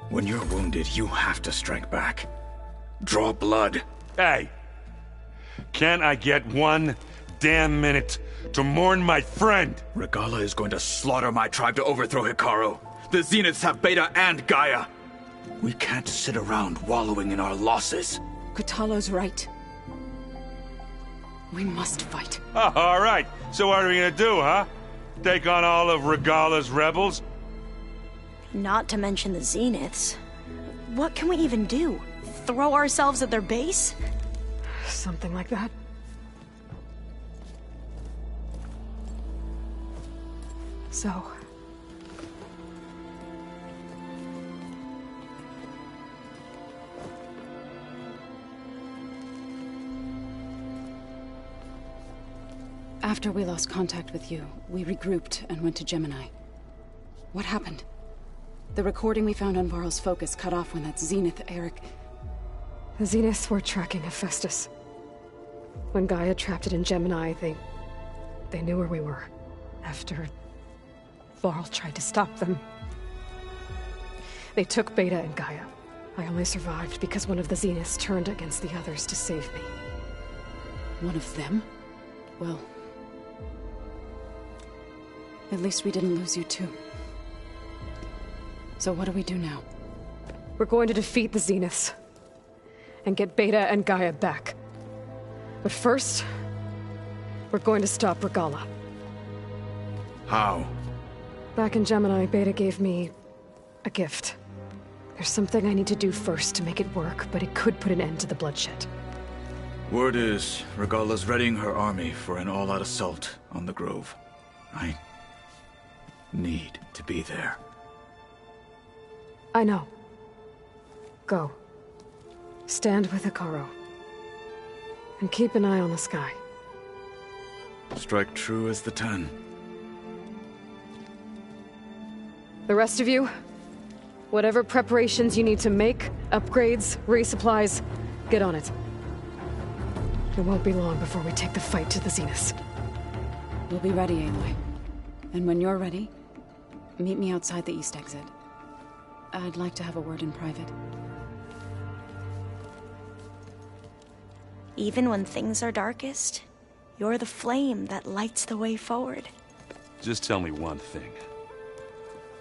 When you're wounded, you have to strike back. Draw blood. Hey! Can't I get one damn minute to mourn my friend? Regala is going to slaughter my tribe to overthrow Hikaru. The Zeniths have Beta and Gaia. We can't sit around wallowing in our losses. Kotallo's right. We must fight. Oh, all right. So what are we gonna do, huh? Take on all of Regala's rebels? Not to mention the Zeniths. What can we even do? Throw ourselves at their base? Something like that. So... After we lost contact with you, we regrouped and went to Gemini. What happened? The recording we found on Varl's focus cut off when that Zenith Eric... The Zeniths were tracking Hephaestus. When Gaia trapped it in Gemini, they knew where we were. After Varl tried to stop them. They took Beta and Gaia. I only survived because one of the Zeniths turned against the others to save me. One of them? Well... at least we didn't lose you too. So what do we do now? We're going to defeat the Zeniths. And get Beta and Gaia back. But first... we're going to stop Regala. How? Back in Gemini, Beta gave me... a gift. There's something I need to do first to make it work, but it could put an end to the bloodshed. Word is, Regala's readying her army for an all-out assault on the Grove. I need to be there. I know. Go. Stand with Hikaru. And keep an eye on the sky. Strike true as the 10. The rest of you, whatever preparations you need to make, upgrades, resupplies, get on it. It won't be long before we take the fight to the Zeniths. We'll be ready, Aloy. And when you're ready, meet me outside the east exit. I'd like to have a word in private. Even when things are darkest, you're the flame that lights the way forward. Just tell me one thing.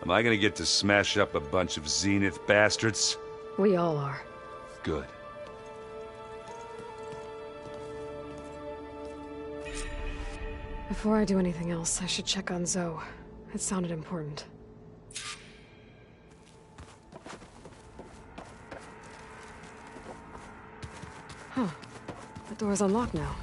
Am I gonna get to smash up a bunch of Zenith bastards? We all are. Good. Before I do anything else, I should check on Zoe. It sounded important. Huh. The door's unlocked now.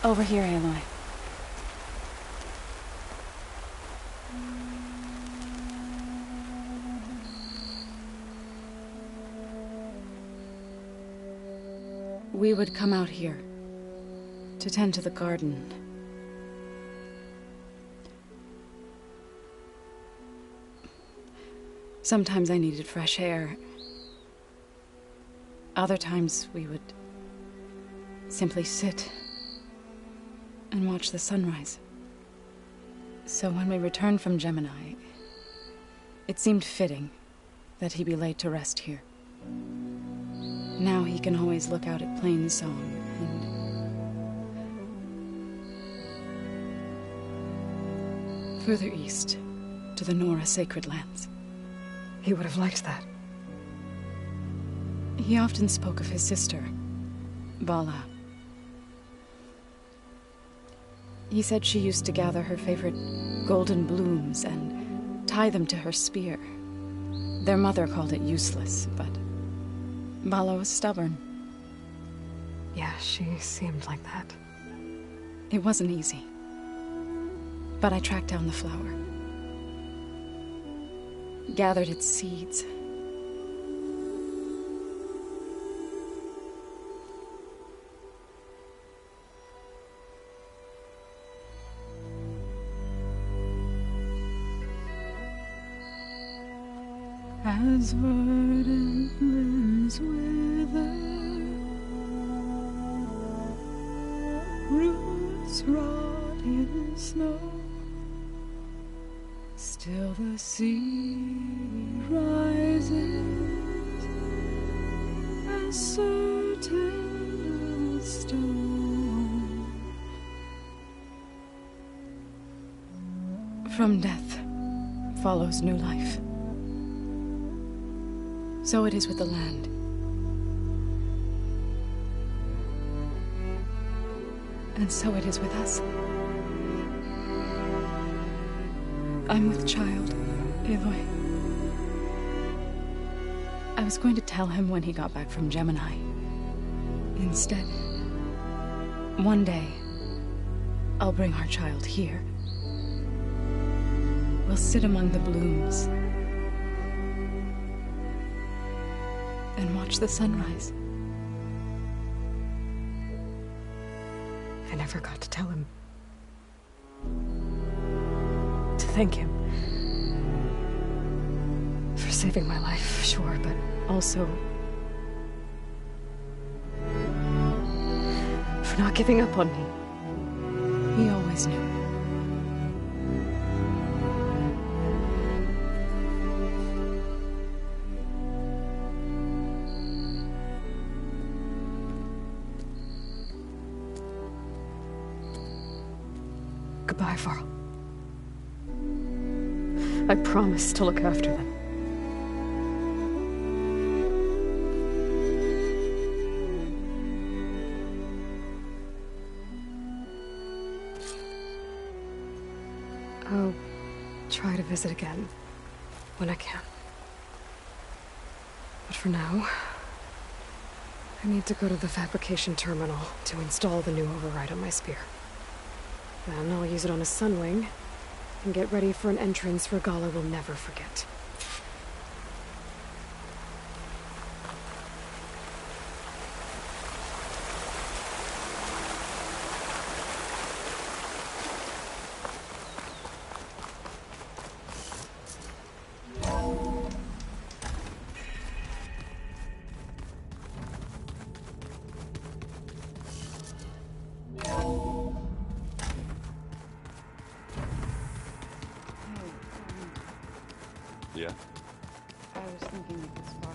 Over here, Aloy. We would come out here to tend to the garden. Sometimes I needed fresh air. Other times we would simply sit and watch the sunrise. So when we returned from Gemini, it seemed fitting that he be laid to rest here. Now he can always look out at Plain Song and further east to the Nora Sacred Lands. He would have liked that. He often spoke of his sister, Bala. He said she used to gather her favorite golden blooms and tie them to her spear. Their mother called it useless, but Bala was stubborn. Yeah, she seemed like that. It wasn't easy. But I tracked down the flower. Gathered its seeds. As verdant limbs wither, roots rot in snow, still the sea rises, as certain as stone. From death follows new life. So it is with the land. And so it is with us. I'm with child, Aloy. I was going to tell him when he got back from Gemini. Instead, one day, I'll bring our child here. We'll sit among the blooms and watch the sunrise. I never got to tell him. To thank him. For saving my life, sure, but also for not giving up on me. He always knew. Goodbye, Varl. I promise to look after them. I'll try to visit again when I can. But for now, I need to go to the fabrication terminal to install the new override on my spear. Then I'll use it on a sunwing and get ready for an entrance Regala will never forget. Yeah? I was thinking of this far.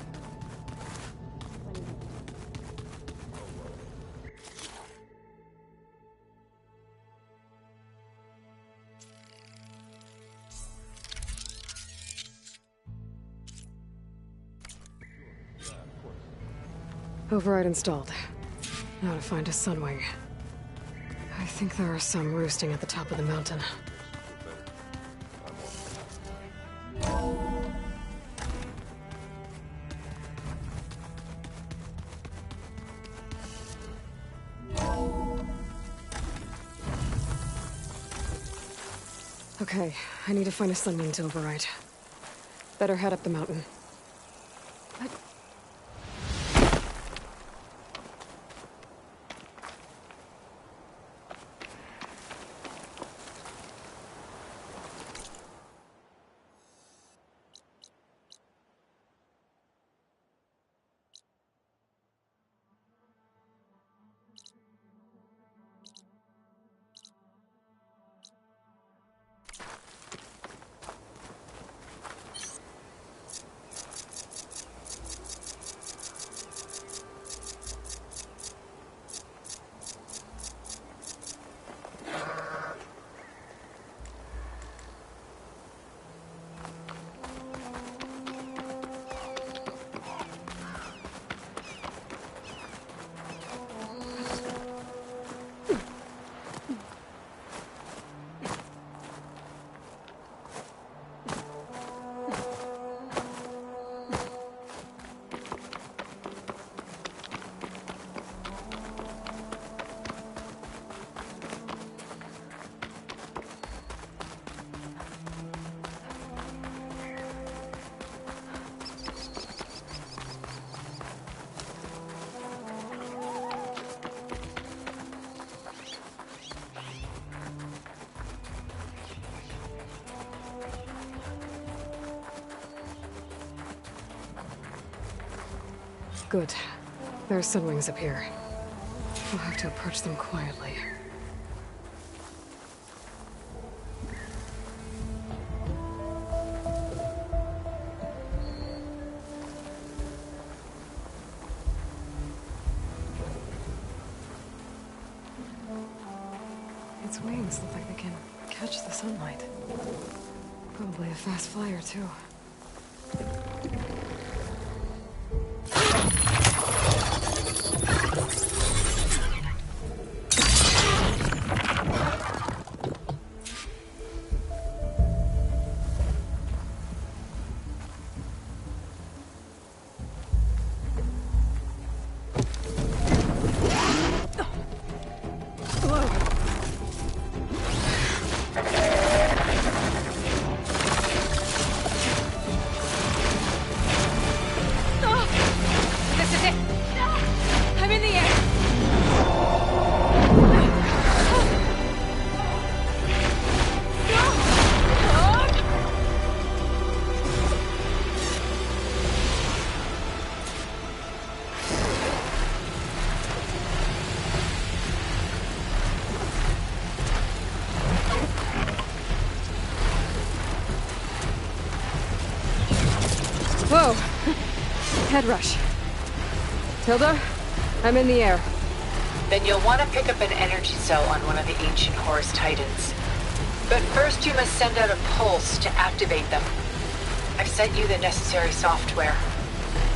Override installed. Now to find a sunwing. I think there are some roosting at the top of the mountain. Okay, I need to find a sunwing to override. Better head up the mountain. Good. There are sunwings up here. We'll have to approach them quietly. Its wings look like they can catch the sunlight. Probably a fast flyer, too. Whoa! Head rush. Tilda, I'm in the air. Then you'll want to pick up an energy cell on one of the ancient Horus Titans. But first you must send out a pulse to activate them. I've sent you the necessary software.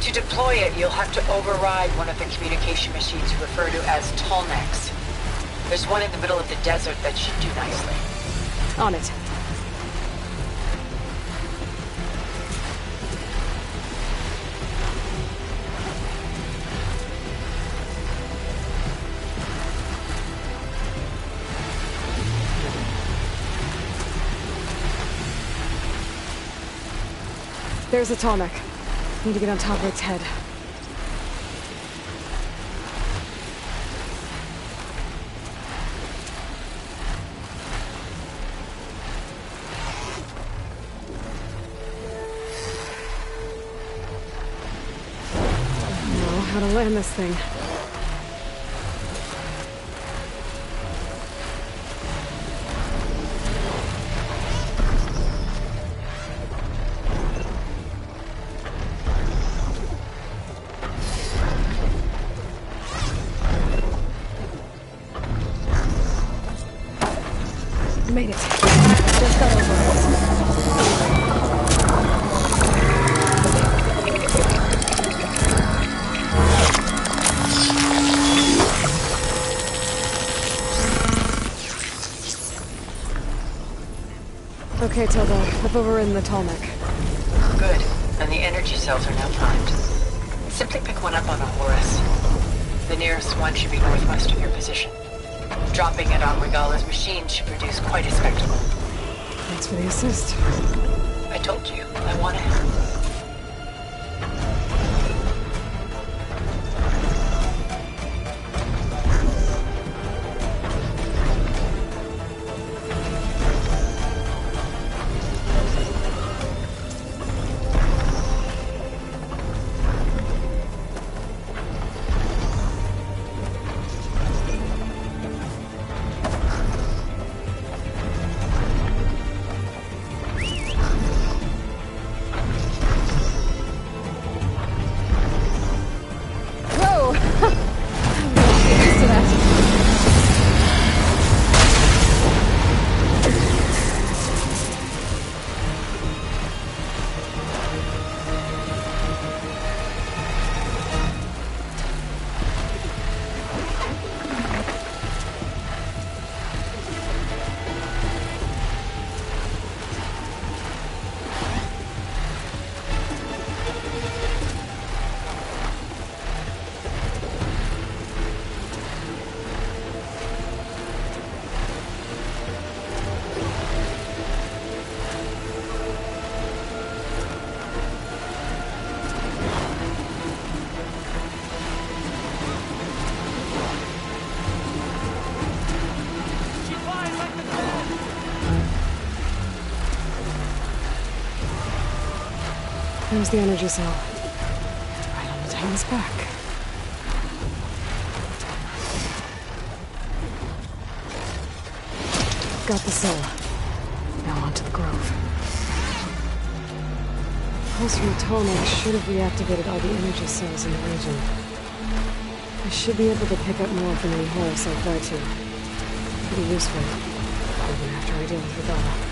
To deploy it, you'll have to override one of the communication machines you refer to as Tallnecks. There's one in the middle of the desert that should do nicely. On it. There's a Tallneck. Need to get on top of its head. Know how to land this thing. Made it. Just got over it. Okay, Tilda. I've overridden the Tallneck. Good. And the energy cells are now primed. Simply pick one up on a Horus. The nearest one should be northwest of your position. Dropping it on Regalla's machine should produce quite a spectacle. Thanks for the assist. I told you, I want to help. There's the energy cell. Right on the Titan's back. got the cell. Now onto the grove. Pulse from Tolmec should have reactivated all the energy cells in the region. I should be able to pick up more from any Horus I fly to. Pretty useful, even after I deal with Regala.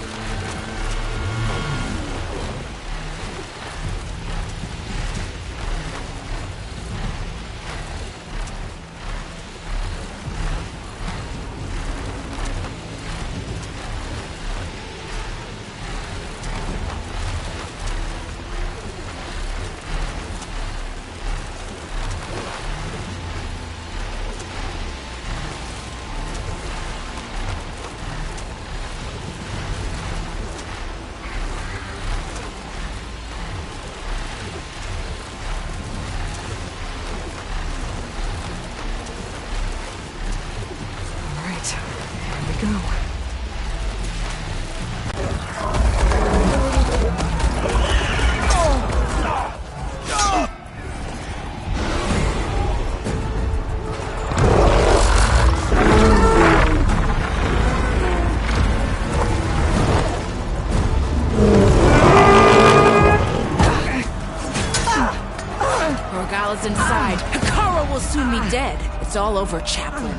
Inside. Hikara will soon be dead. It's all over, Chaplain.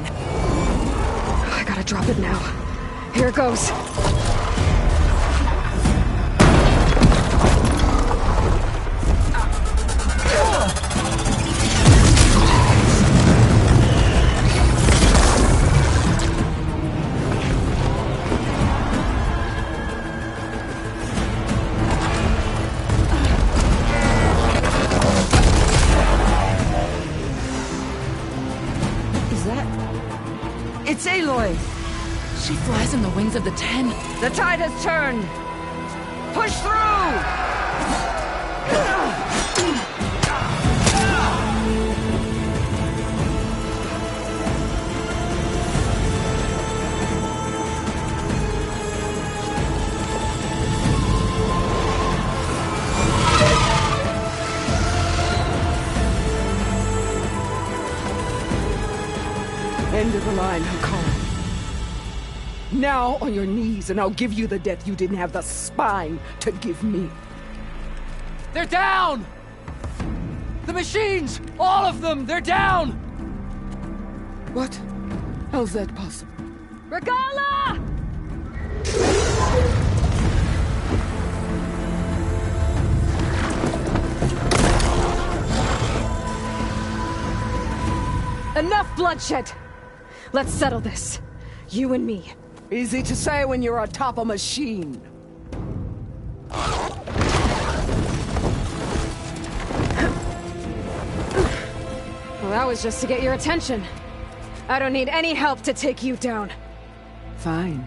I gotta drop it now. Here it goes. It's Aloy! She flies in the wings of the Ten. The tide has turned! Push through! End of the line, Hikara. Now on your knees, and I'll give you the death you didn't have the spine to give me. They're down! The machines! All of them! They're down! What? How's that possible? Regala! Enough bloodshed! Let's settle this. You and me. Easy to say when you're atop a machine. Well, that was just to get your attention. I don't need any help to take you down. Fine.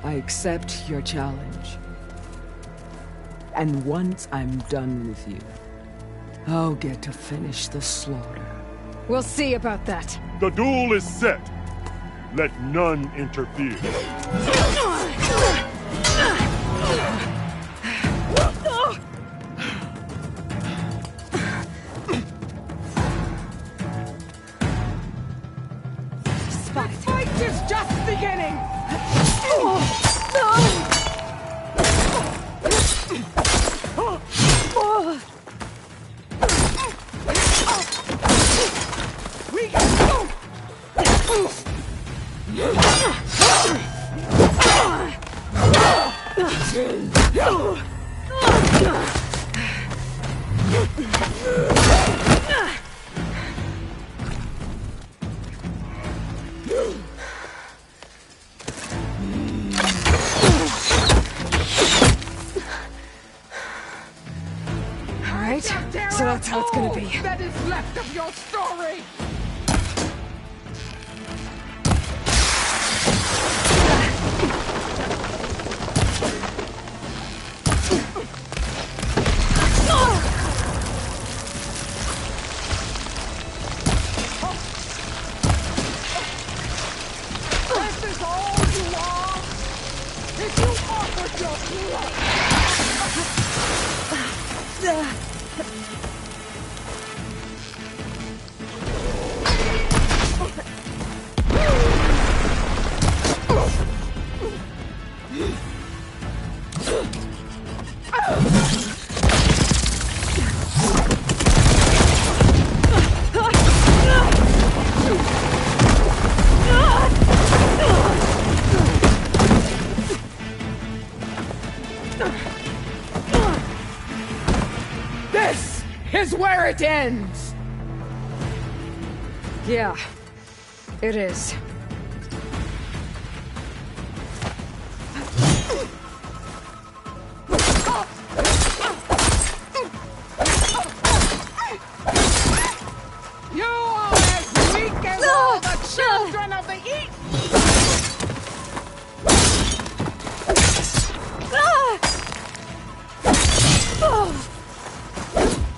I accept your challenge. And once I'm done with you, I'll get to finish the slaughter. We'll see about that. The duel is set. Let none interfere. The fight is just beginning! We go! Alright, so that's how it's gonna be. That is left of your story! This is all you want? If you offered your blood! is where it ends! Yeah, it is. You are as weak as all the children of the East!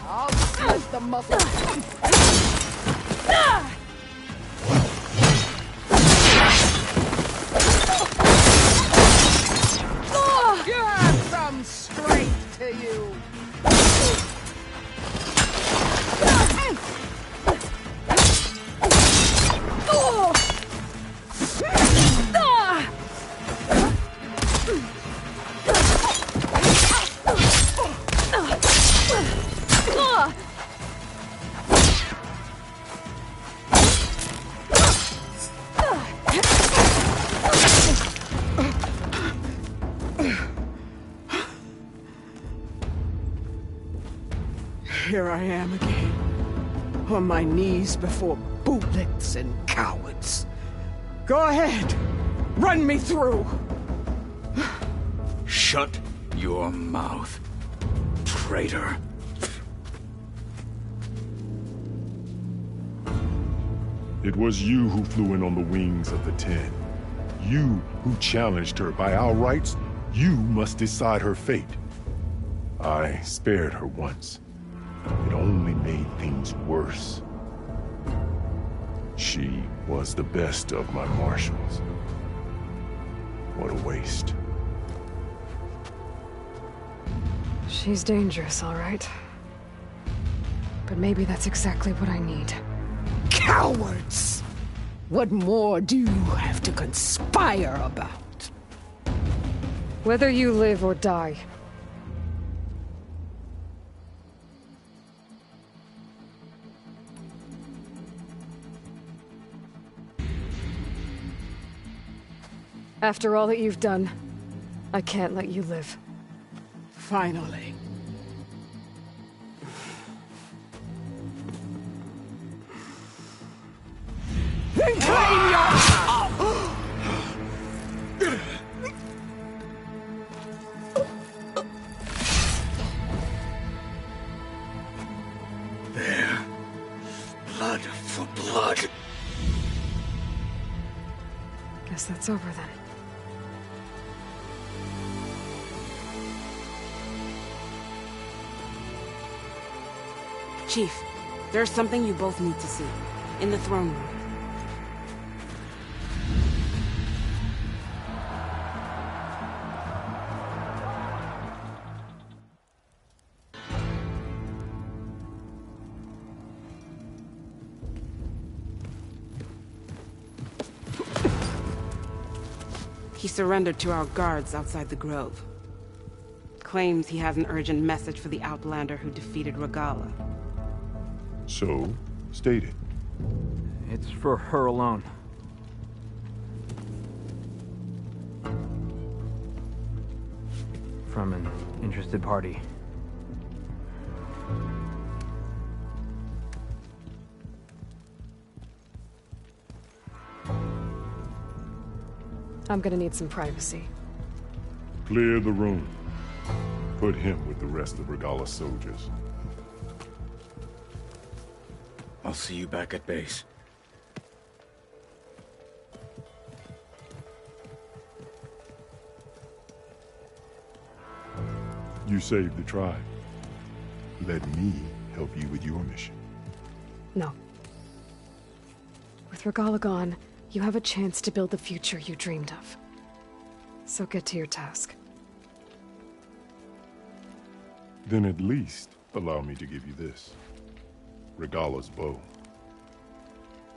I'll slice the muscle. You have some strength to you. Here I am again, on my knees before bootlicks and cowards. Go ahead, run me through. Shut your mouth, traitor. It was you who flew in on the wings of the Ten. You who challenged her by our rights. You must decide her fate. I spared her once. It only made things worse. She was the best of my marshals. What a waste. She's dangerous, all right. But maybe that's exactly what I need. Cowards! What more do you have to conspire about? Whether you live or die. After all that you've done, I can't let you live. Finally. Then claim your... There. Blood for blood. Guess that's over then. Chief, there's something you both need to see. In the throne room. He surrendered to our guards outside the grove. Claims he has an urgent message for the Outlander who defeated Regala. So, state it. It's for her alone. From an interested party. I'm gonna need some privacy. Clear the room. Put him with the rest of Regala's soldiers. I'll see you back at base. You saved the tribe. Let me help you with your mission. No. With Regala gone, you have a chance to build the future you dreamed of. So get to your task. Then at least allow me to give you this. Regala's bow.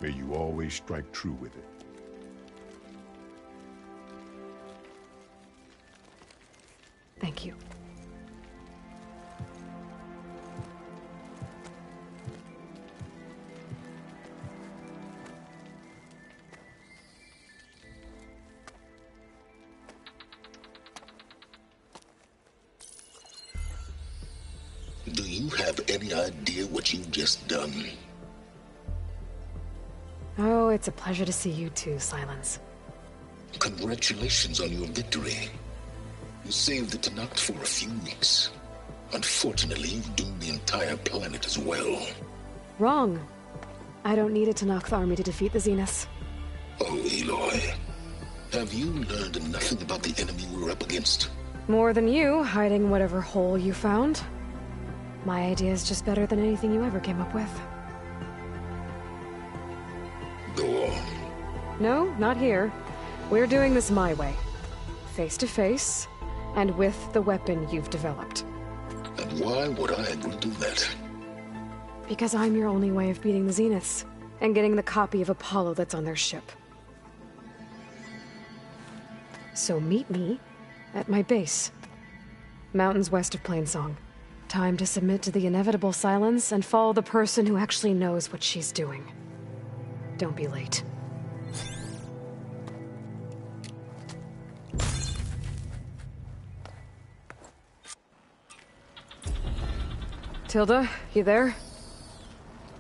May you always strike true with it. Thank you. Do you you have any idea what you've just done? Oh, it's a pleasure to see you too, Silence. Congratulations on your victory. You saved the Tenakth for a few weeks. Unfortunately, you've doomed the entire planet as well. Wrong. I don't need a Tenakth army to defeat the Zeniths. Oh, Aloy. Have you learned nothing about the enemy we're up against? More than you, hiding whatever hole you found. My idea is just better than anything you ever came up with. Go on. No, not here. We're doing this my way. Face to face, and with the weapon you've developed. And why would I agree to that? Because I'm your only way of beating the Zeniths, and getting the copy of Apollo that's on their ship. So meet me at my base. Mountains west of Plainsong. Time to submit to the inevitable silence and follow the person who actually knows what she's doing. Don't be late. Tilda, you there?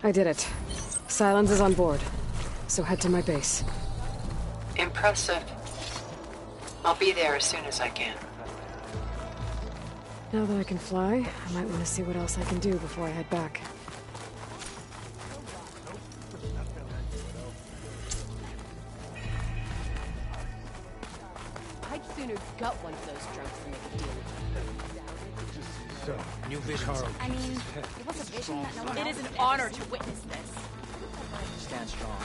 I did it. Silence is on board, so head to my base. Impressive. I'll be there as soon as I can. Now that I can fly, I might want to see what else I can do before I head back. I'd sooner gut one of those drunks than make a deal with them. So, new vision. I mean, it was a vision that no one else It is an had honor ever to seen. witness this. Stand strong.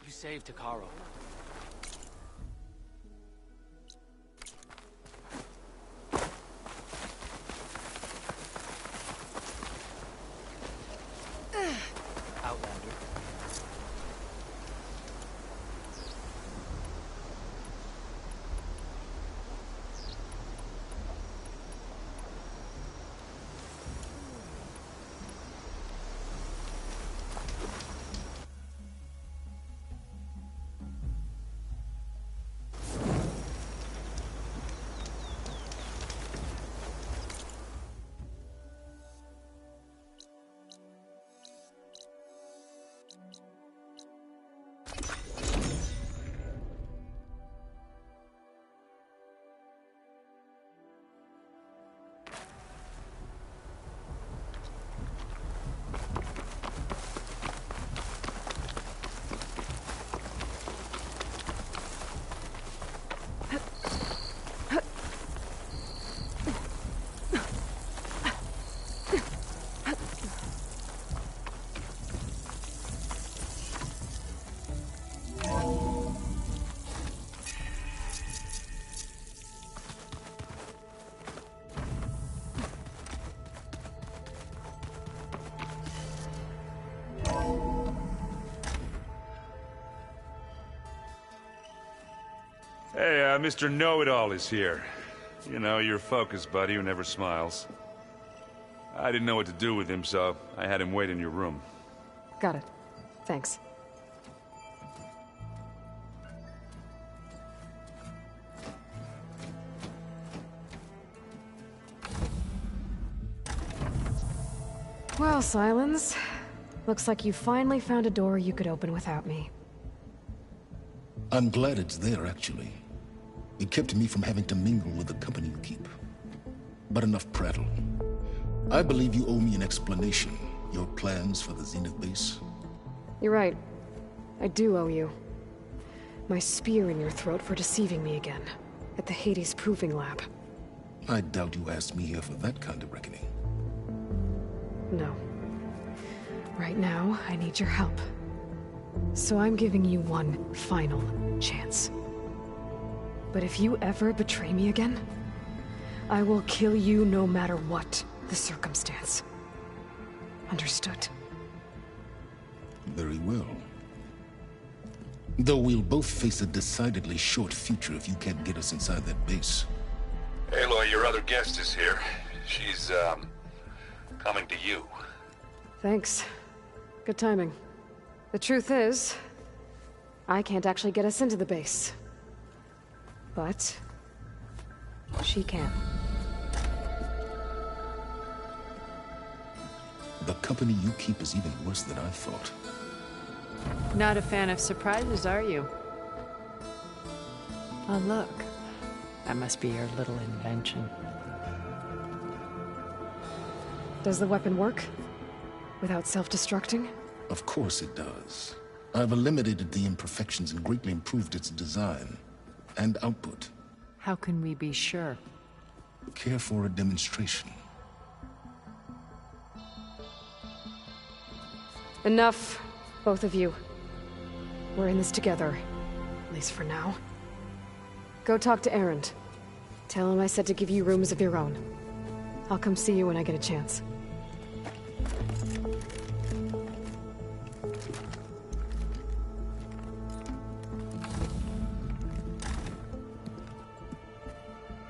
You saved Takaro. Outlander. Hey, Mr. Know-It-All is here. You know, your focus buddy who never smiles. I didn't know what to do with him, so I had him wait in your room. Got it. Thanks. Well, Silence. Looks like you finally found a door you could open without me. I'm glad it's there, actually. It kept me from having to mingle with the company you keep. But enough prattle. I believe you owe me an explanation. Your plans for the Zenith base? You're right. I do owe you. My spear in your throat for deceiving me again. At the Hades Proving Lab. I doubt you asked me here for that kind of reckoning. No. Right now, I need your help. So I'm giving you one final chance. But if you ever betray me again, I will kill you no matter what the circumstance. Understood? Very well. Though we'll both face a decidedly short future if you can't get us inside that base. Aloy, your other guest is here. She's, coming to you. Thanks. Good timing. The truth is, I can't actually get us into the base. But she can. The company you keep is even worse than I thought. Not a fan of surprises, are you? Oh, look. That must be your little invention. Does the weapon work? Without self-destructing? Of course it does. I've eliminated the imperfections and greatly improved its design and output. How can we be sure? Care for a demonstration? Enough, both of you. We're in this together, at least for now. Go talk to Erend. Tell him I said to give you rooms of your own. I'll come see you when I get a chance.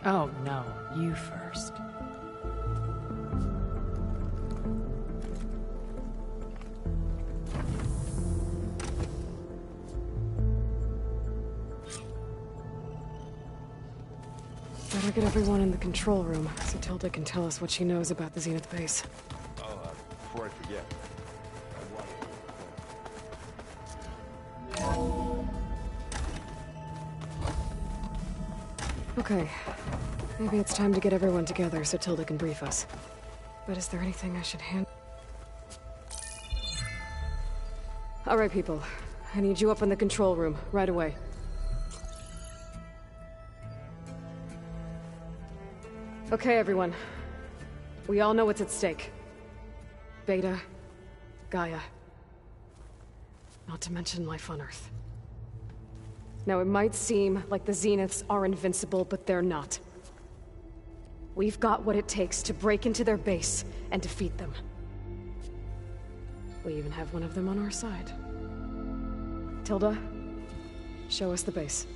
Oh, no. You first. Better get everyone in the control room so Tilda can tell us what she knows about the Zenith base. Oh, before I forget, Okay. Maybe it's time to get everyone together so Tilda can brief us. But is there anything I should hand? All right, people. I need you up in the control room, right away. Okay, everyone. We all know what's at stake. Beta, Gaia. Not to mention life on Earth. Now, it might seem like the Zeniths are invincible, but they're not. We've got what it takes to break into their base and defeat them. We even have one of them on our side. Tilda, show us the base.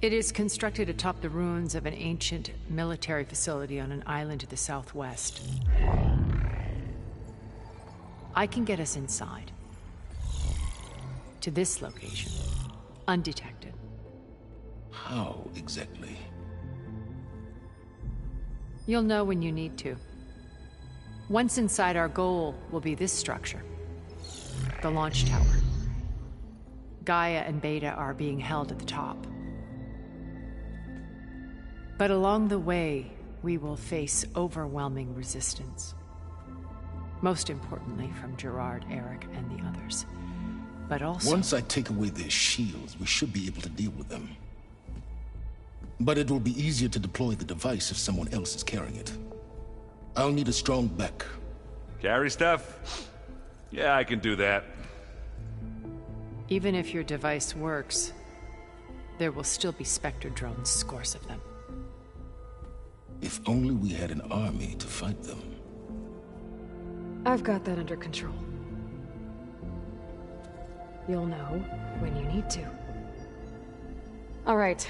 It is constructed atop the ruins of an ancient military facility on an island to the southwest. I can get us inside. To this location. Undetected. How exactly? You'll know when you need to. Once inside, our goal will be this structure. The launch tower. Gaia and Beta are being held at the top. But along the way, we will face overwhelming resistance. Most importantly, from Gerard, Eric, and the others. But also... Once I take away their shields, we should be able to deal with them. But it will be easier to deploy the device if someone else is carrying it. I'll need a strong back. Carry stuff? Yeah, I can do that. Even if your device works, there will still be Spectre drones, scores of them. If only we had an army to fight them. I've got that under control. You'll know when you need to. All right.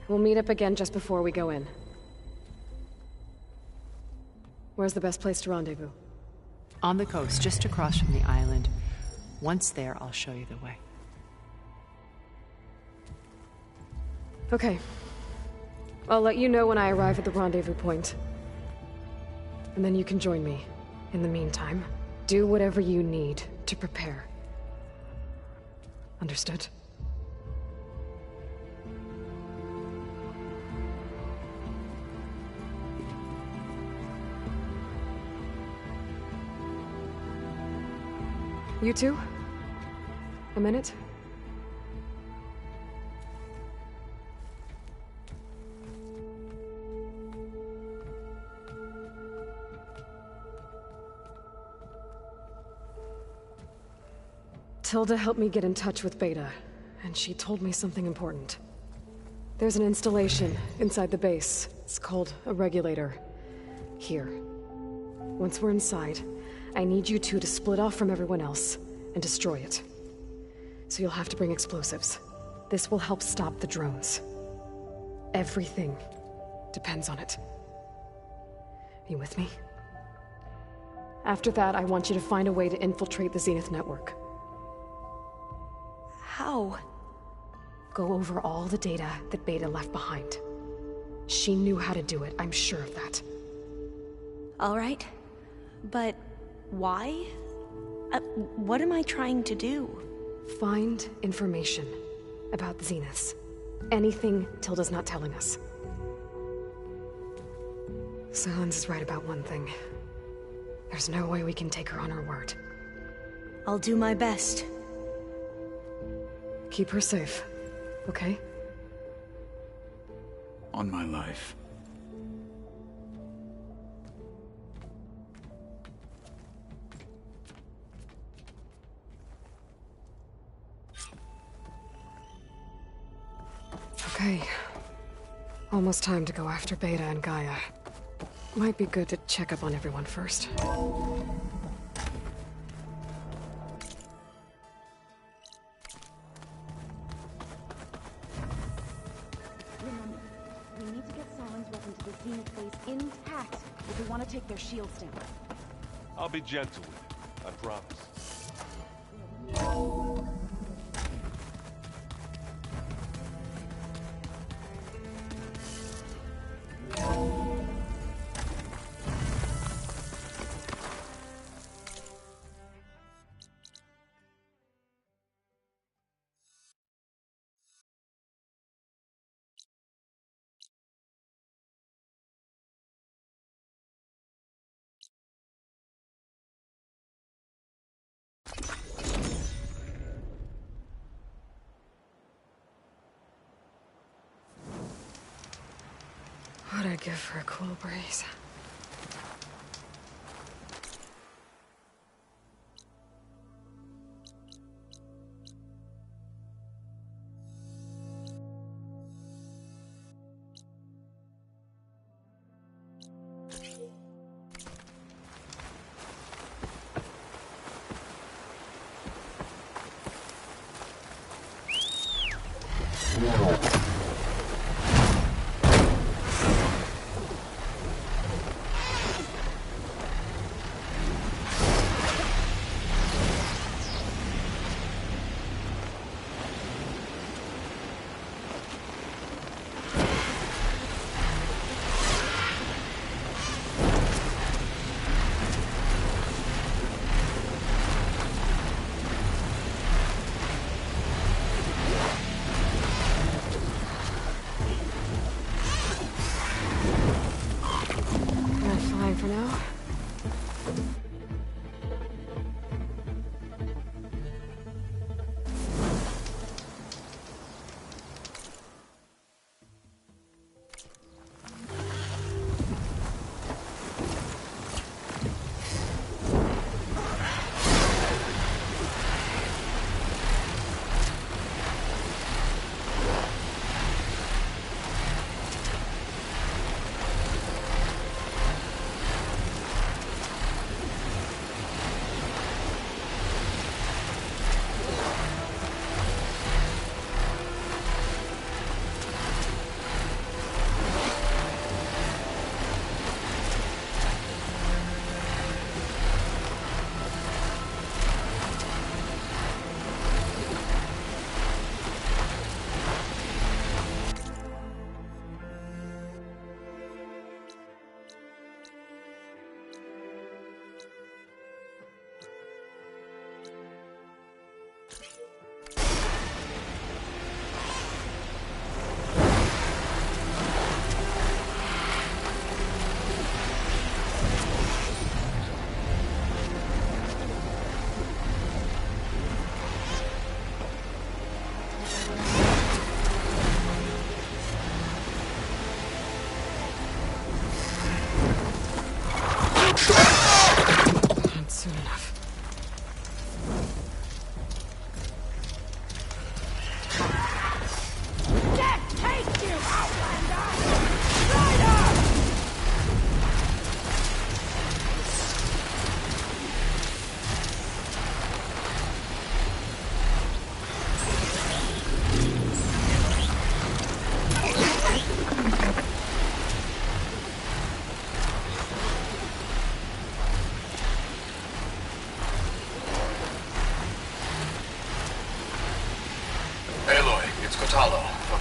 We'll meet up again just before we go in. Where's the best place to rendezvous? On the coast, just across from the island. Once there, I'll show you the way. Okay. I'll let you know when I arrive at the rendezvous point. and then you can join me. In the meantime, do whatever you need to prepare. Understood? You two? A minute? Tilda helped me get in touch with Beta, and she told me something important. There's an installation inside the base. It's called a regulator. Here. Once we're inside, I need you two to split off from everyone else and destroy it. So you'll have to bring explosives. This will help stop the drones. Everything depends on it. You with me? After that, I want you to find a way to infiltrate the Zenith network. How? Go over all the data that Beta left behind. She knew how to do it, I'm sure of that. All right. But why? What am I trying to do? Find information about the Zeniths. Anything Tilda's not telling us. Silence is right about one thing. There's no way we can take her on her word. I'll do my best. Keep her safe, okay? On my life. Okay. Almost time to go after Beta and Gaia. Might be good to check up on everyone first. Remember, we need to get Sauron's weapon to the Zenith base intact if we want to take their shields down. I'll be gentle with it, I promise. What'd I give for a cool breeze?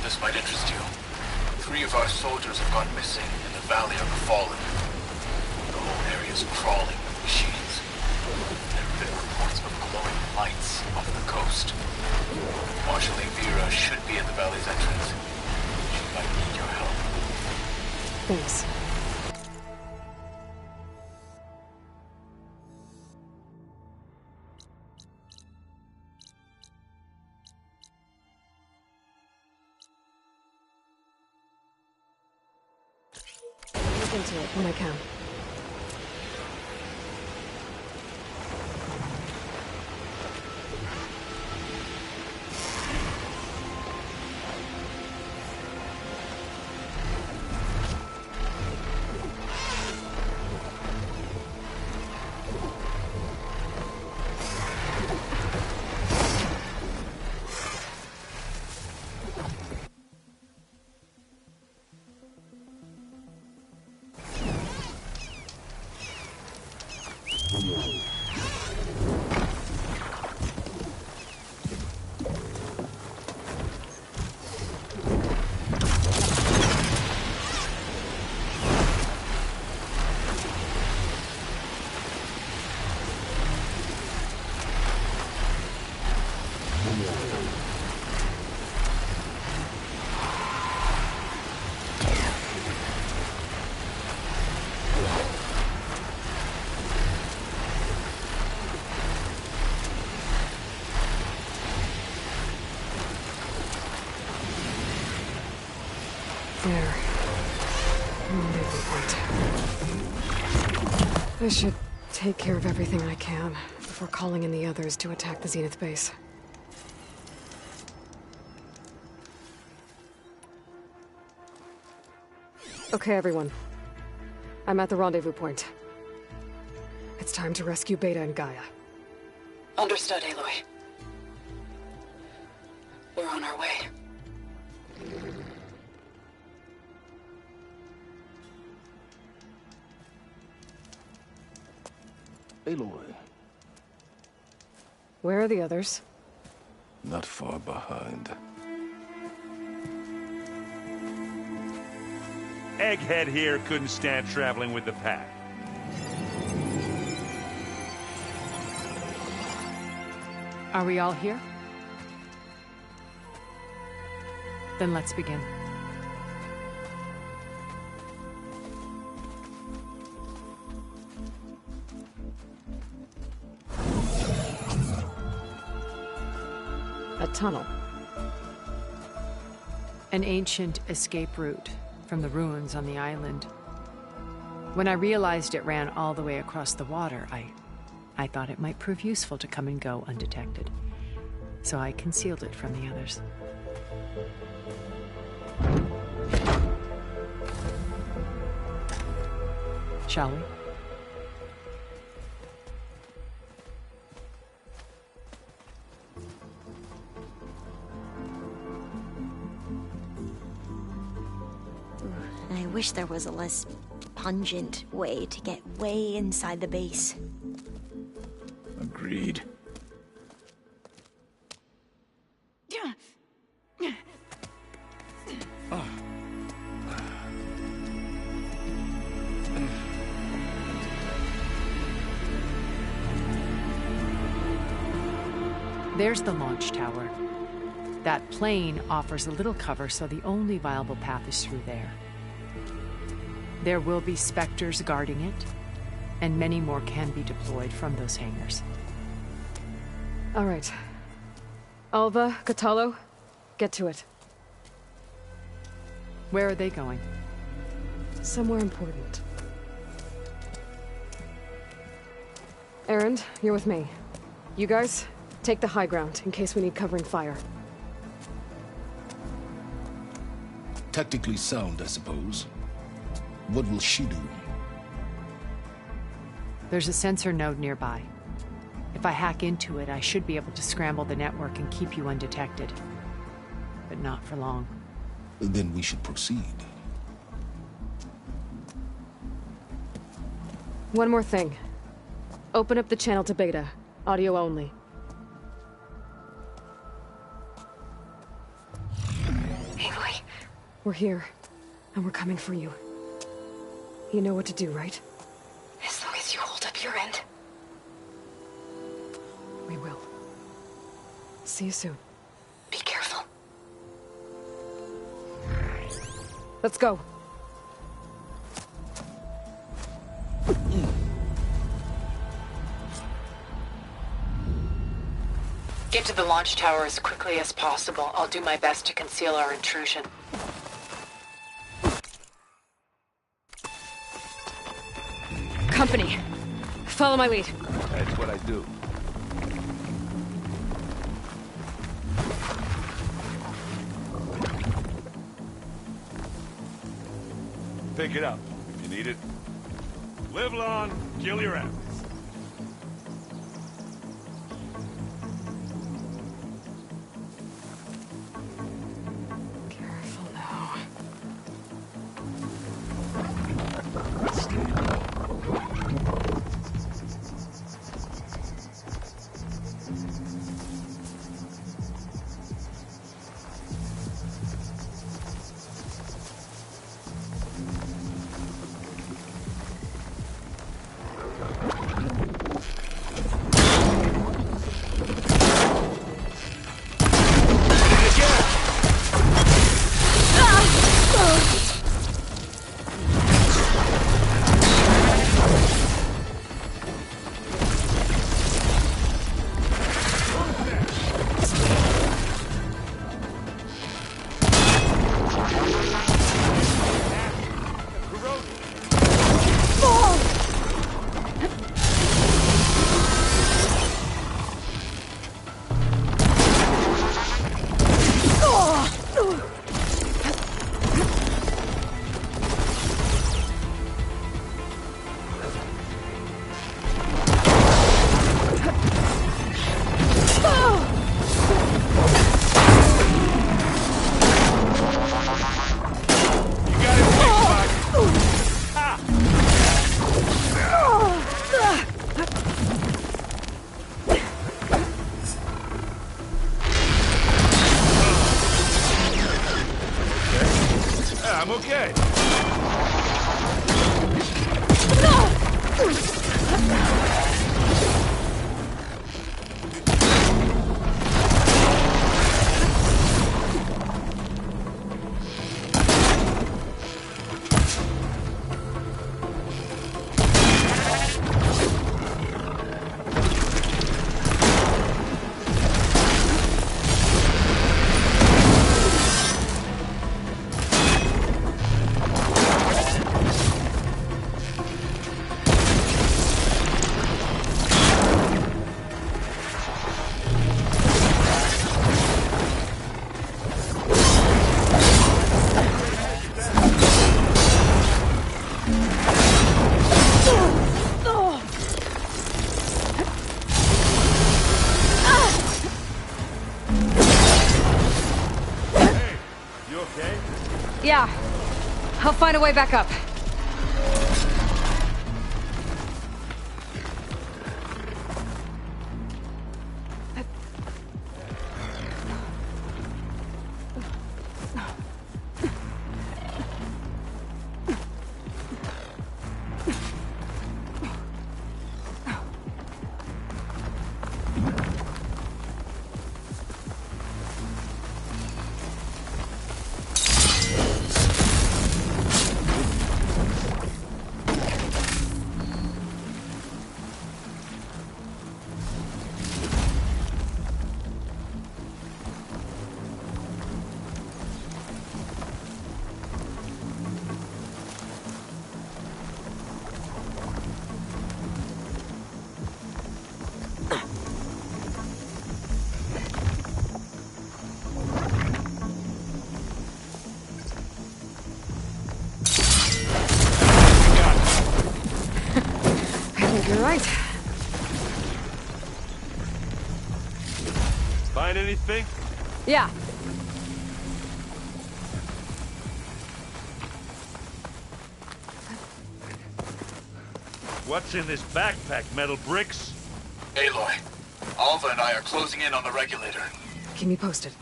This might interest you. 3 of our soldiers have gone missing in the Valley of the Fallen. The whole area is crawling with machines. There have been reports of glowing lights off the coast. Marshal Vera should be at the valley's entrance. She might need your help. Thanks. Look into it when I can. There. Rendezvous point. I should take care of everything I can before calling in the others to attack the Zenith base. Okay, everyone. I'm at the rendezvous point. It's time to rescue Beta and Gaia. Understood, Aloy. We're on our way. Aloy. Where are the others? Not far behind. Egghead here couldn't stand traveling with the pack. Are we all here? Then let's begin. A tunnel. An ancient escape route from the ruins on the island. When I realized it ran all the way across the water, I thought it might prove useful to come and go undetected. So I concealed it from the others. Shall we? I wish there was a less pungent way to get way inside the base. Agreed. There's the launch tower. That plane offers a little cover, so the only viable path is through there. There will be Spectres guarding it, and many more can be deployed from those hangars. All right. Alva, Catalo, get to it. Where are they going? Somewhere important. Erend, you're with me. You guys, take the high ground in case we need covering fire. Tactically sound, I suppose. What will she do? There's a sensor node nearby. If I hack into it, I should be able to scramble the network and keep you undetected. But not for long. Then we should proceed. One more thing. Open up the channel to Beta. Audio only. Aloy. We're here, and we're coming for you. You know what to do, right? As long as you hold up your end. We will. See you soon. Be careful. Let's go. Get to the launch tower as quickly as possible. I'll do my best to conceal our intrusion. Company. Follow my lead. That's what I do. Pick it up if you need it. Live long, kill your enemies. Careful now. I'm okay. Yeah. I'll find a way back up. You're right. Find anything? Yeah. What's in this backpack, metal bricks? Aloy, Alva and I are closing in on the regulator. Keep me posted.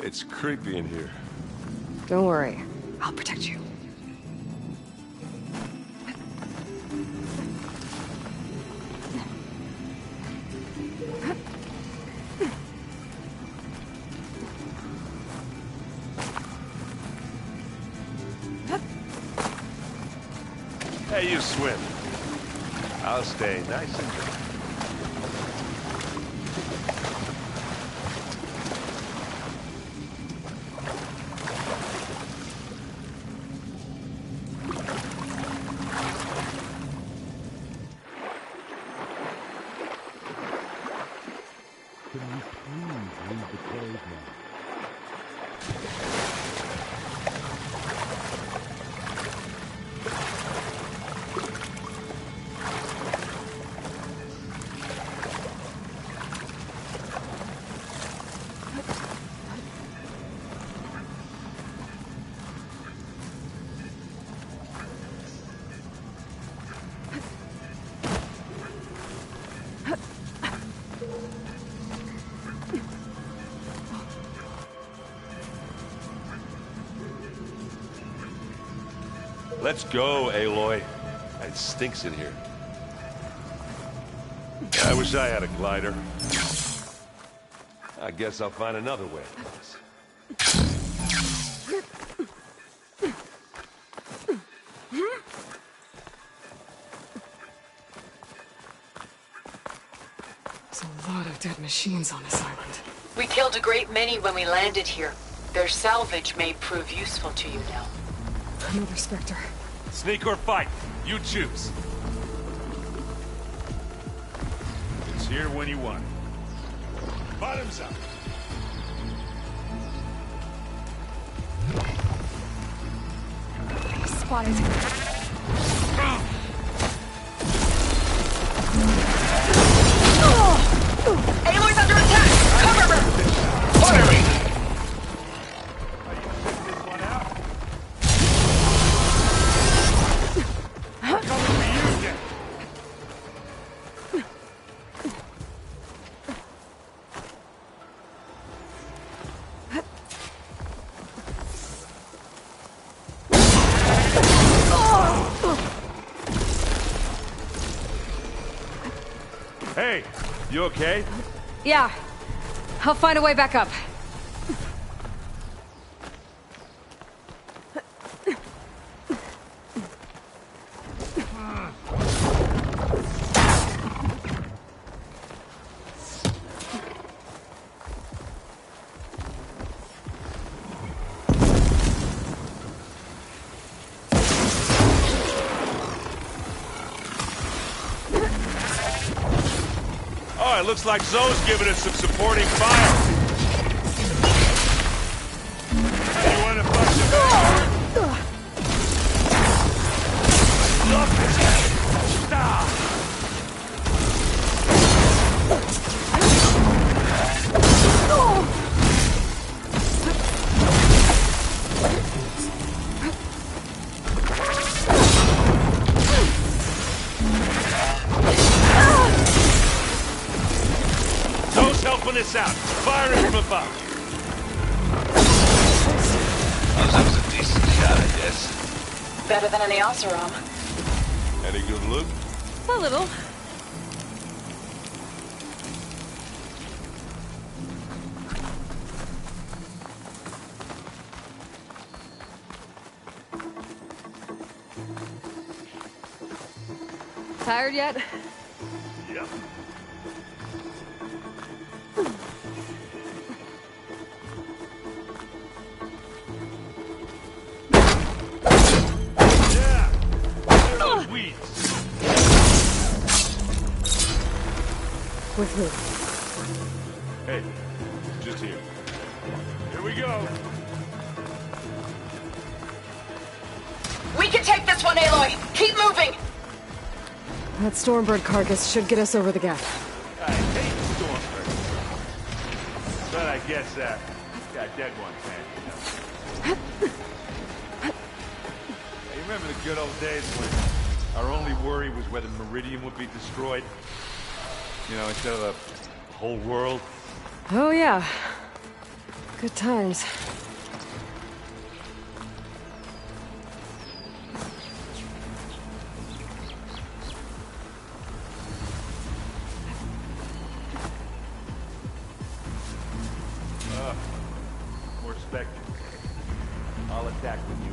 It's creepy in here. Don't worry. I'll protect you. Hey, you swim. I'll stay nice and dry. Let's go, Aloy. It stinks in here. I wish I had a glider. I guess I'll find another way. There's a lot of dead machines on this island. We killed a great many when we landed here. Their salvage may prove useful to you now. Another Spectre. Sneak or fight, you choose. It's here when you want it. Bottoms up. Spotted. Aloy's under attack! Cover her! Firing! Hey, you okay? Yeah. I'll find a way back up. Oh, it looks like Zoe's giving us some supporting fire. You want to punch him back? Helping us out. Firing from above. That was a decent shot, I guess. Better than any Oseram. Any good loot? A little. Tired yet? Yep. With who? Hey, just here. Here we go. We can take this one, Aloy! Keep moving! That Stormbird carcass should get us over the gap. I hate Stormbird. But I guess, got dead ones, man. Hey, remember the good old days when our only worry was whether Meridian would be destroyed? You know, instead of the whole world? Oh, yeah. Good times. More specters. I'll attack with you.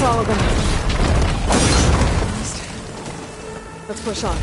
All of them. Let's push on.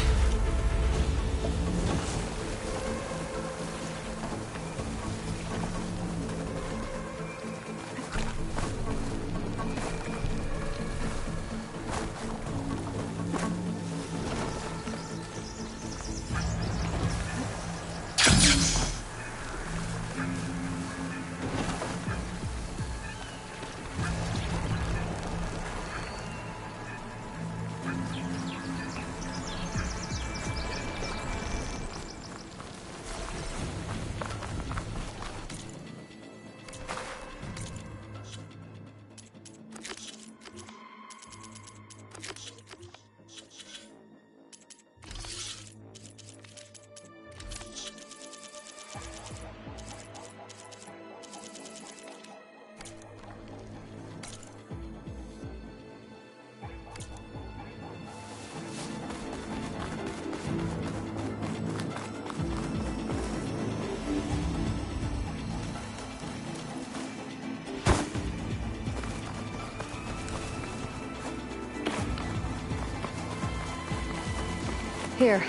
Here,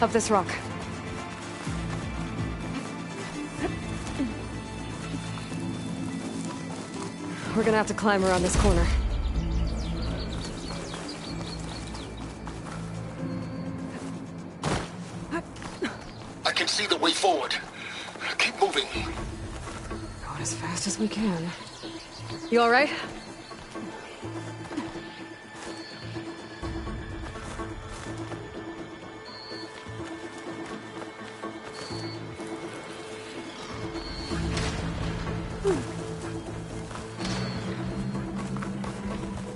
up this rock. We're gonna have to climb around this corner. I can see the way forward. Keep moving. Going as fast as we can. You all right?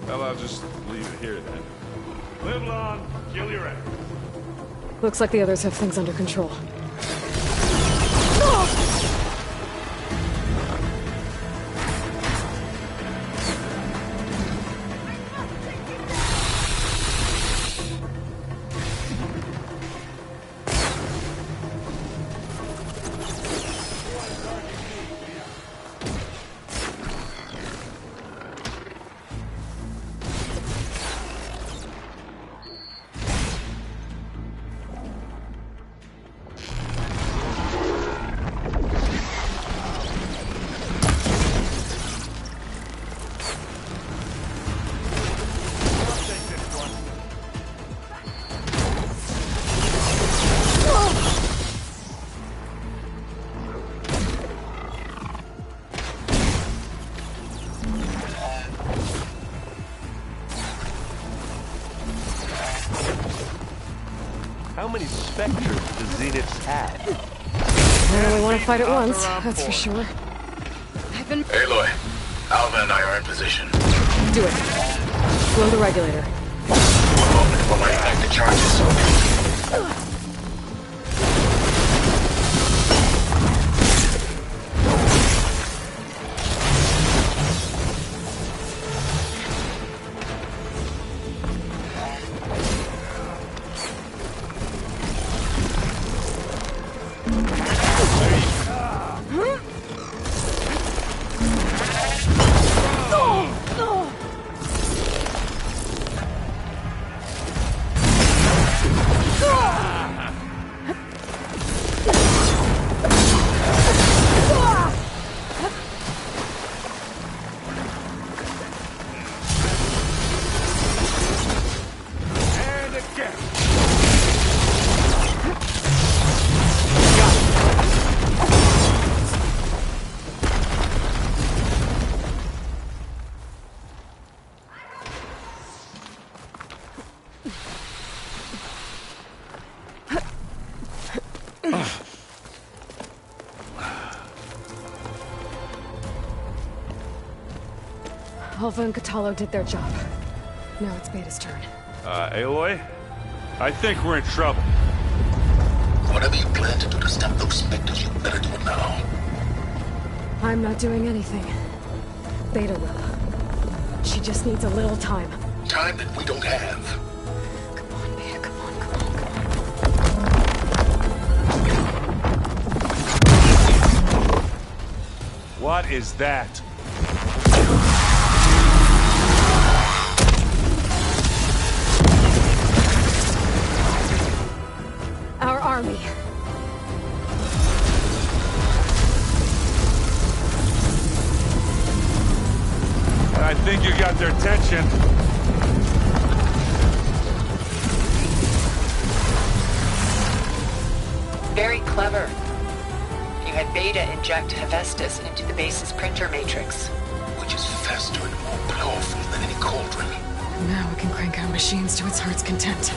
Well, I'll just leave it here then. Live long, kill your enemy. Looks like the others have things under control. How many specters the Zeniths had? They only want to fight at once, that's for sure. Aloy, Alva and I are in position. Do it. Blow the regulator. One moment while I ignite the charges. Alva and Katalo did their job. Now it's Beta's turn. Aloy? I think we're in trouble. Whatever you plan to do to stop those specters, you better do it now. I'm not doing anything. Beta will. She just needs a little time. Time that we don't have. Come on, Beta, come on, come on. What is that? Our army. I think you got their attention. Very clever. You had Beta inject Hephaestus into the base's printer matrix. Which is faster and more powerful than any cauldron. Now we can crank out machines to its heart's content.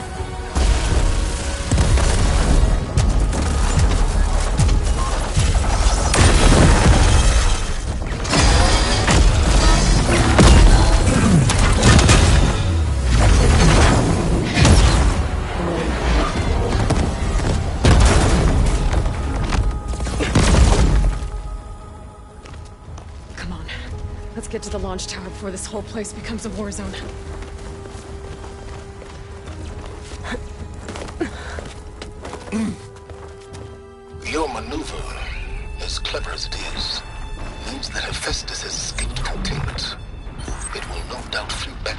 Let's get to the launch tower before this whole place becomes a war zone. Your maneuver, as clever as it is, means that Hephaestus has escaped containment. It will no doubt flee back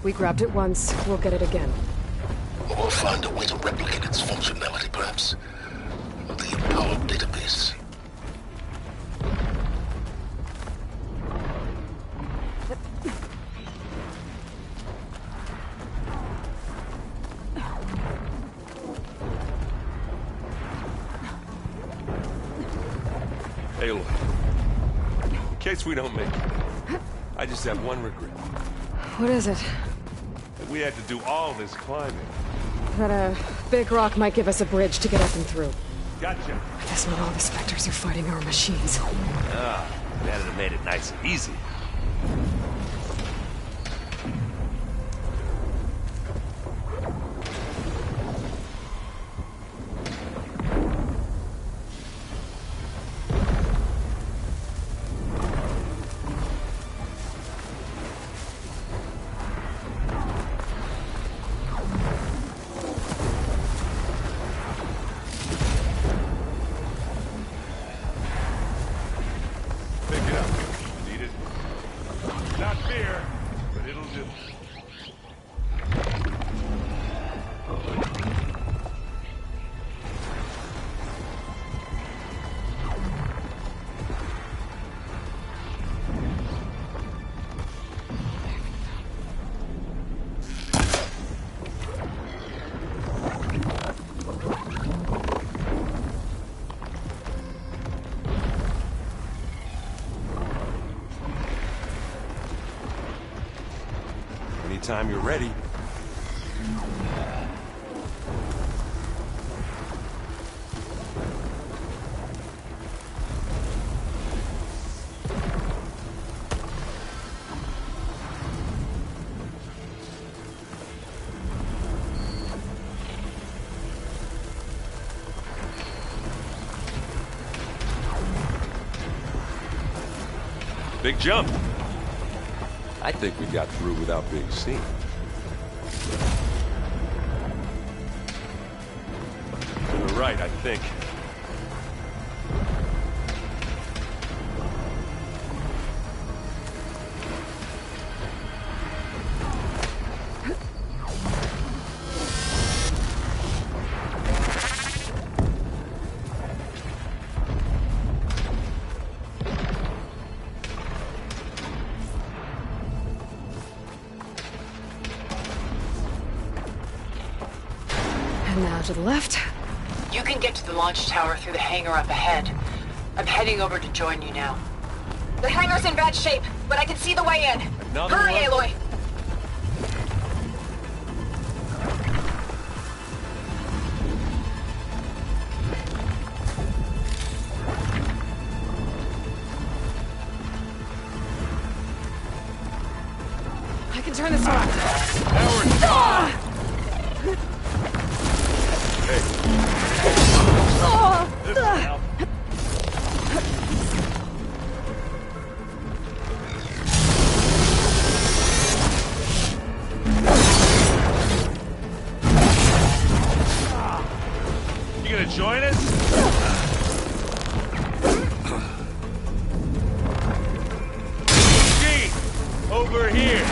We grabbed it once, we'll get it again. Or we'll find a way to replicate its functionality, perhaps. The Apollo database. Aloy, in case we don't make it, I just have one regret. What is it? That we had to do all this climbing. That a big rock might give us a bridge to get up and through. Gotcha. I guess when all the specters are fighting our machines. Ah, that'd have made it nice and easy. Anytime you're ready. Big jump. I think we got through without being seen. To the right, I think. Now to the left. You can get to the launch tower through the hangar up ahead. I'm heading over to join you now. The hangar's in bad shape, but I can see the way in. Another Hurry, one? Aloy! I can turn this on. Howard! This will help. You gonna join us? Gene, over here.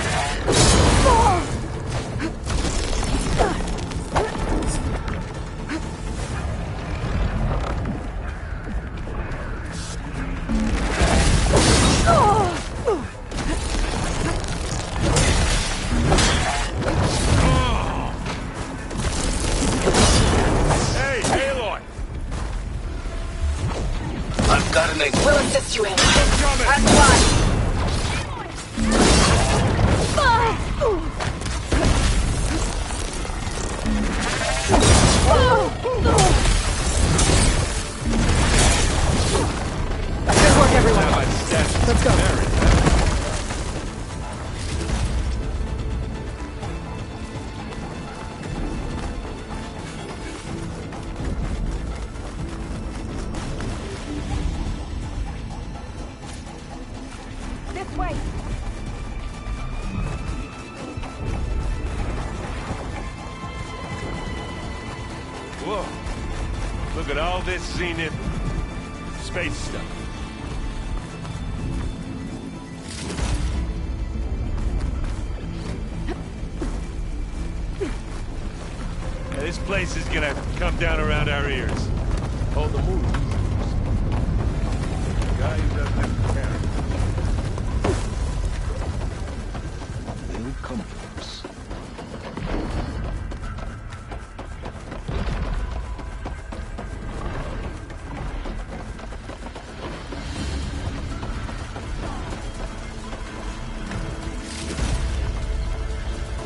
We'll assist you in. That's fine. Good work, everyone. Let's go. Whoa. Look at all this Zenith space stuff. This place is gonna come down around our ears. Hold the move. Guy who doesn't have to carry. They'll come for us.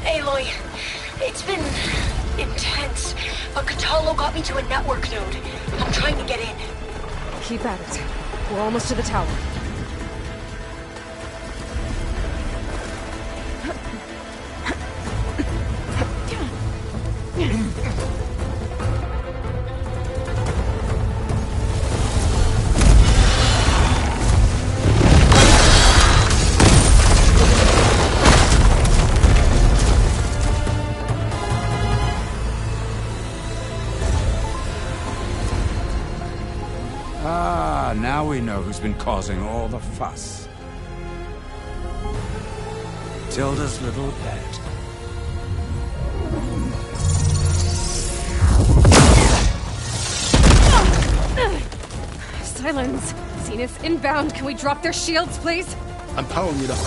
Aloy, it's been intense, but Catalo got me to a network node. I'm trying to get in. Keep at it. We're almost to the tower. Now we know who's been causing all the fuss. Tilda's little pet. Silence! Zenith inbound! Can we drop their shields, please? I'm powering it up.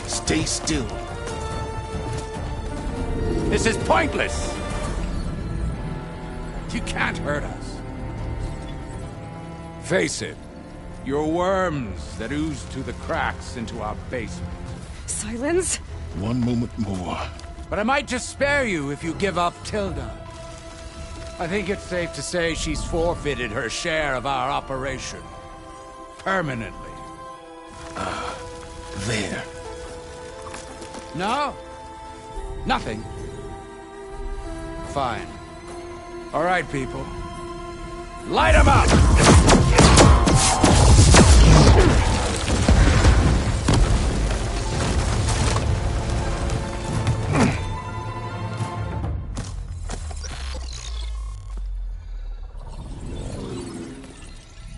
Stay still. This is pointless! You can't hurt us. Face it, you're worms that ooze through the cracks into our basement. Silence? One moment more. But I might just spare you if you give up Tilda. I think it's safe to say she's forfeited her share of our operation. Permanently. There. No? Nothing? Fine. All right, people. Light them up!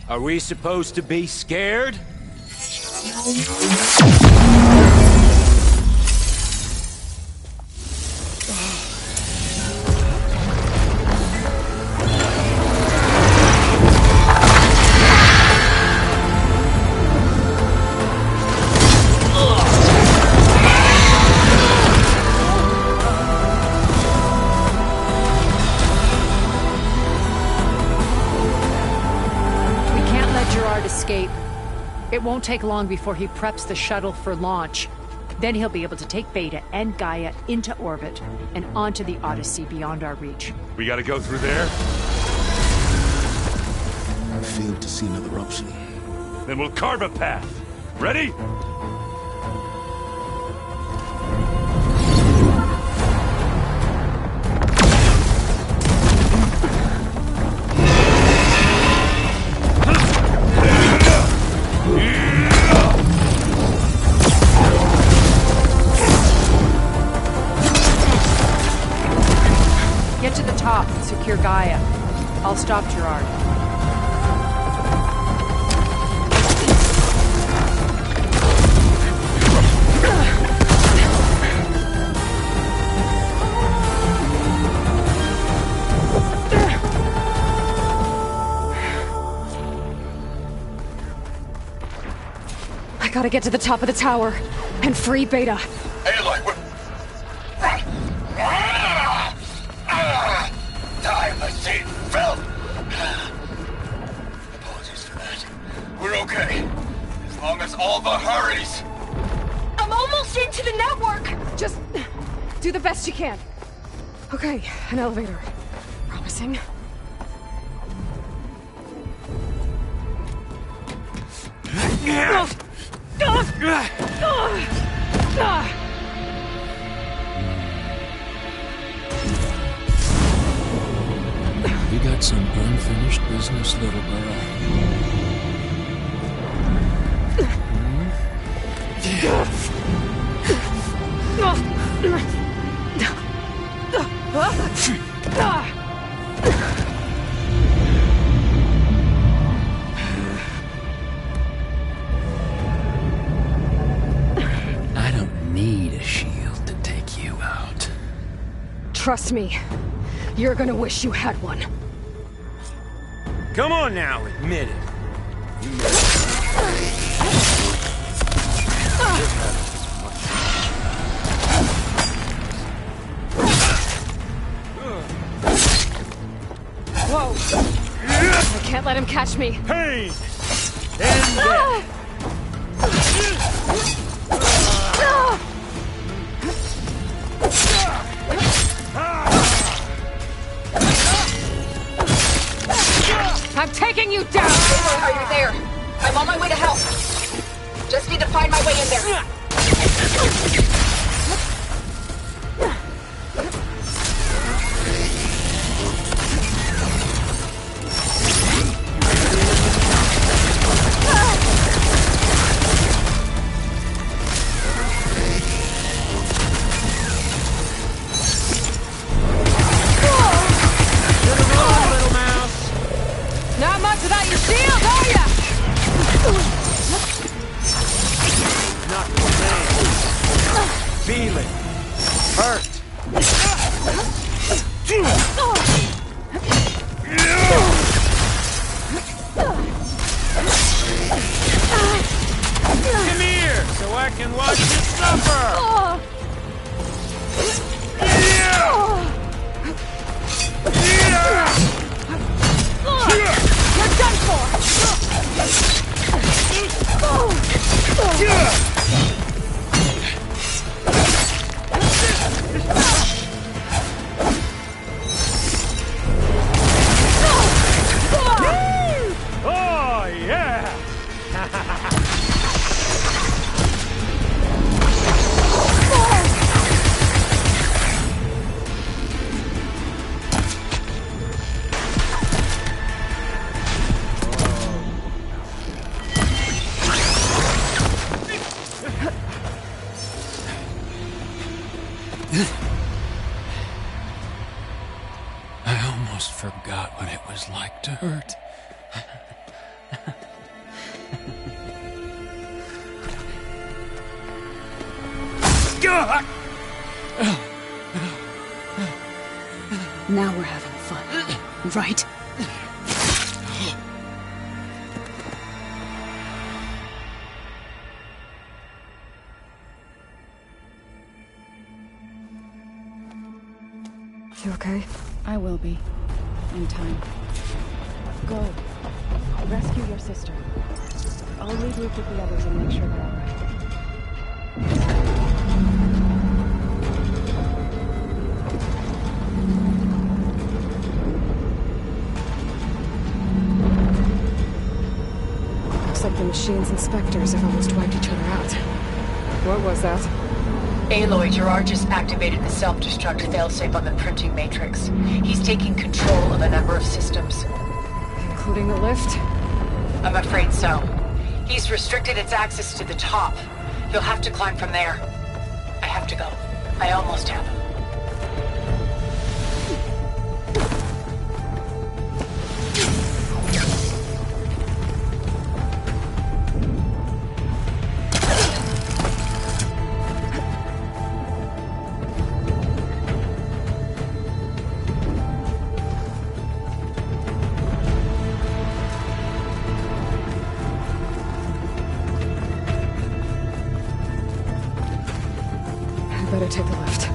Are we supposed to be scared? Escape. It won't take long before he preps the shuttle for launch. Then he'll be able to take Beta and Gaia into orbit and onto the Odyssey beyond our reach. We gotta go through there? I failed to see another option. Then we'll carve a path. Ready? Get to the top and secure Gaia. I'll stop Gerard. I gotta get to the top of the tower and free Beta. Aloy, we're... Die, machine fell! Apologies for that. We're okay. As long as Alva hurries. I'm almost into the network! Just do the best you can. Okay, an elevator. Promising. We got some unfinished business, little girl. I don't need a shield to take you out. Trust me, you're gonna wish you had one. Come on now, admit it. You made Whoa! I can't let him catch me. pain and death. I'm taking you down! Aloy, are you there? I'm on my way to help. Just need to find my way in there. Not much without your shield, are ya? Not the same. Feel it. Hurt. Come here, so I can watch you suffer. You're done for! Oh, yeah! I almost forgot what it was like to hurt. Now we're having fun, right? You okay? I will be. In time. Go. Rescue your sister. I'll regroup with the others and make sure they're alright. Looks like the machines and specters have almost wiped each other out. What was that? Aloy, Gerard just activated the self-destruct failsafe on the printing matrix. He's taking control of a number of systems. Including the lift? I'm afraid so. He's restricted its access to the top. You'll have to climb from there. I have to go. I almost have him. I better take the lift.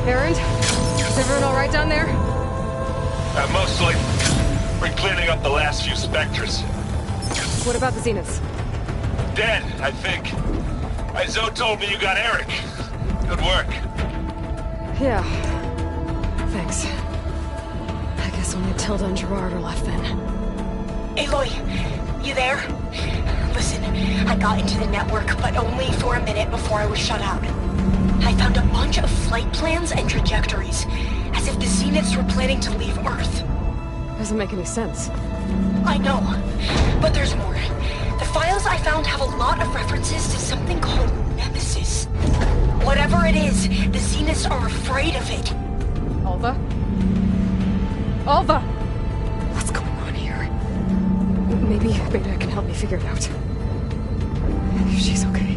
Errand? Is everyone alright down there? Mostly. We're cleaning up the last few specters. What about the Zeniths? Dead, I think. Zoe told me you got Eric. Good work. Yeah. Thanks. I guess only Tilda and Gerard are left then. Aloy, you there? Listen, I got into the network, but only for a minute before I was shut out. I found a bunch of flight plans and trajectories, as if the Zeniths were planning to leave Earth. Doesn't make any sense. I know, but there's more. The files I found have a lot of references to something called Nemesis. Whatever it is, the Zeniths are afraid of it. Alva? Alva! What's going on here? Maybe Beta can help me figure it out. If she's okay.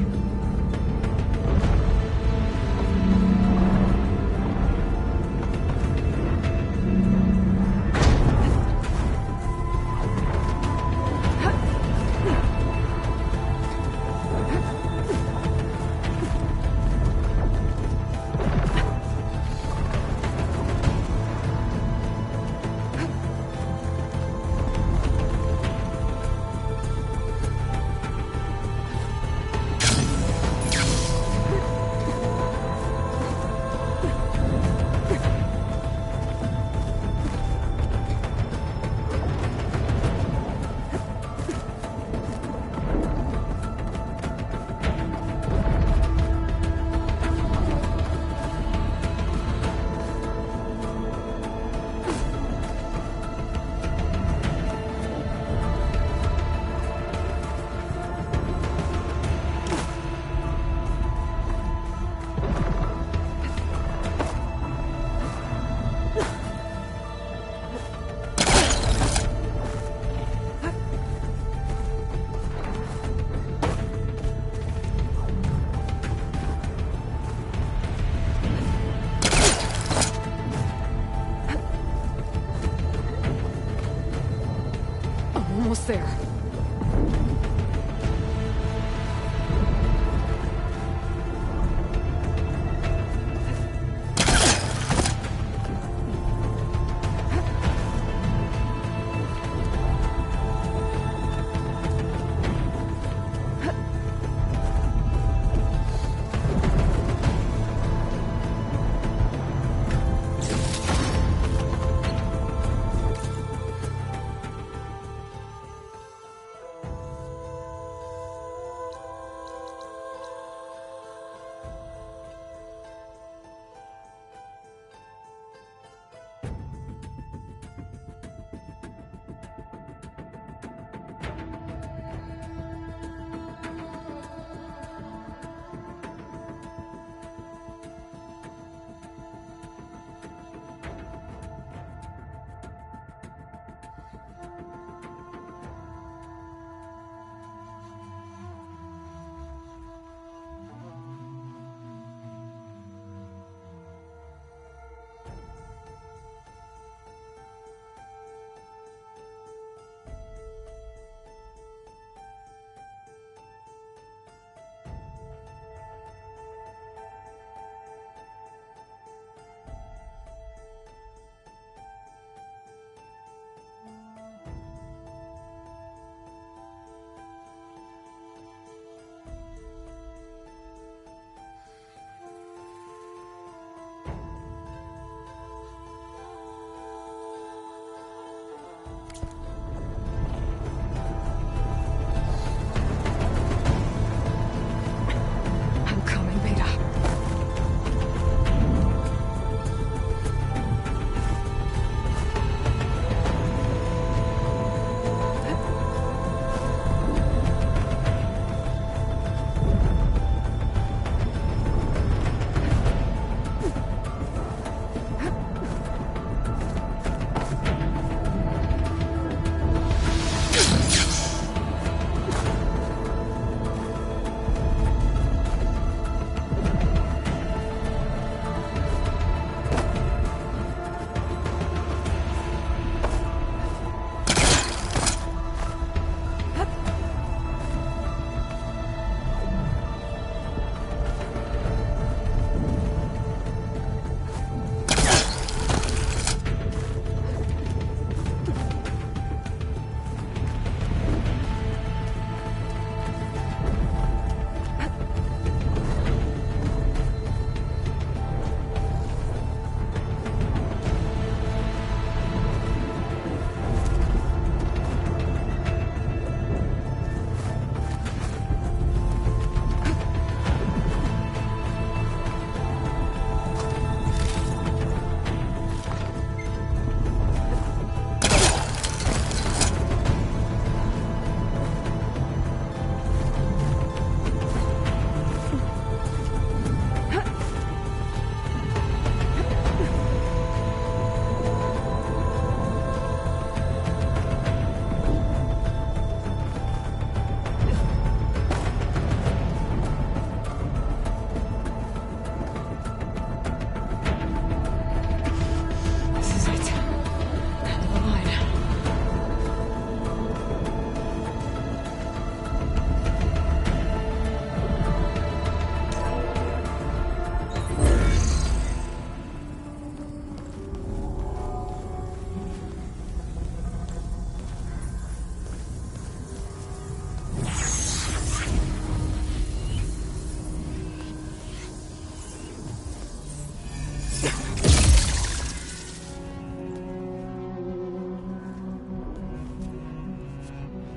Almost there.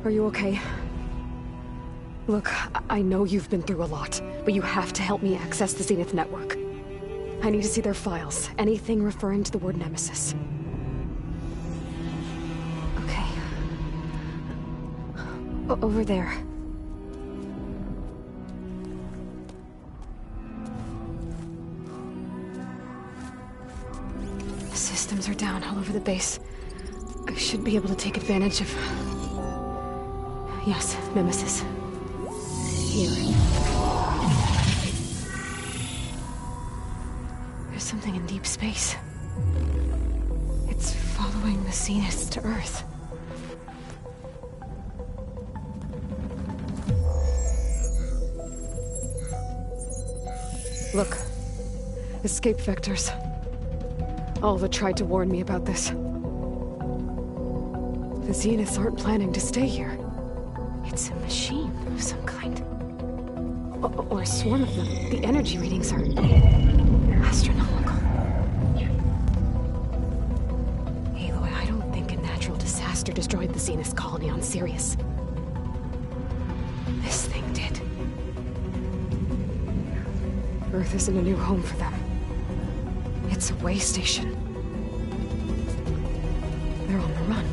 Are you okay? Look, I know you've been through a lot, but you have to help me access the Zenith network. I need to see their files. Anything referring to the word Nemesis. Okay. Over there. The systems are down all over the base. I should be able to take advantage of... Yes, Nemesis. Here. There's something in deep space. It's following the Zeniths to Earth. Look. Escape vectors. Alva tried to warn me about this. The Zeniths aren't planning to stay here. It's a machine of some kind. Or a swarm of them. The energy readings are astronomical. Aloy, I don't think a natural disaster destroyed the Zenith colony on Sirius. This thing did. Earth isn't a new home for them. It's a way station. They're on the run.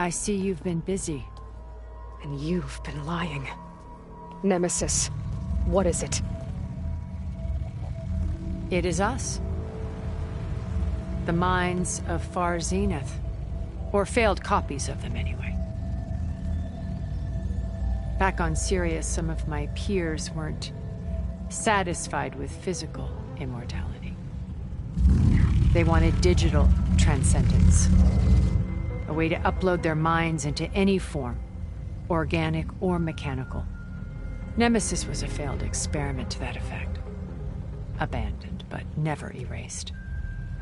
I see you've been busy. And you've been lying. Nemesis, what is it? It is us. The minds of Far Zenith. Or failed copies of them, anyway. Back on Sirius, some of my peers weren't satisfied with physical immortality. They wanted digital transcendence. A way to upload their minds into any form, organic or mechanical. Nemesis was a failed experiment to that effect. Abandoned, but never erased.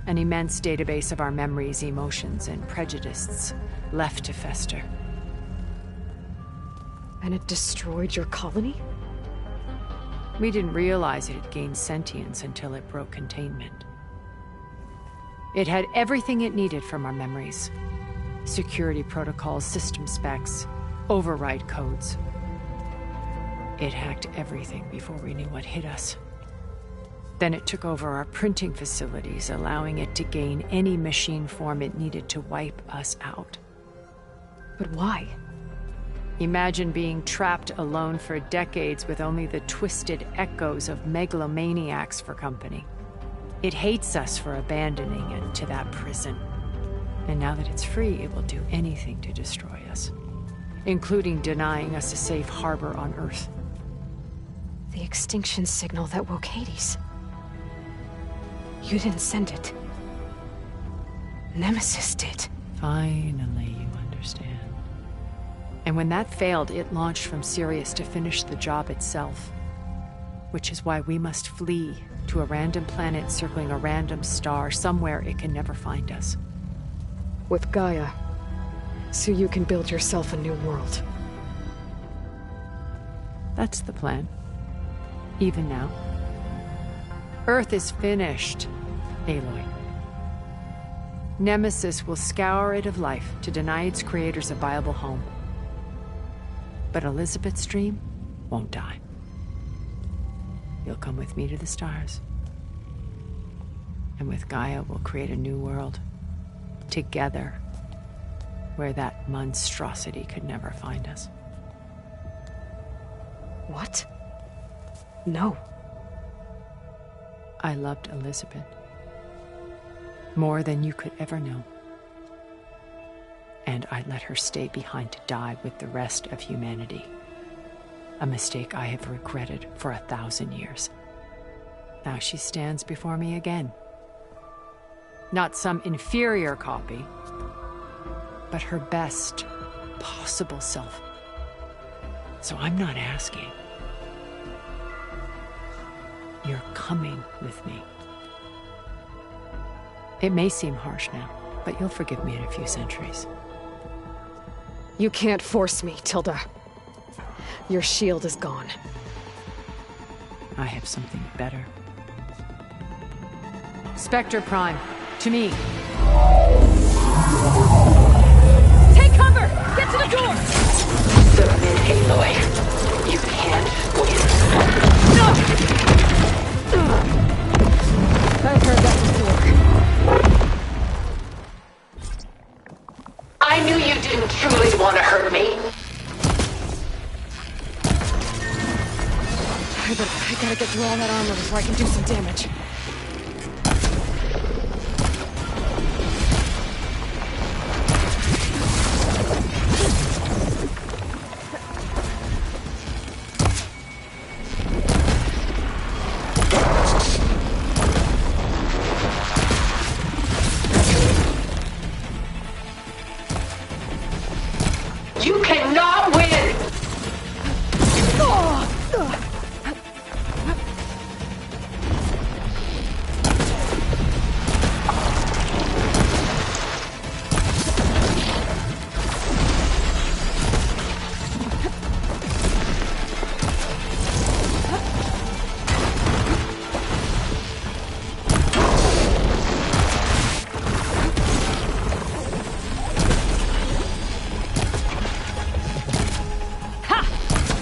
An immense database of our memories, emotions, and prejudices left to fester. And it destroyed your colony? We didn't realize it had gained sentience until it broke containment. It had everything it needed from our memories. Security protocols, system specs, override codes. It hacked everything before we knew what hit us. Then it took over our printing facilities, allowing it to gain any machine form it needed to wipe us out. But why? Imagine being trapped alone for decades with only the twisted echoes of megalomaniacs for company. It hates us for abandoning it to that prison. And now that it's free, it will do anything to destroy us, including denying us a safe harbor on Earth. The extinction signal that woke Hades. You didn't send it. Nemesis did. Finally, you understand. And when that failed, it launched from Sirius to finish the job itself. Which is why we must flee to a random planet circling a random star, somewhere it can never find us. With Gaia, so you can build yourself a new world. That's the plan. Even now. Earth is finished, Aloy. Nemesis will scour it of life to deny its creators a viable home. But Elizabeth's dream won't die. You'll come with me to the stars. And with Gaia, we'll create a new world. Together, where that monstrosity could never find us. What? No. I loved Elizabeth. More than you could ever know. And I let her stay behind to die with the rest of humanity. A mistake I have regretted for 1,000 years. Now she stands before me again. Not some inferior copy, but her best possible self. So I'm not asking. You're coming with me. It may seem harsh now, but you'll forgive me in a few centuries. You can't force me, Tilda. Your shield is gone. I have something better. Spectre Prime, to me. Take cover! Get to the door! Submit, Aloy. You can't win. I've heard that before. I knew you didn't truly want to hurt me. I gotta get through all that armor before I can do some damage. You cannot win!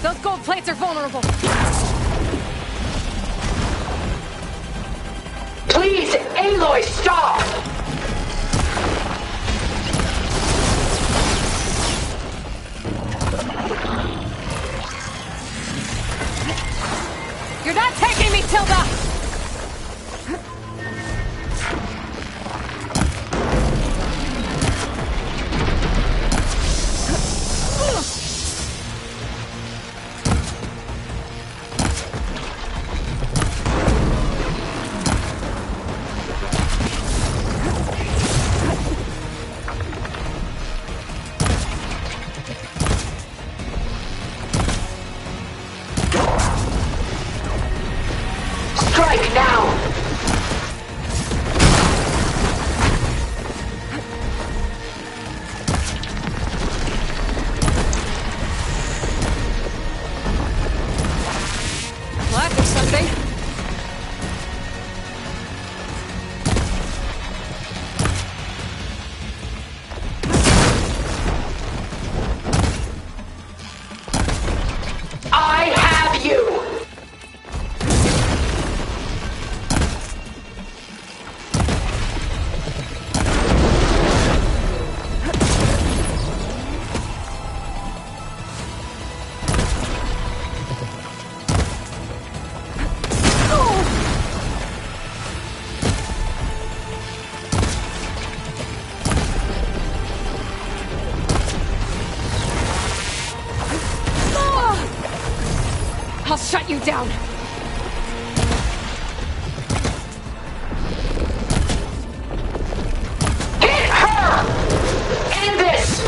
Those gold plates are vulnerable. Please, Aloy, stop! You're not taking me, Tilda! Strike now! Well, that's something. I have you! I'll shut you down. Hit her! End this!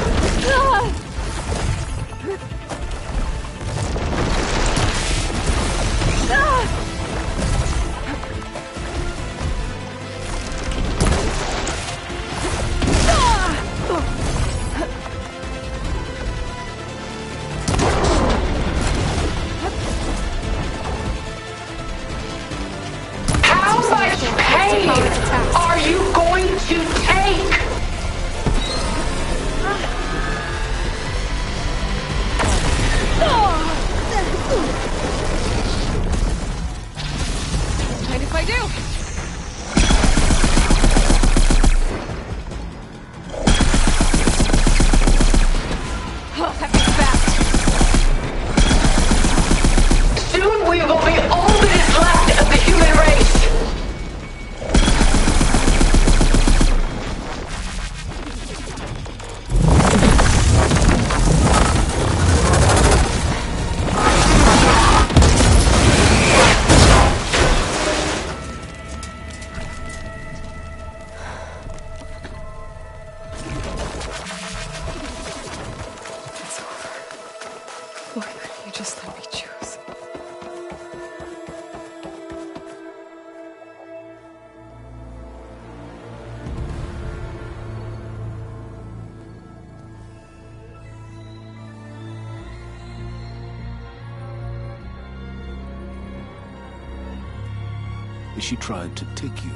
She tried to take you.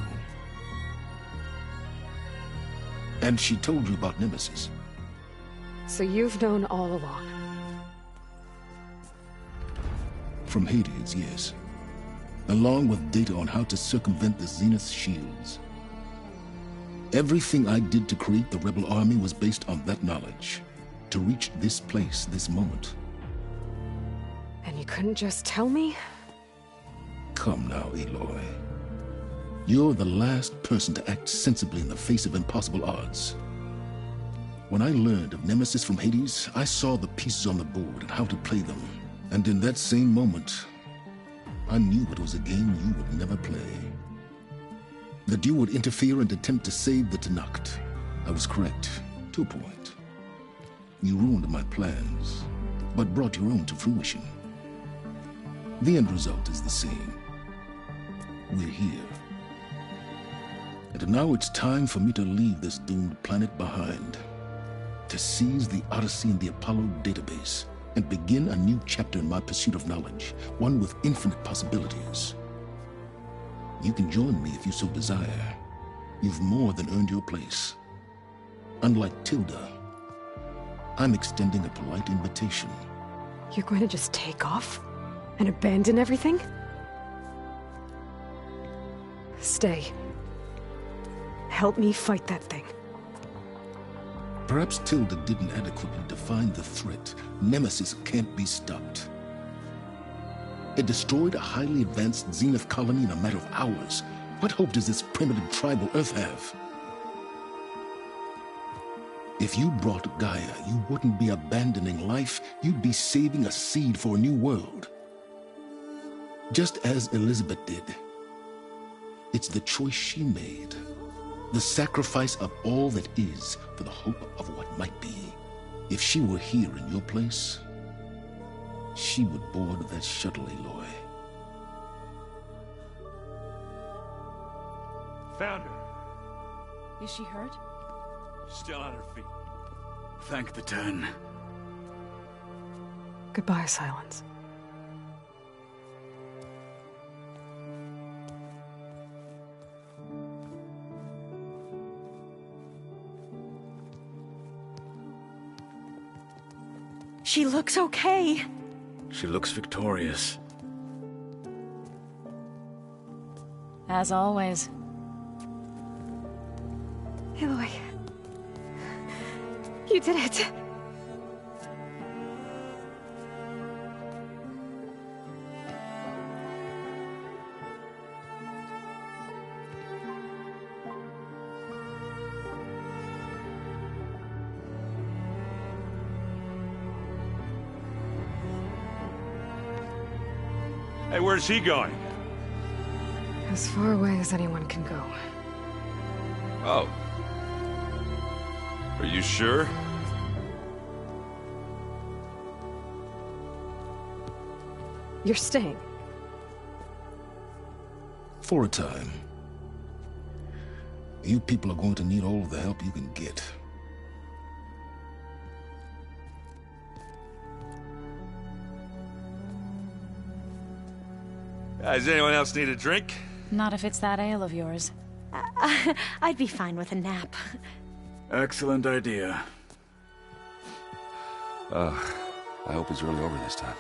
And she told you about Nemesis. So you've known all along? From Hades, yes. Along with data on how to circumvent the Zenith shields. Everything I did to create the rebel army was based on that knowledge. To reach this place, this moment. And you couldn't just tell me? Come now, Aloy. You're the last person to act sensibly in the face of impossible odds. When I learned of Nemesis from Hades, I saw the pieces on the board and how to play them. And in that same moment, I knew it was a game you would never play. That you would interfere and attempt to save the Tenakth. I was correct, to a point. You ruined my plans, but brought your own to fruition. The end result is the same. We're here. And now it's time for me to leave this doomed planet behind. To seize the Odyssey and the Apollo database, and begin a new chapter in my pursuit of knowledge, one with infinite possibilities. You can join me if you so desire. You've more than earned your place. Unlike Tilda, I'm extending a polite invitation. You're going to just take off? And abandon everything? Stay. Help me fight that thing. Perhaps Tilda didn't adequately define the threat. Nemesis can't be stopped. It destroyed a highly advanced Zenith colony in a matter of hours. What hope does this primitive tribal Earth have? If you brought Gaia, you wouldn't be abandoning life, you'd be saving a seed for a new world. Just as Elizabeth did. It's the choice she made. The sacrifice of all that is for the hope of what might be. If she were here in your place, she would board that shuttle, Aloy. Found her. Is she hurt? Still on her feet. Thank the Ten. Goodbye, Silence. She looks okay. She looks victorious. As always. Aloy. You did it. Hey, where's he going? As far away as anyone can go. Oh. Are you sure? You're staying. For a time. You people are going to need all of the help you can get. Does anyone else need a drink? Not if it's that ale of yours. I'd be fine with a nap. Excellent idea. I hope it's really over this time.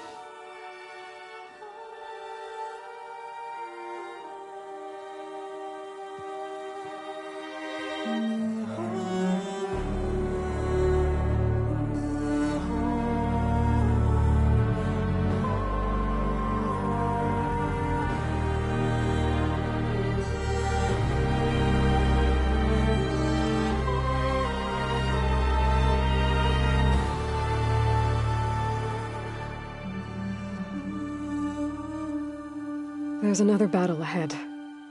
There's another battle ahead,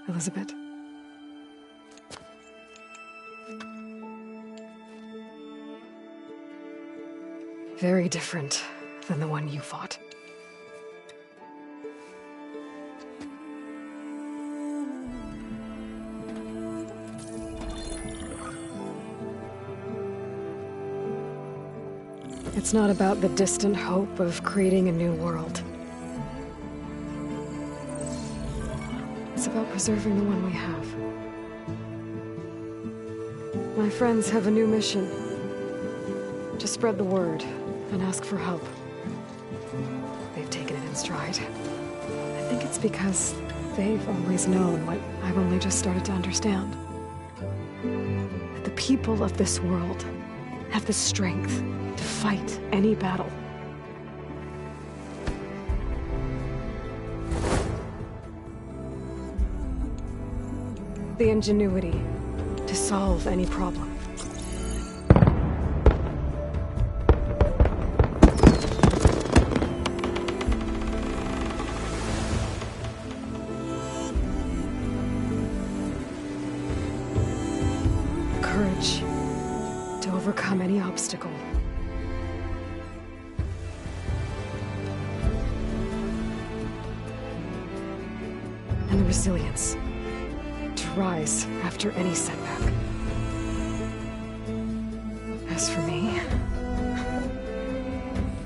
Elizabeth. Very different than the one you fought. It's not about the distant hope of creating a new world. It's about preserving the one we have. My friends have a new mission. To spread the word and ask for help. They've taken it in stride. I think it's because they've always known what I've only just started to understand. That the people of this world have the strength to fight any battle. The ingenuity to solve any problem. Courage to overcome any obstacle. And the resilience to rise after any setback. As for me,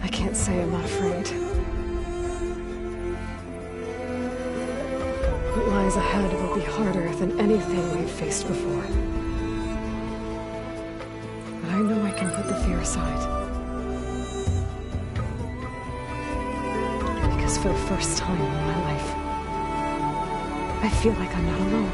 I can't say I'm not afraid. What lies ahead will be harder than anything we've faced before. But I know I can put the fear aside. Because for the first time in my life, I feel like I'm not alone.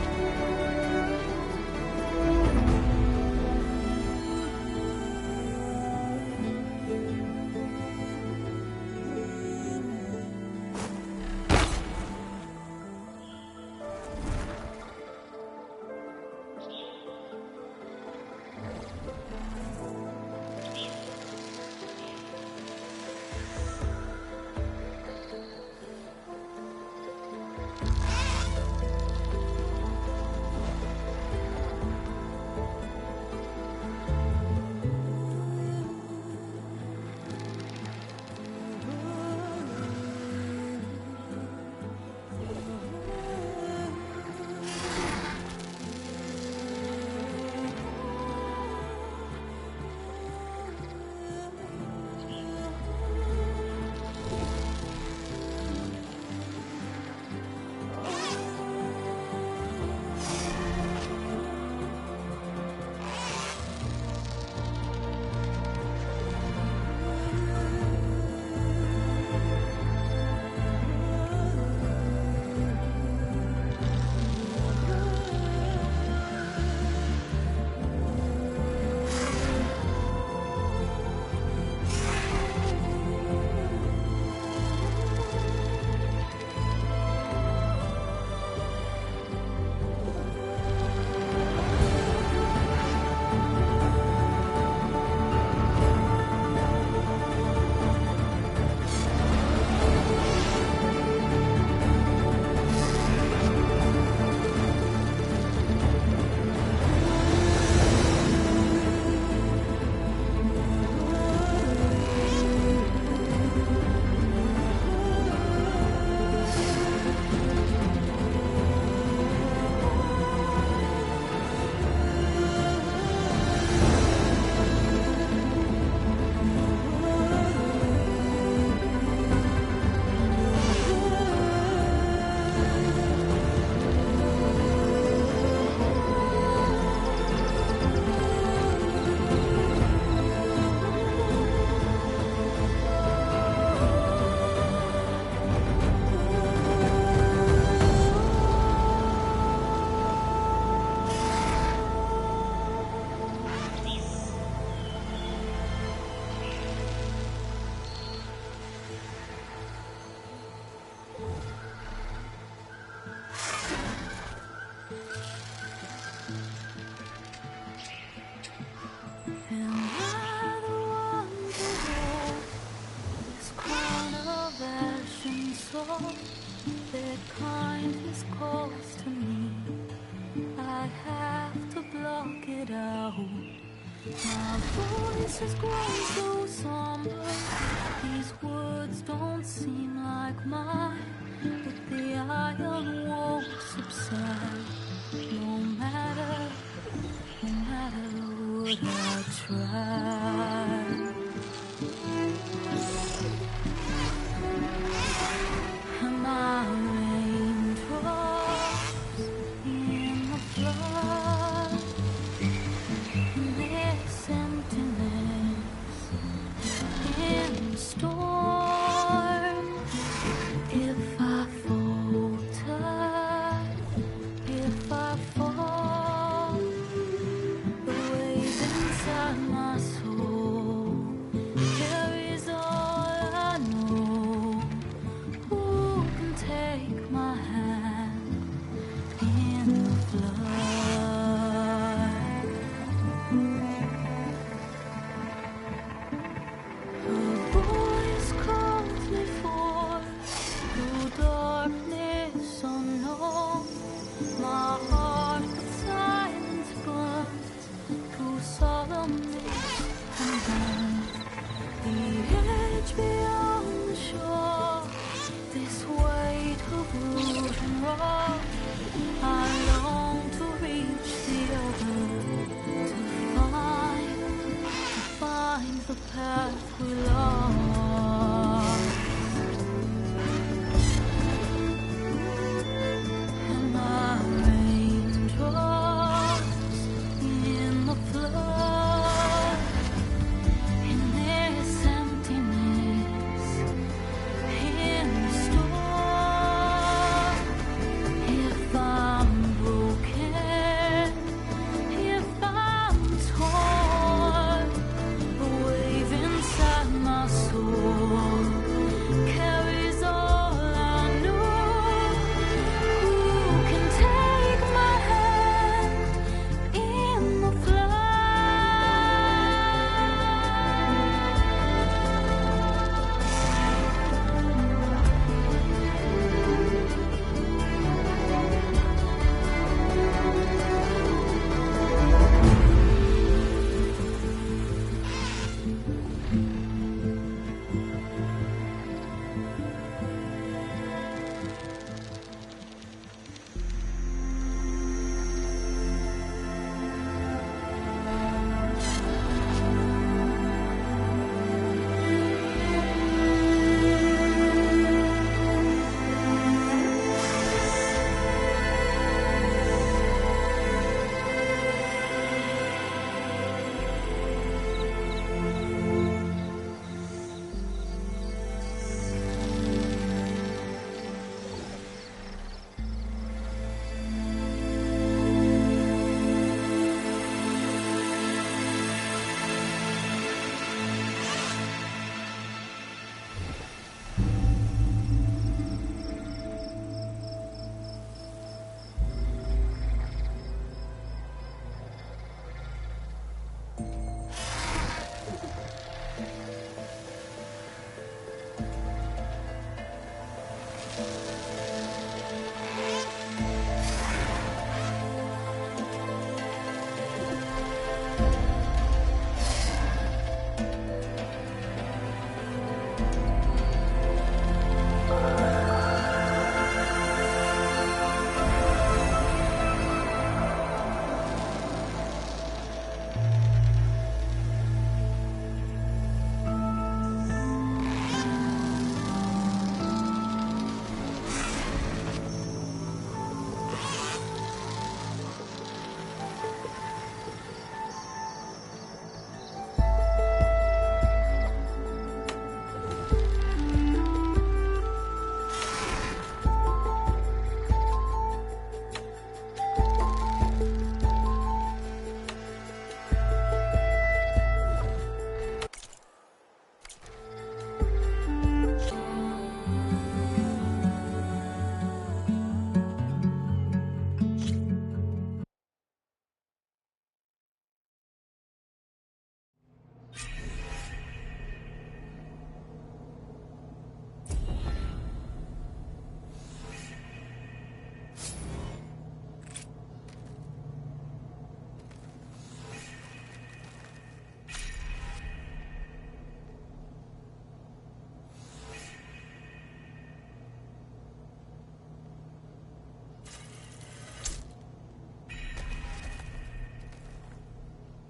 Their kindness calls to me. I have to block it out. My voice has grown so somber. These words don't seem like mine, but the iron won't subside. No matter what I try. My raindrop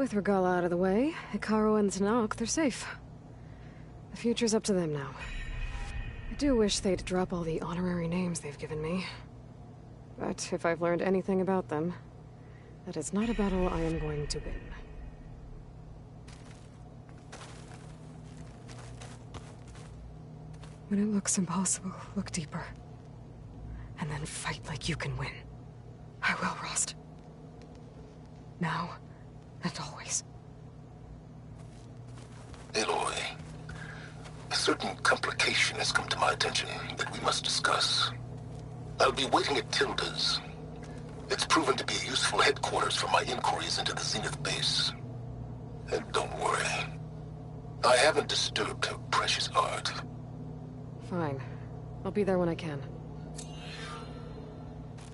With Regala out of the way, Hikaru and Zanok, they're safe. The future's up to them now. I do wish they'd drop all the honorary names they've given me. But if I've learned anything about them, that is not a battle I am going to win. When it looks impossible, look deeper. And then fight like you can win. I will, Rost. Now, and always. Aloy, a certain complication has come to my attention that we must discuss. I'll be waiting at Tilda's. It's proven to be a useful headquarters for my inquiries into the Zenith base. And don't worry, I haven't disturbed her precious art. Fine. I'll be there when I can.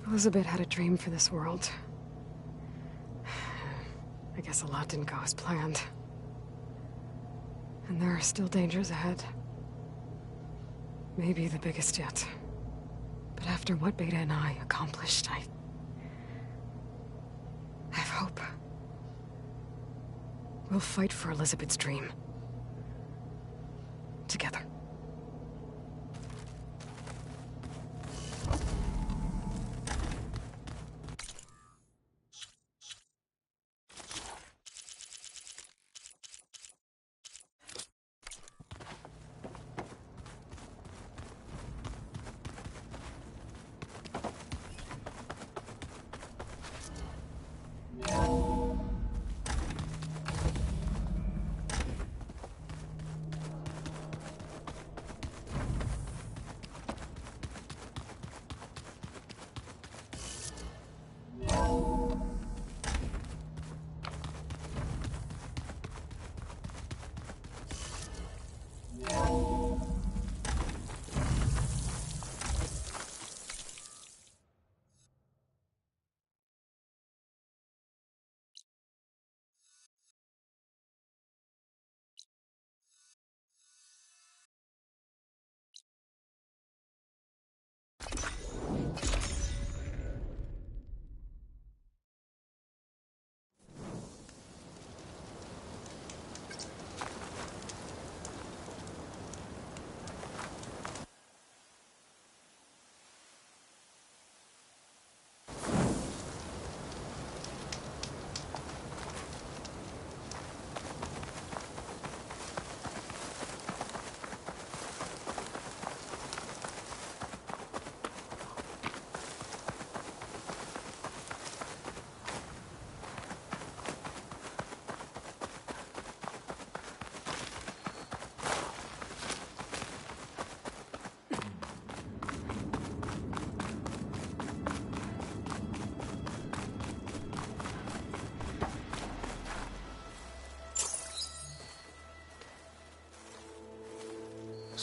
Elizabeth had a dream for this world. I guess a lot didn't go as planned. And there are still dangers ahead. Maybe the biggest yet. But after what Beta and I accomplished, I have hope. We'll fight for Elizabeth's dream. Together.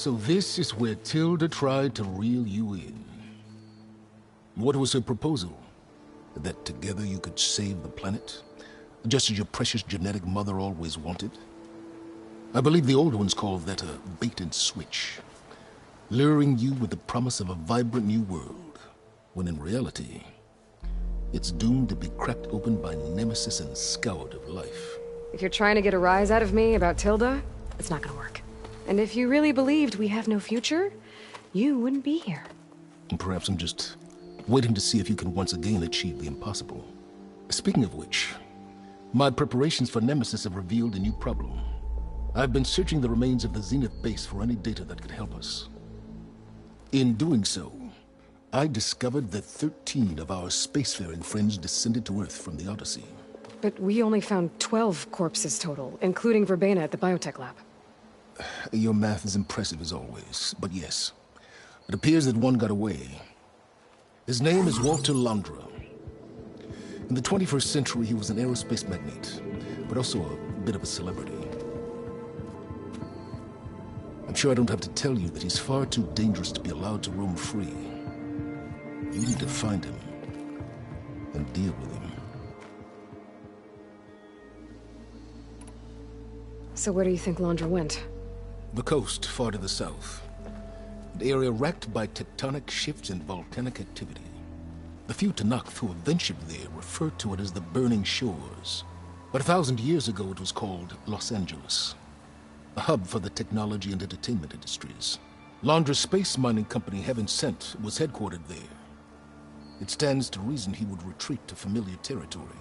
So this is where Tilda tried to reel you in. What was her proposal? That together you could save the planet? Just as your precious genetic mother always wanted? I believe the old ones called that a bait and switch. Luring you with the promise of a vibrant new world, when in reality, it's doomed to be cracked open by Nemesis and scoured of life. If you're trying to get a rise out of me about Tilda, it's not gonna work. And if you really believed we have no future, you wouldn't be here. And perhaps I'm just waiting to see if you can once again achieve the impossible. Speaking of which, my preparations for Nemesis have revealed a new problem. I've been searching the remains of the Zenith base for any data that could help us. In doing so, I discovered that 13 of our spacefaring friends descended to Earth from the Odyssey. But we only found 12 corpses total, including Verbena at the biotech lab. Your math is impressive as always, but yes. It appears that one got away. His name is Walter Londra. In the 21st century, he was an aerospace magnate, but also a bit of a celebrity. I'm sure I don't have to tell you that he's far too dangerous to be allowed to roam free. You need to find him and deal with him. So where do you think Londra went? The coast, far to the south. An area racked by tectonic shifts and volcanic activity. The few Tanakh who have ventured there refer to it as the Burning Shores. But 1,000 years ago it was called Los Angeles, a hub for the technology and entertainment industries. Londra's space mining company, Heaven Sent, was headquartered there. It stands to reason he would retreat to familiar territory.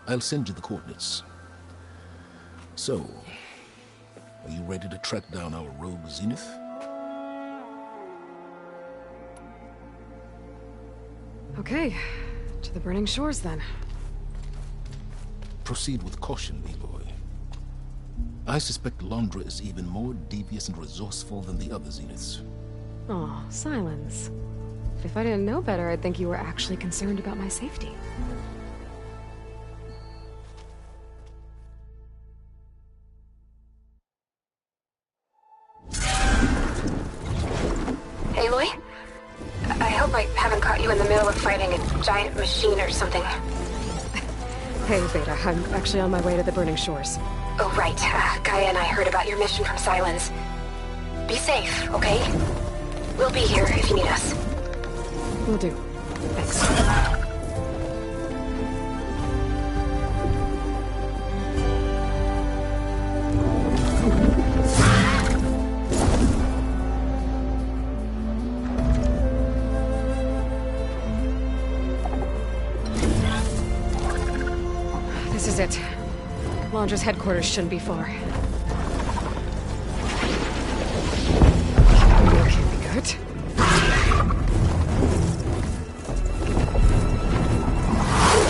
I'll send you the coordinates. So, are you ready to track down our rogue Zenith? Okay, to the Burning Shores then. Proceed with caution, Eloy. I suspect Londra is even more devious and resourceful than the other Zeniths. Aw, Silence. If I didn't know better, I'd think you were actually concerned about my safety. Aloy? I hope I haven't caught you in the middle of fighting a giant machine or something. Hey, Beta, I'm actually on my way to the Burning Shores. Oh, right. Gaia and I heard about your mission from Silence. Be safe, okay? We'll be here if you need us. Will do. Thanks. This is it. Londra's headquarters shouldn't be far. Can't be good.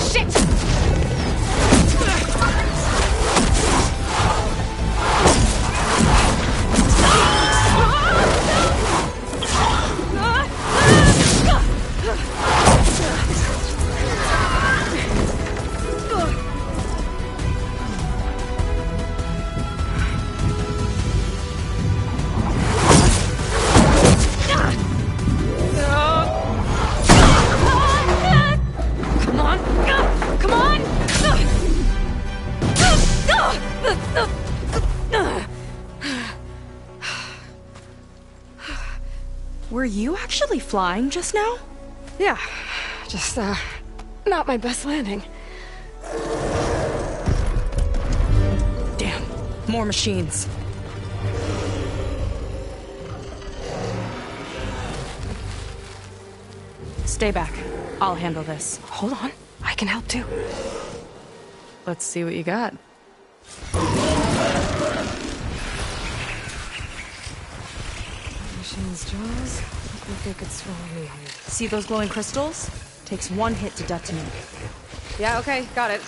Shit! Were you actually flying just now? Yeah, just, not my best landing. Damn, more machines. Stay back. I'll handle this. Hold on, I can help too. Let's see what you got. Machine's jaws look like they could swallow me. See those glowing crystals? Takes one hit to detonate. Yeah, okay, got it.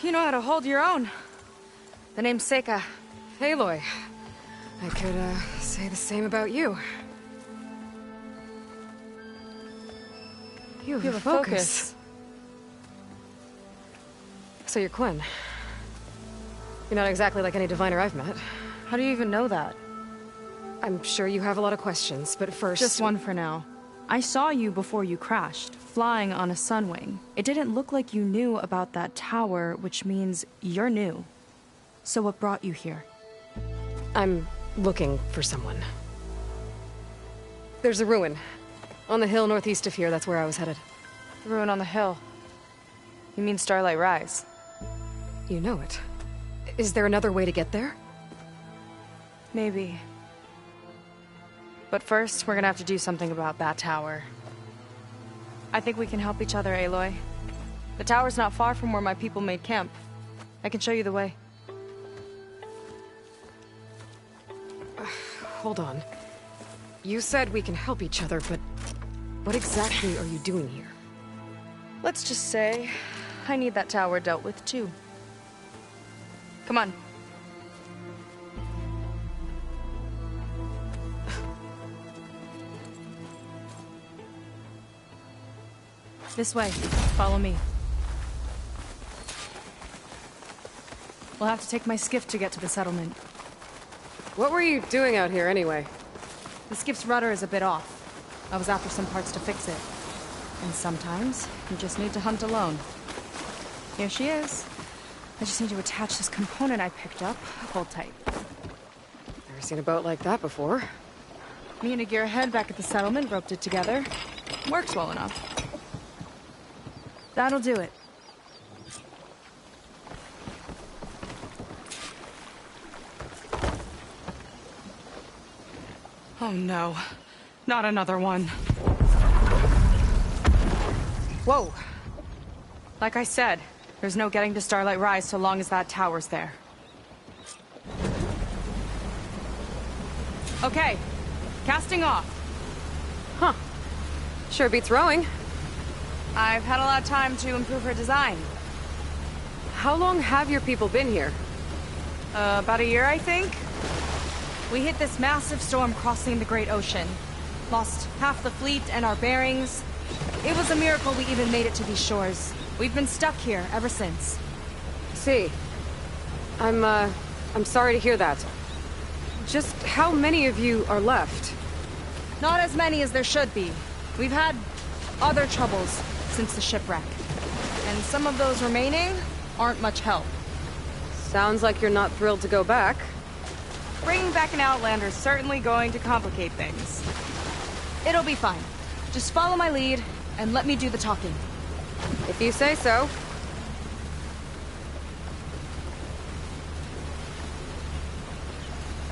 You know how to hold your own. The name's Seika. Aloy. I could, say the same about you. You have a focus. So you're Quinn. You're not exactly like any diviner I've met. How do you even know that? I'm sure you have a lot of questions, but first... Just one for now. I saw you before you crashed, flying on a sunwing. It didn't look like you knew about that tower, which means you're new. So what brought you here? I'm looking for someone. There's a ruin. On the hill northeast of here, that's where I was headed. The ruin on the hill? You mean Starlight Rise? You know it. Is there another way to get there? Maybe. But first, we're gonna have to do something about that tower. I think we can help each other, Aloy. The tower's not far from where my people made camp. I can show you the way. Hold on. You said we can help each other, but what exactly are you doing here? Let's just say, I need that tower dealt with too. Come on. This way. Follow me. We'll have to take my skiff to get to the settlement. What were you doing out here anyway? The skiff's rudder is a bit off. I was after some parts to fix it. And sometimes, you just need to hunt alone. Here she is. I just need to attach this component I picked up. Hold tight. Never seen a boat like that before. Me and a gearhead back at the settlement roped it together. Works well enough. That'll do it. Oh no. Not another one. Whoa. Like I said, there's no getting to Starlight Rise so long as that tower's there. Okay. Casting off. Huh. Sure beats rowing. I've had a lot of time to improve her design. How long have your people been here? About a year, I think. We hit this massive storm crossing the Great Ocean. Lost half the fleet and our bearings. It was a miracle we even made it to these shores. We've been stuck here ever since. See. I'm sorry to hear that. Just how many of you are left? Not as many as there should be. We've had other troubles since the shipwreck. And some of those remaining aren't much help. Sounds like you're not thrilled to go back. Bringing back an Outlander's certainly going to complicate things. It'll be fine. Just follow my lead, and let me do the talking. If you say so.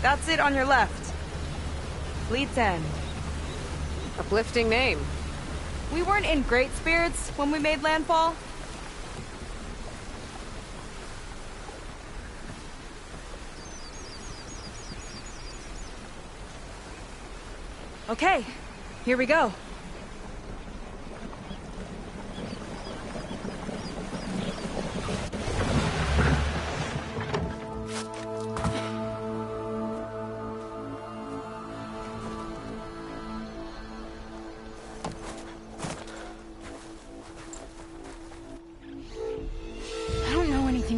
That's it on your left. Fleet's End. Uplifting name. We weren't in great spirits when we made landfall. Okay, here we go.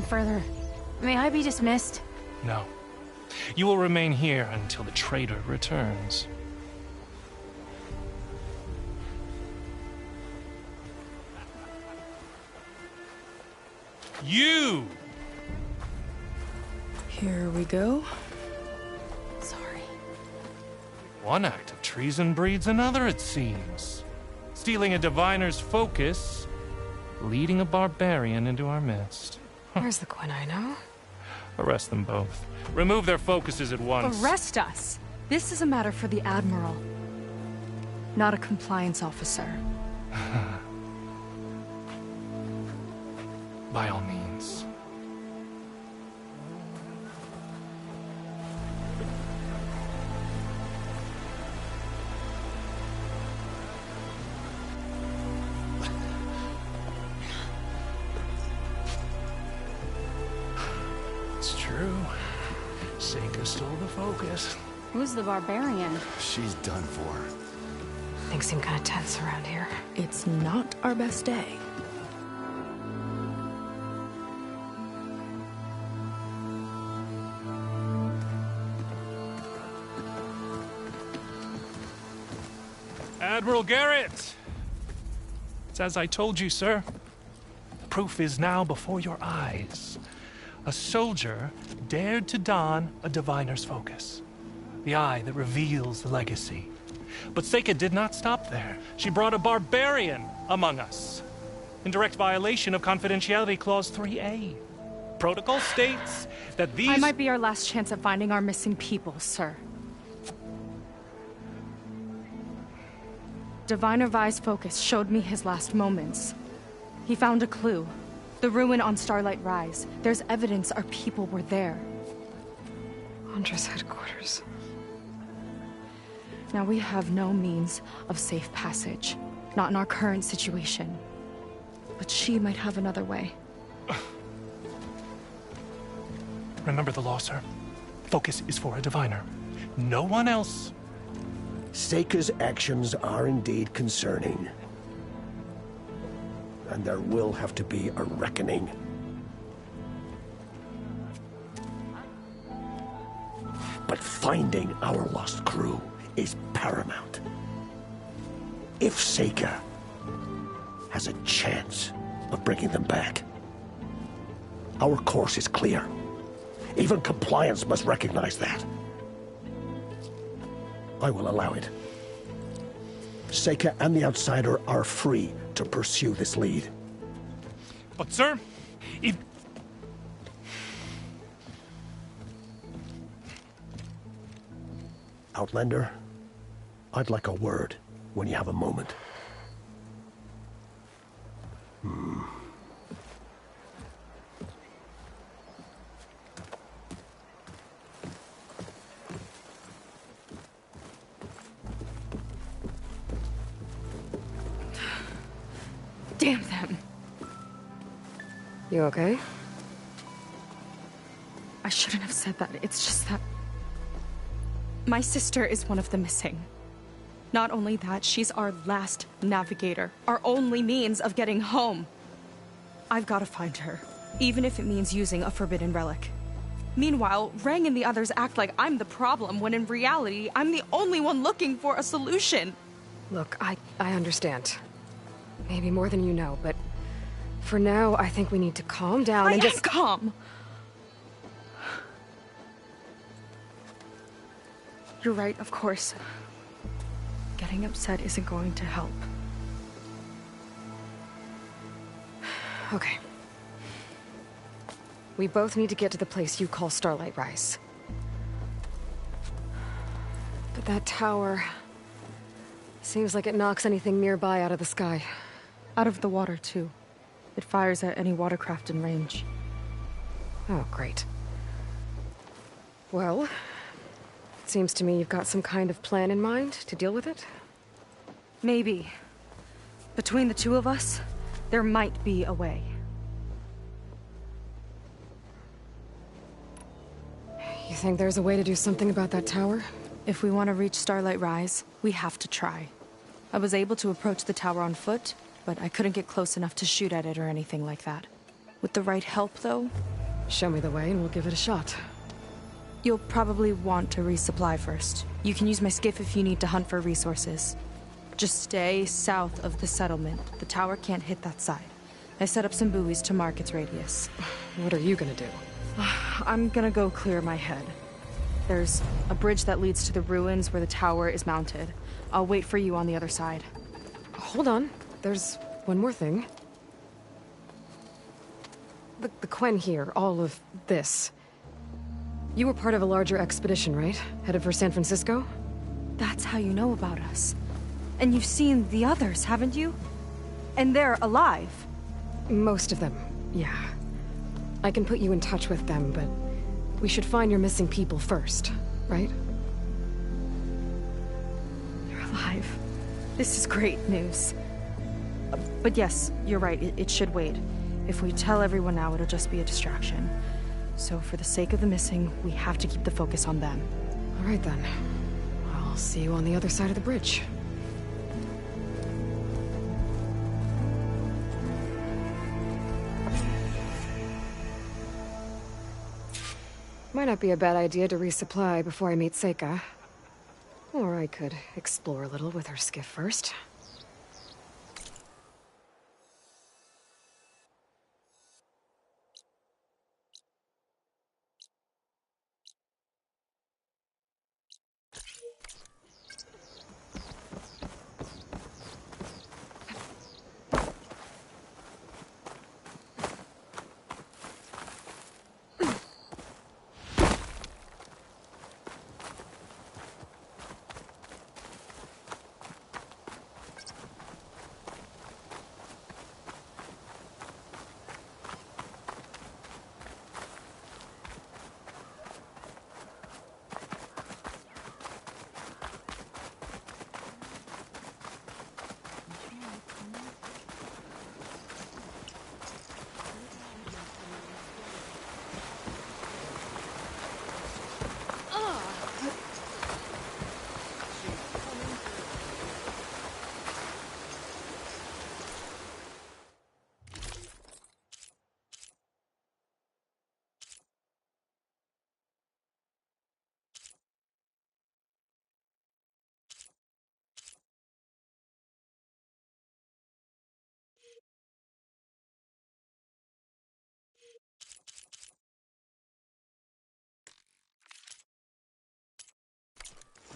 Further. May I be dismissed? No. You will remain here until the traitor returns. You! Here we go. Sorry. One act of treason breeds another, it seems. Stealing a diviner's focus, leading a barbarian into our midst. Where's the Quinn I know? Arrest them both. Remove their focuses at once. Arrest us! This is a matter for the Admiral, not a compliance officer. By all means. Restore the focus. Who's the barbarian? She's done for. Things seem kind of tense around here. It's not our best day. Admiral Garrett! It's as I told you, sir. Proof is now before your eyes. A soldier dared to don a diviner's focus. The eye that reveals the legacy. But Seika did not stop there. She brought a barbarian among us. In direct violation of Confidentiality Clause 3A. Protocol states that these... I might be our last chance at finding our missing people, sir. Diviner Vi's focus showed me his last moments. He found a clue. The ruin on Starlight Rise. There's evidence our people were there. Huntress headquarters. Now we have no means of safe passage. Not in our current situation. But she might have another way. Remember the law, sir. Focus is for a diviner. No one else. Seika's actions are indeed concerning. And there will have to be a reckoning. But finding our lost crew is paramount. If Seika has a chance of bringing them back, our course is clear. Even compliance must recognize that. I will allow it. Seika and the Outsider are free to pursue this lead. But sir, if... Outlander, I'd like a word when you have a moment. Damn them. You okay? I shouldn't have said that. It's just that... my sister is one of the missing. Not only that, she's our last navigator. Our only means of getting home. I've got to find her. Even if it means using a forbidden relic. Meanwhile, Rang and the others act like I'm the problem, when in reality, I'm the only one looking for a solution. Look, I understand. Maybe more than you know, but for now, I think we need to calm down and just... calm! You're right, of course. Getting upset isn't going to help. Okay. We both need to get to the place you call Starlight Rise. But that tower... seems like it knocks anything nearby out of the sky. Out of the water, too. It fires at any watercraft in range. Oh, great. Well, it seems to me you've got some kind of plan in mind to deal with it? Maybe. Between the two of us, there might be a way. You think there's a way to do something about that tower? If we want to reach Starlight Rise, we have to try. I was able to approach the tower on foot, but I couldn't get close enough to shoot at it or anything like that. With the right help, though... Show me the way and we'll give it a shot. You'll probably want to resupply first. You can use my skiff if you need to hunt for resources. Just stay south of the settlement. The tower can't hit that side. I set up some buoys to mark its radius. What are you gonna do? I'm gonna go clear my head. There's a bridge that leads to the ruins where the tower is mounted. I'll wait for you on the other side. Hold on. There's one more thing. The Quen here, all of this. You were part of a larger expedition, right? Headed for San Francisco? That's how you know about us. And you've seen the others, haven't you? And they're alive. Most of them, yeah. I can put you in touch with them, but we should find your missing people first, right? They're alive. This is great news. But yes, you're right, it should wait. If we tell everyone now, it'll just be a distraction. So for the sake of the missing, we have to keep the focus on them. All right then. I'll see you on the other side of the bridge. Might not be a bad idea to resupply before I meet Seika. Or I could explore a little with her skiff first.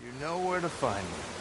You know where to find me.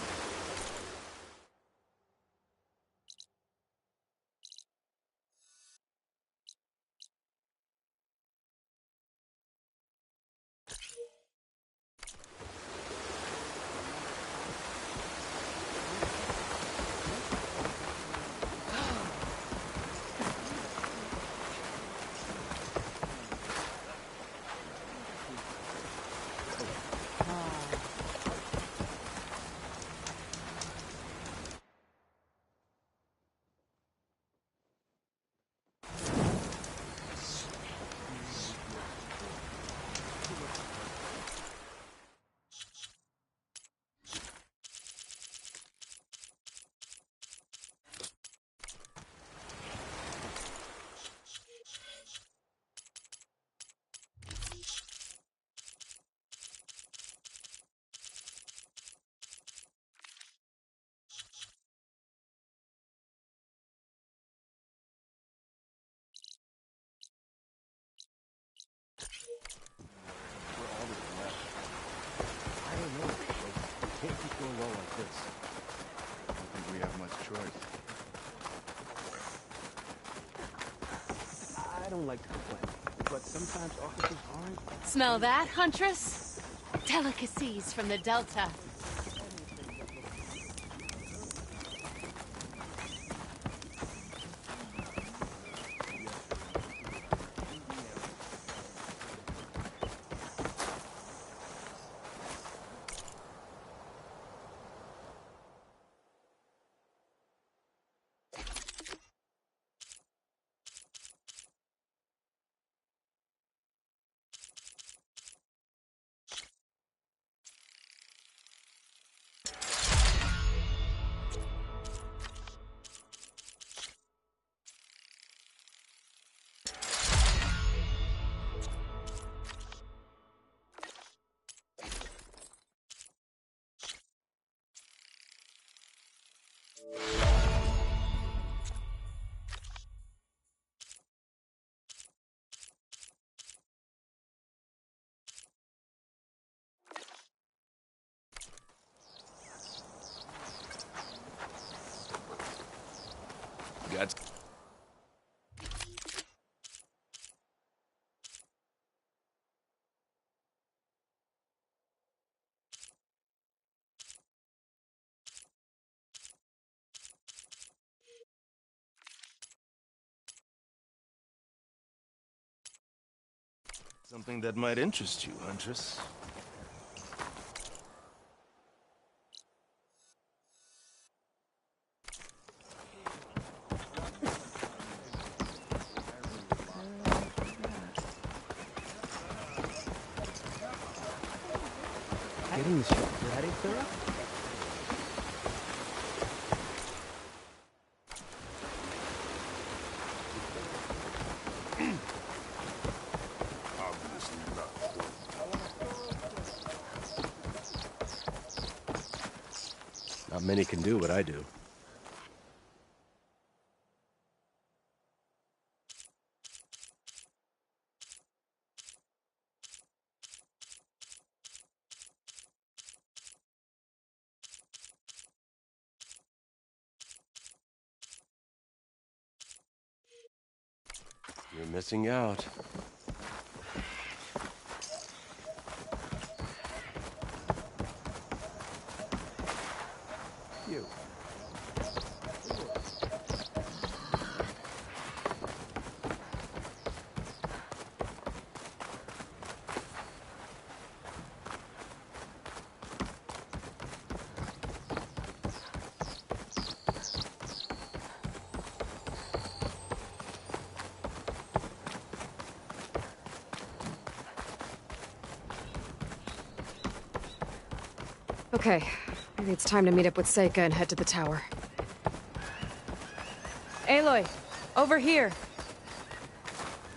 I don't like to complain, but sometimes officers aren't. Smell that, Huntress? Delicacies from the Delta. Got something that might interest you, Huntress. seems pretty thorough. Not many can do what I do. You're missing out. You. Okay, maybe it's time to meet up with Seika and head to the tower. Aloy, over here.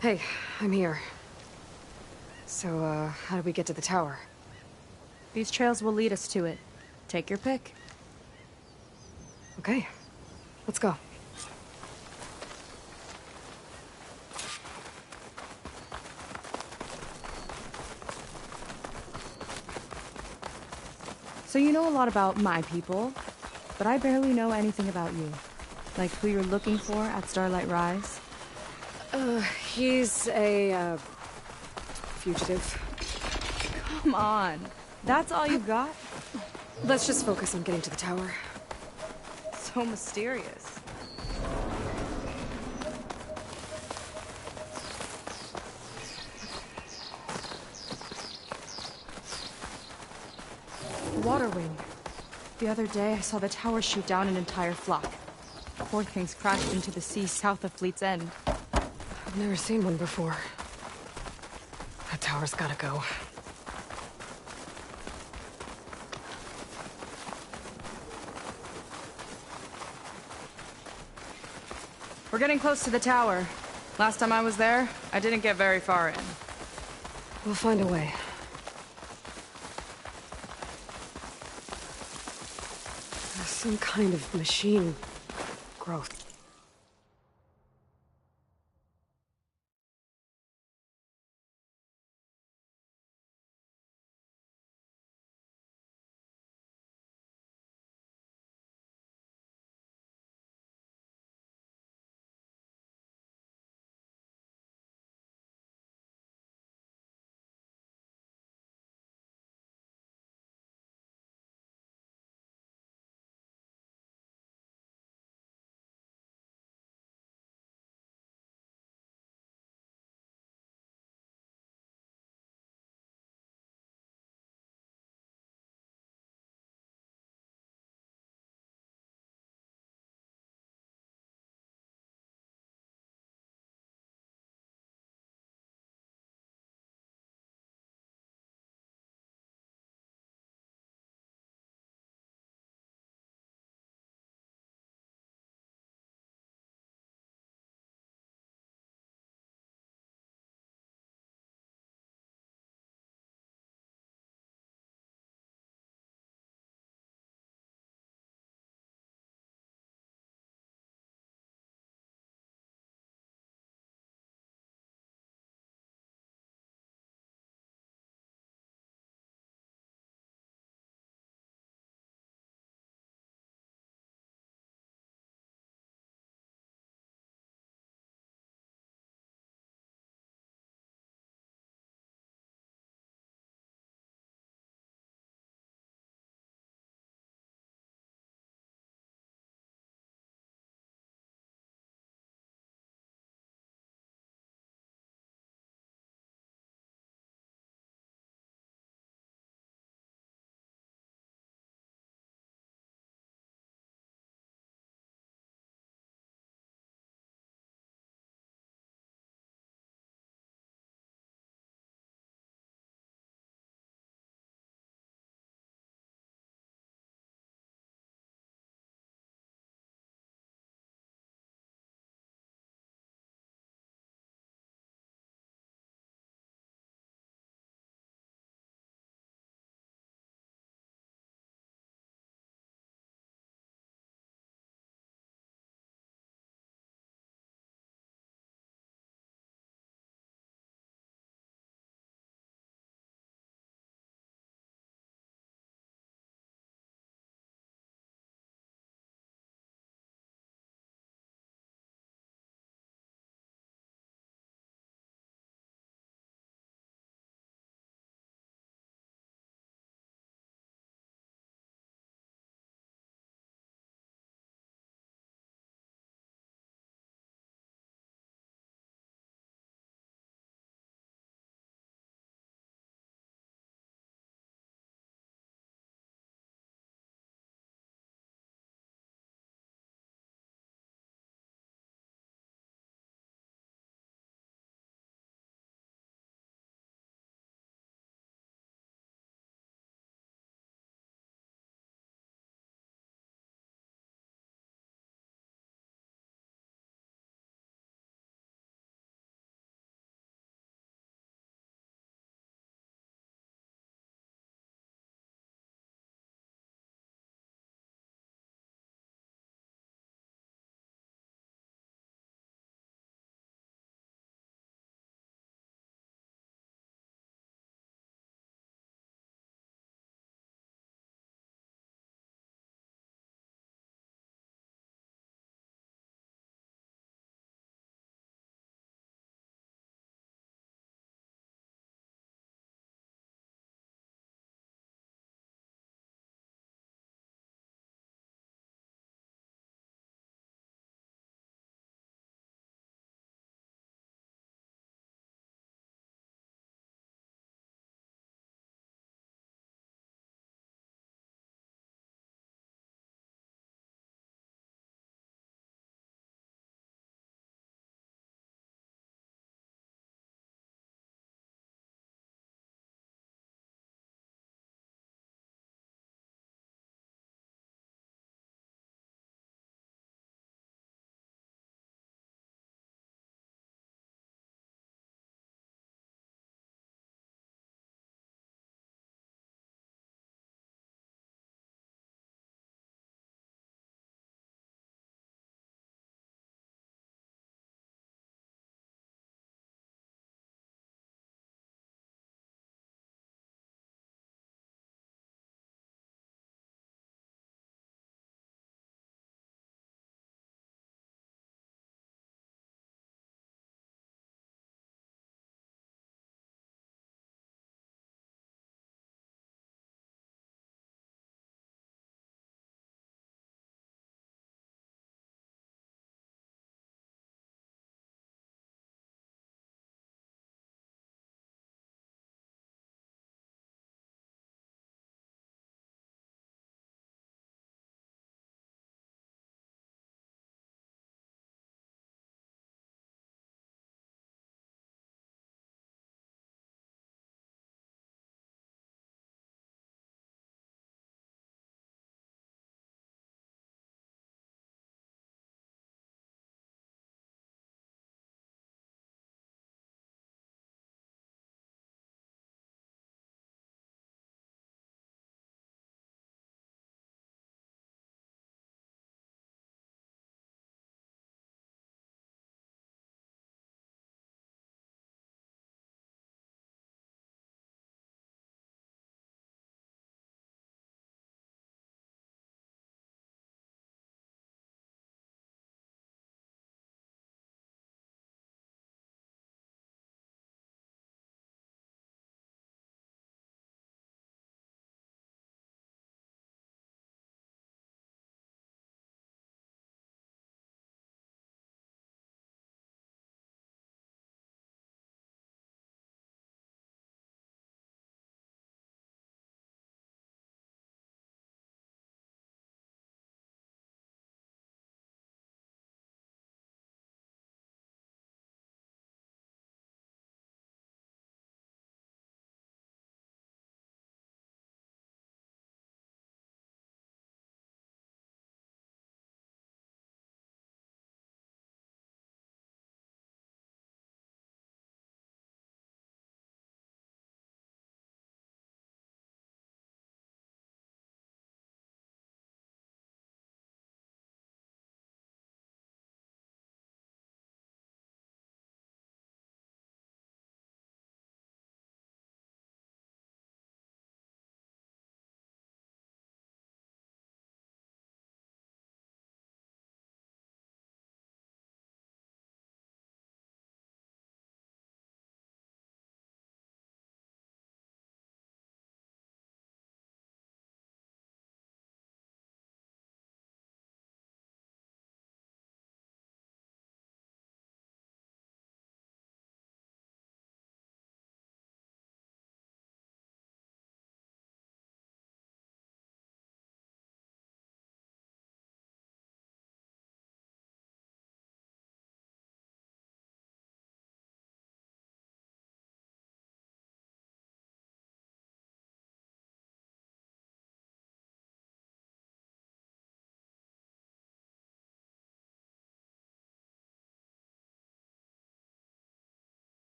Hey, I'm here. So, how do we get to the tower? These trails will lead us to it. Take your pick. Okay, let's go. So you know a lot about my people, but I barely know anything about you. Like who you're looking for at Starlight Rise? He's a, fugitive. Come on. That's all you got? Let's just focus on getting to the tower. So mysterious. Water wing. The other day, I saw the tower shoot down an entire flock. Poor things crashed into the sea south of Fleet's End. I've never seen one before. That tower's gotta go. We're getting close to the tower. Last time I was there, I didn't get very far in. We'll find a way. There's some kind of machine growth.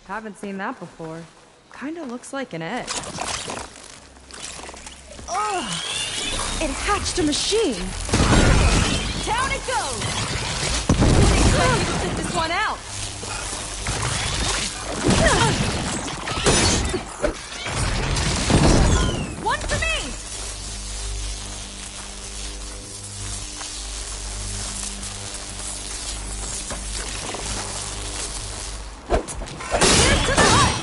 Haven't seen that before. Kinda looks like an egg. Ugh! It hatched a machine! Down it goes! Stick this one out! One for me! Here's to the hut!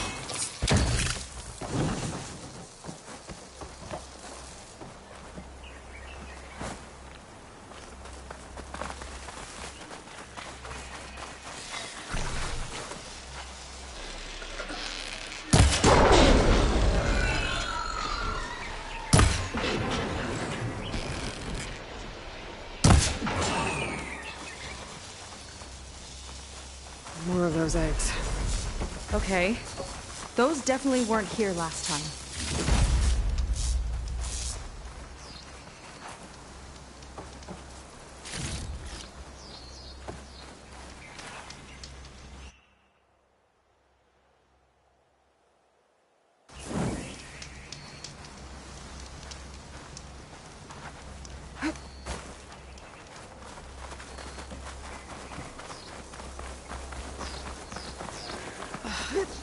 More of those eggs. Okay. Those definitely weren't here last time.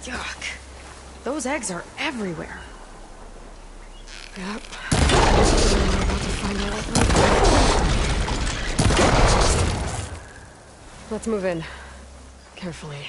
Yuck. Those eggs are everywhere. Yep. Let's move in. Carefully.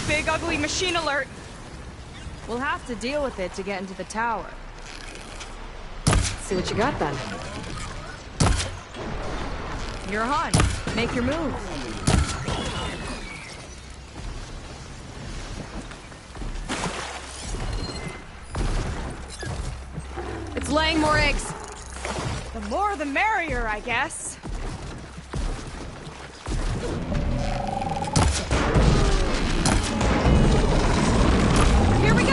Big ugly machine alert! We'll have to deal with it to get into the tower. See what you got then. You're on. Make your move. It's laying more eggs. The more the merrier, I guess. Here we go!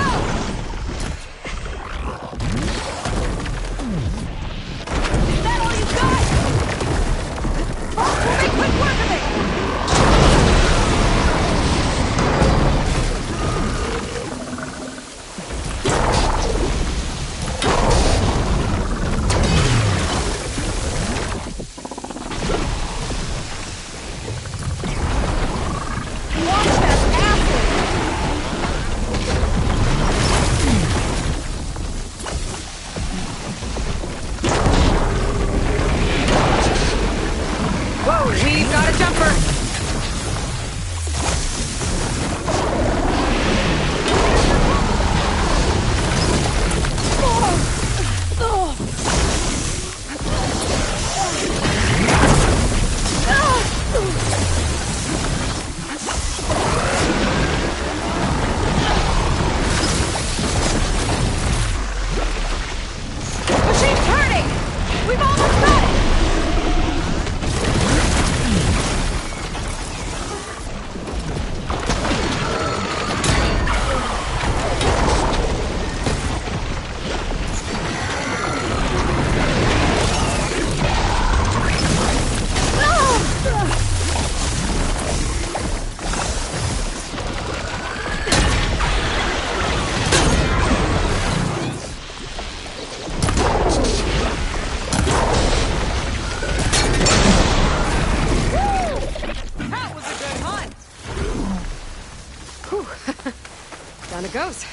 Down it goes.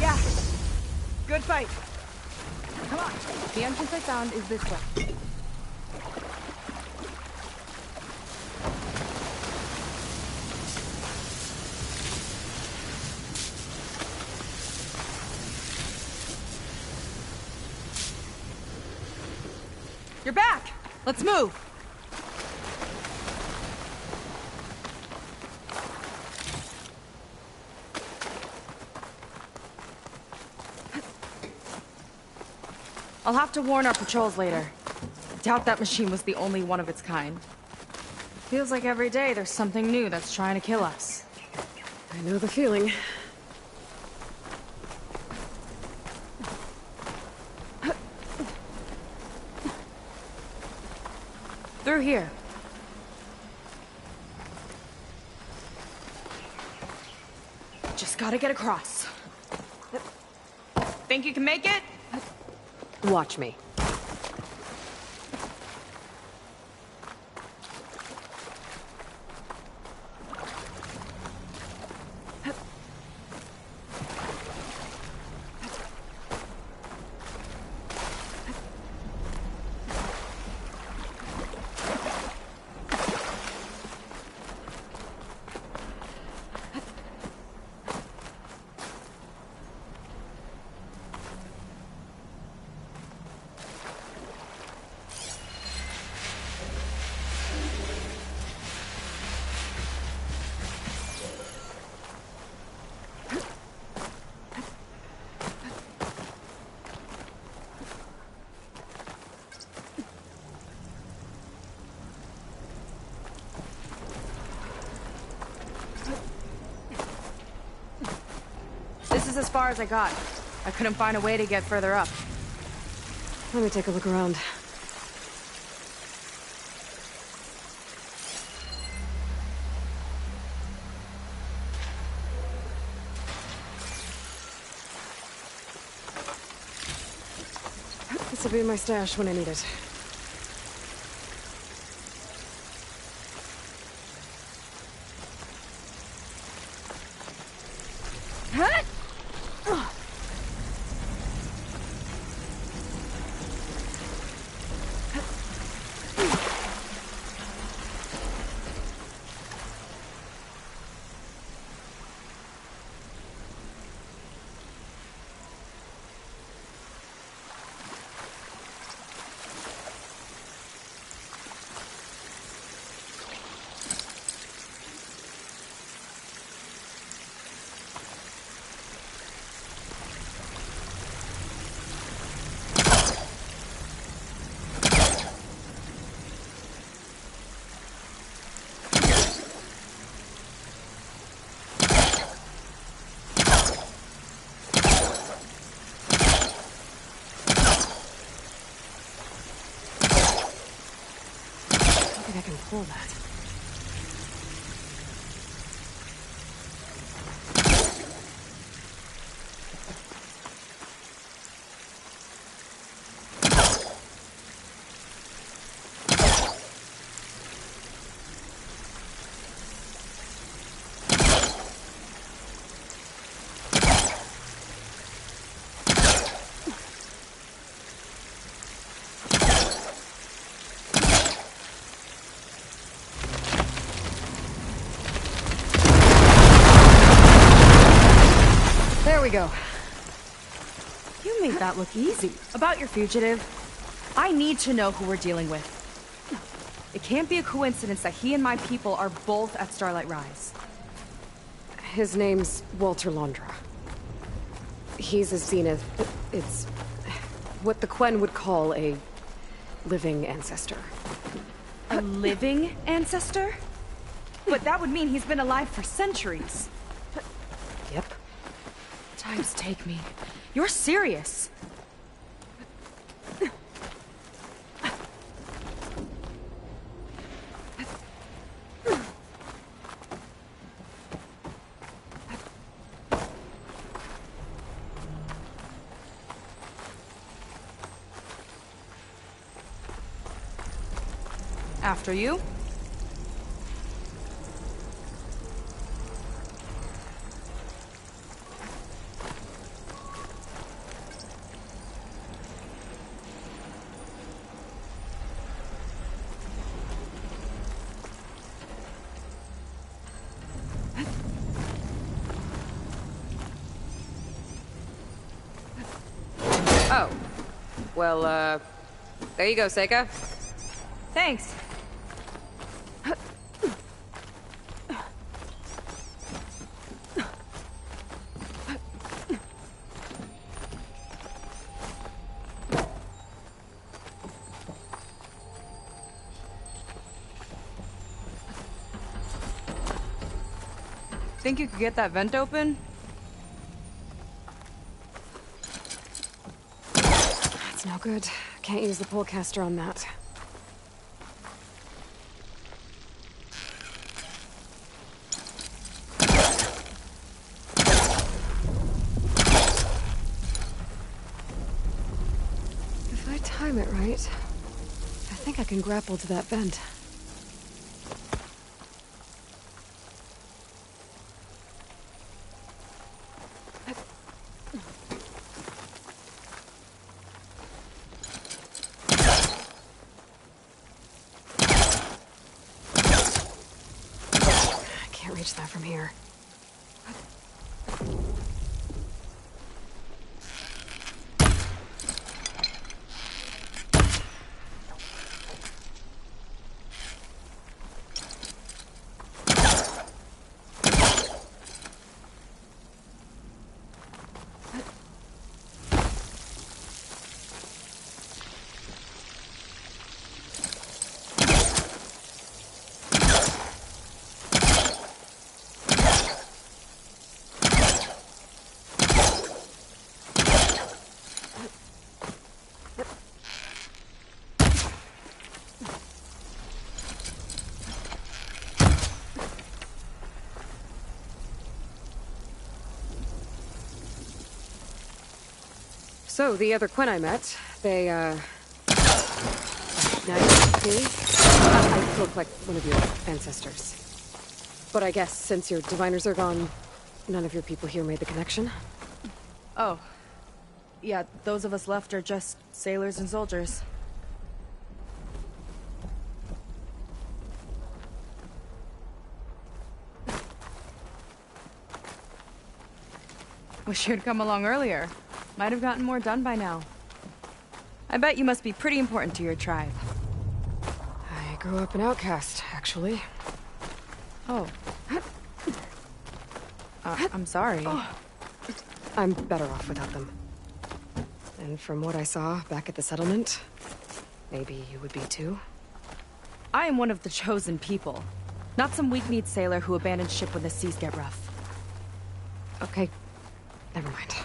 Yeah. Good fight. Come on. The entrance I found is this way. You're back! Let's move! I'll have to warn our patrols later. Doubt that machine was the only one of its kind. Feels like every day there's something new that's trying to kill us. I know the feeling. Through here. Just gotta get across. Think you can make it? Watch me. This is as far as I got. I couldn't find a way to get further up. Let me take a look around. This will be my stash when I need it. I can pull that. There we go. You made that look easy. About your fugitive, I need to know who we're dealing with. It can't be a coincidence that he and my people are both at Starlight Rise. His name's Walter Londra. He's a Zenith. It's what the Quen would call a living ancestor. A living ancestor? But that would mean he's been alive for centuries. Yep. Times take me. You're serious. After you. Well, there you go, Seika. Thanks. Think you could get that vent open? That's no good. Can't use the pullcaster on that. If I time it right, I think I can grapple to that vent. That from here. So, the other Quinn I met, they, nice me. I look like one of your ancestors. But I guess since your diviners are gone, none of your people here made the connection? Oh. Yeah, those of us left are just sailors and soldiers. Wish you'd come along earlier. Might have gotten more done by now. I bet you must be pretty important to your tribe. I grew up an outcast, actually. Oh. I'm sorry. I'm better off without them. And from what I saw back at the settlement, maybe you would be too? I am one of the chosen people. Not some weak-kneed sailor who abandons ship when the seas get rough. Okay. Never mind.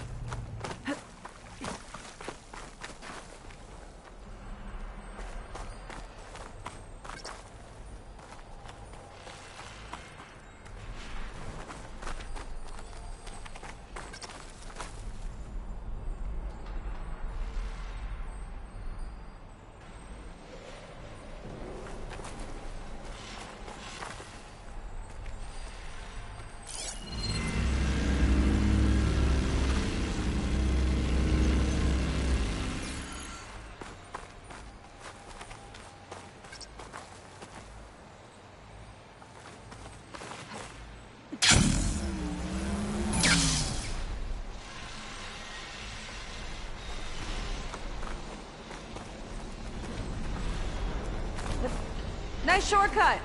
Nice shortcut.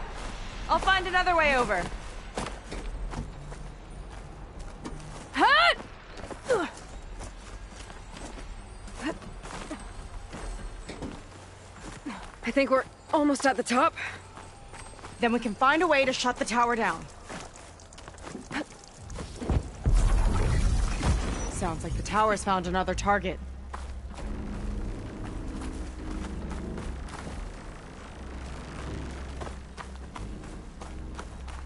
I'll find another way over. I think we're almost at the top. Then we can find a way to shut the tower down. Sounds like the tower's found another target.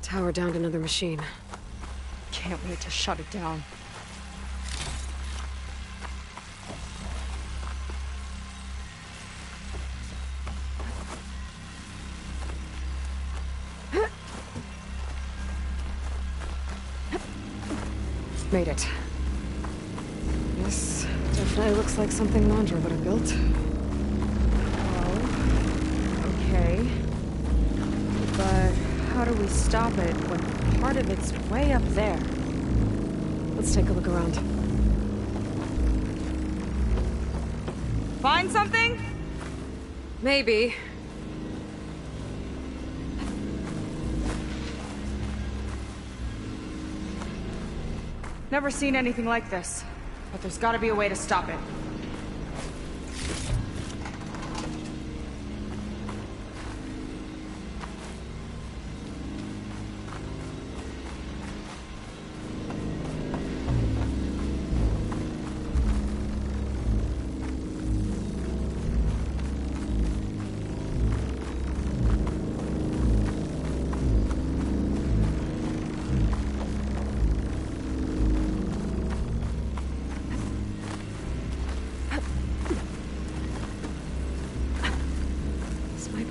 Tower downed another machine. Can't wait to shut it down. Made it. This definitely looks like something Landra would have built. Well, okay. But how do we stop it when part of it's way up there? Let's take a look around. Find something? Maybe. Never seen anything like this, but there's gotta be a way to stop it.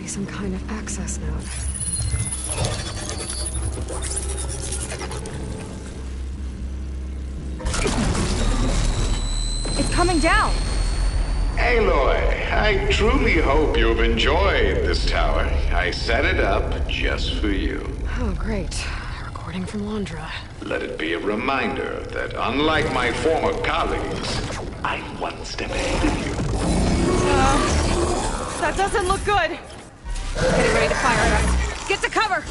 Some kind of access node. It's coming down! Aloy, I truly hope you've enjoyed this tower. I set it up just for you. Oh, great. Recording from Londra. Let it be a reminder that unlike my former colleagues, I'm one step ahead of you. That doesn't look good! Getting ready to fire at us. Get to cover!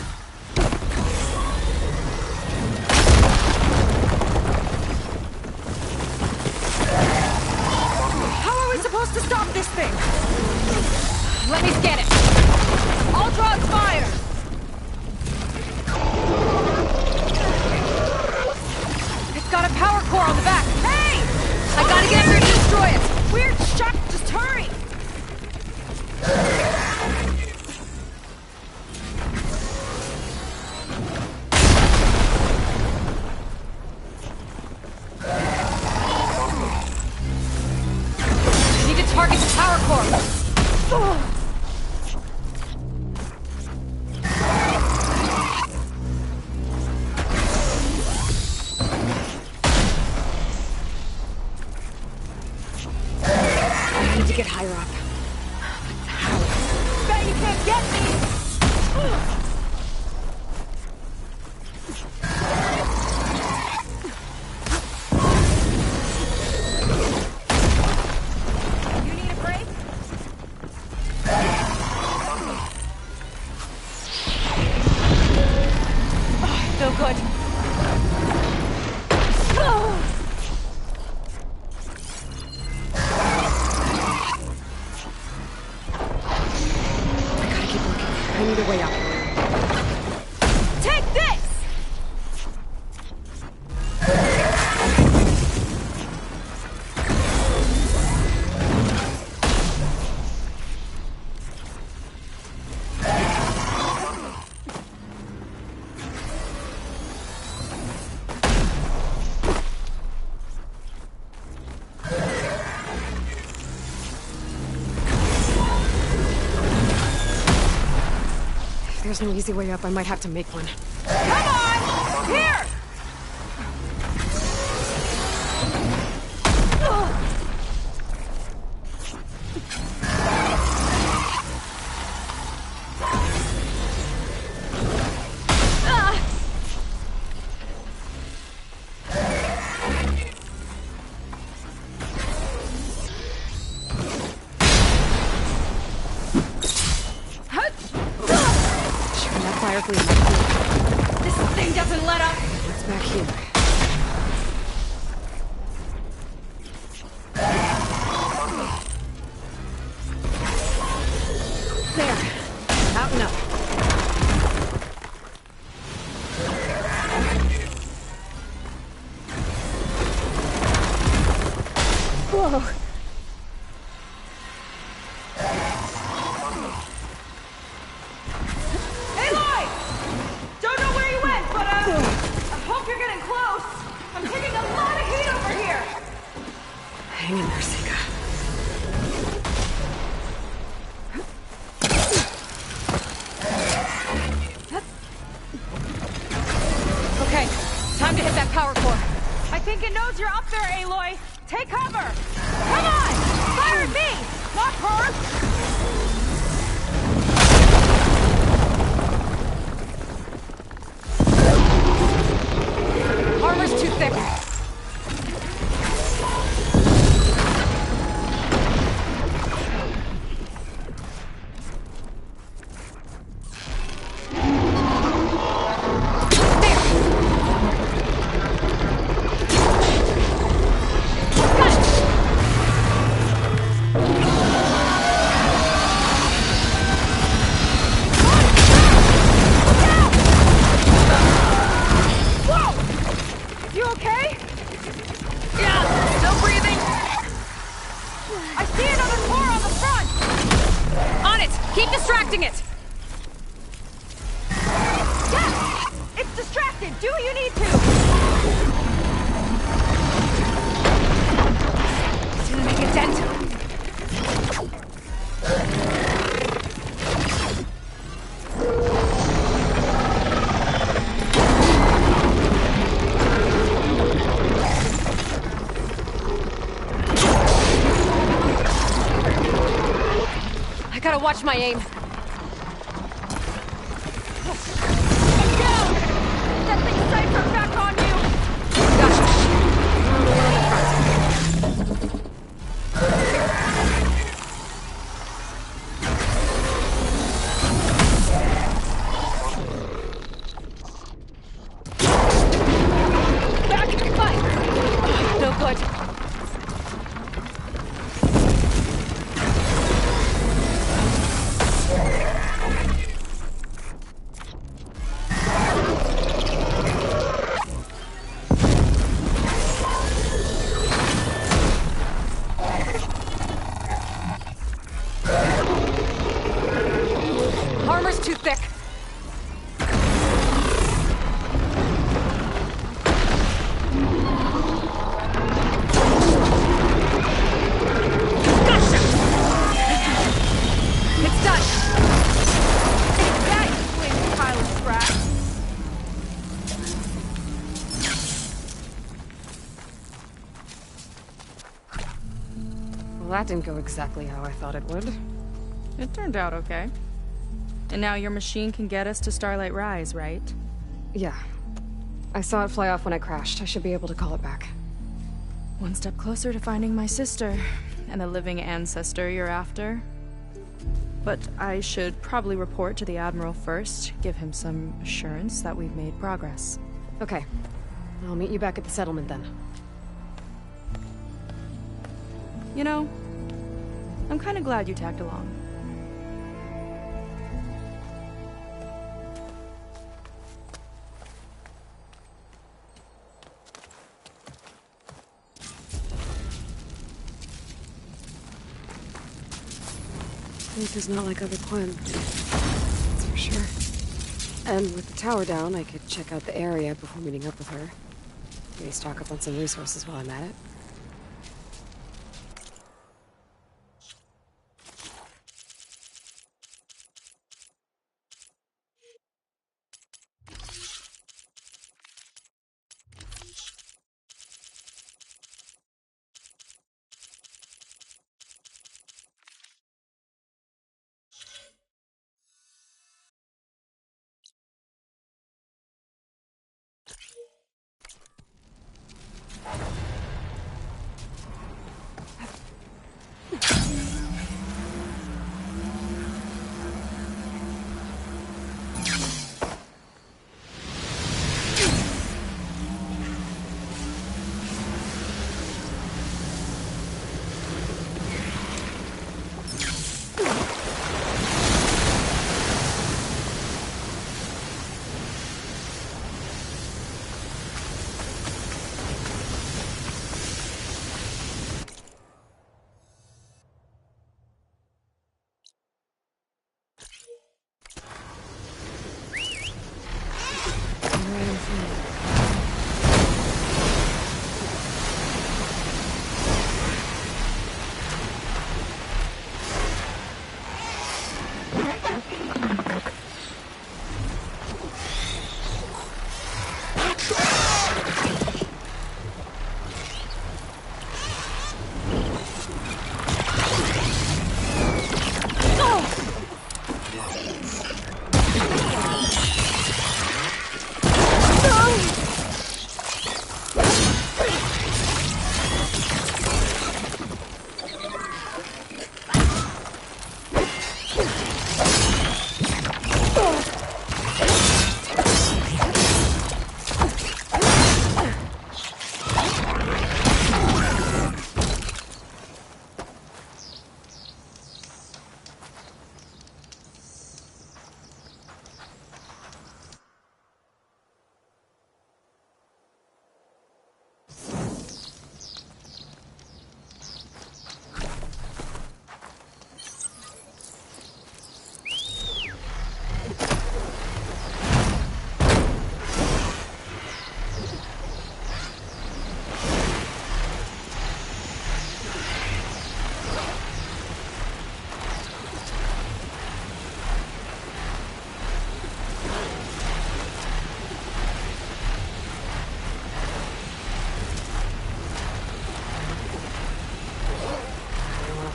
How are we supposed to stop this thing? Let me scan it. I'll draw its fire! It's got a power core on the back. Hey! I gotta get up there to destroy it! Weird shot! Just hurry! Target the power core! I need to get higher up. But how? Bet you can't get me! There's no easy way up. I might have to make one. Come on! Here! This thing doesn't let up! It's back here. There. Out and up. Whoa. Hang in there, Sika. Okay, time to hit that power core. I think it knows you're up there, Aloy. Take cover! Come on! Fire at me! Not her! Armor's too thick. You okay? Yeah, still breathing. I see another car on the front! On it! Keep distracting it! Yes! It's distracted! Do what you need to! It's gonna make a dent. I gotta watch my aim. That thing's sights are back on you! Gotcha. Back! Fight! No good. Armor's too thick. Gotcha! It's done. That explains the pile of scrap. Well, that didn't go exactly how I thought it would. It turned out okay. And now your machine can get us to Starlight Rise, right? Yeah. I saw it fly off when I crashed. I should be able to call it back. One step closer to finding my sister, and the living ancestor you're after. But I should probably report to the Admiral first, give him some assurance that we've made progress. Okay. I'll meet you back at the settlement then. You know, I'm kinda glad you tagged along. Faith is not like other Quinn. That's for sure. And with the tower down, I could check out the area before meeting up with her. Maybe stock up on some resources while I'm at it.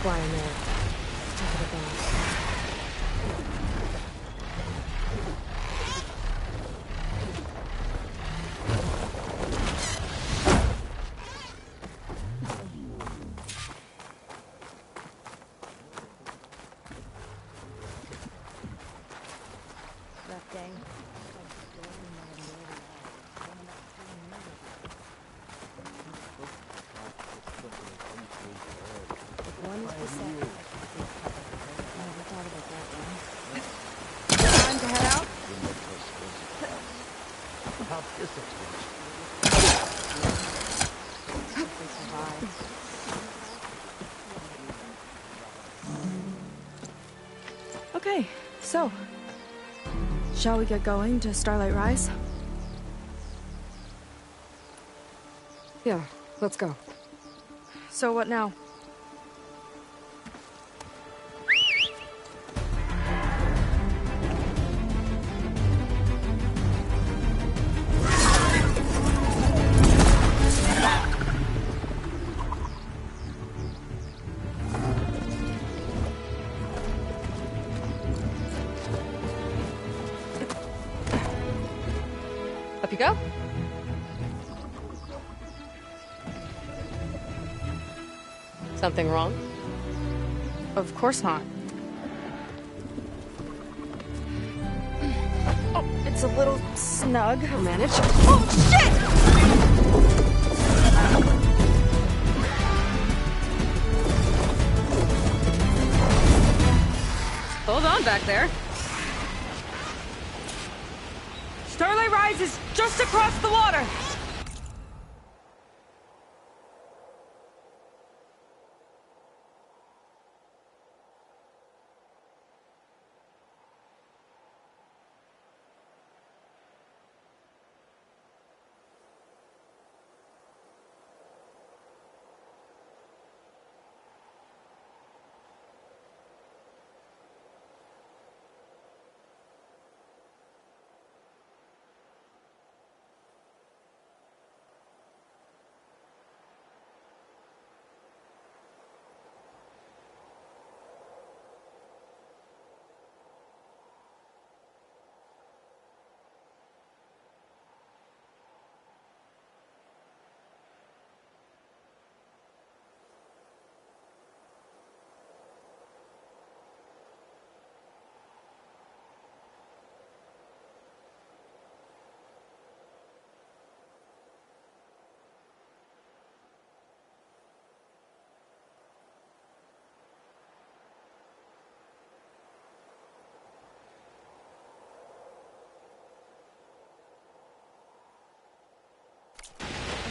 supply in there. Look at the bones. Time to head out? Okay, so shall we get going to Starlight Rise? Yeah, let's go. So what now? Up you go. Something wrong? Of course not. Oh, it's a little snug. I'll manage. Oh, shit! Hold on back there. Starlight Rise is just across the water!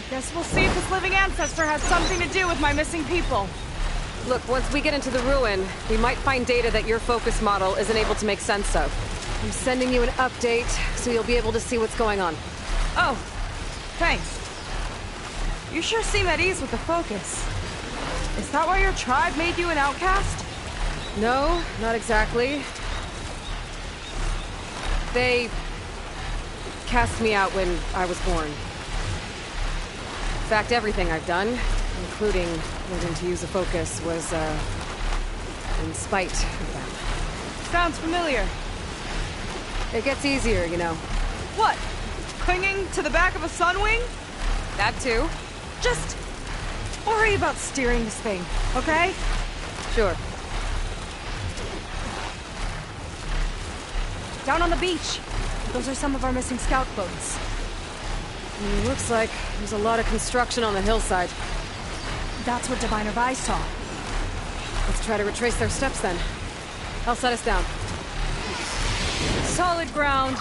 Guess we'll see if this living ancestor has something to do with my missing people. Look, once we get into the ruin, we might find data that your focus model isn't able to make sense of. I'm sending you an update, so you'll be able to see what's going on. Oh, thanks. You sure seem at ease with the focus. Is that why your tribe made you an outcast? No, not exactly. They cast me out when I was born. In fact, everything I've done, including learning to use a focus, was, in spite of them. Sounds familiar. It gets easier, you know. What? Clinging to the back of a sunwing? That too. Just worry about steering this thing, okay? Sure. Down on the beach. Those are some of our missing scout boats. Looks like there's a lot of construction on the hillside. That's what Diviner Vi saw. Let's try to retrace their steps then. I'll set us down. Solid ground.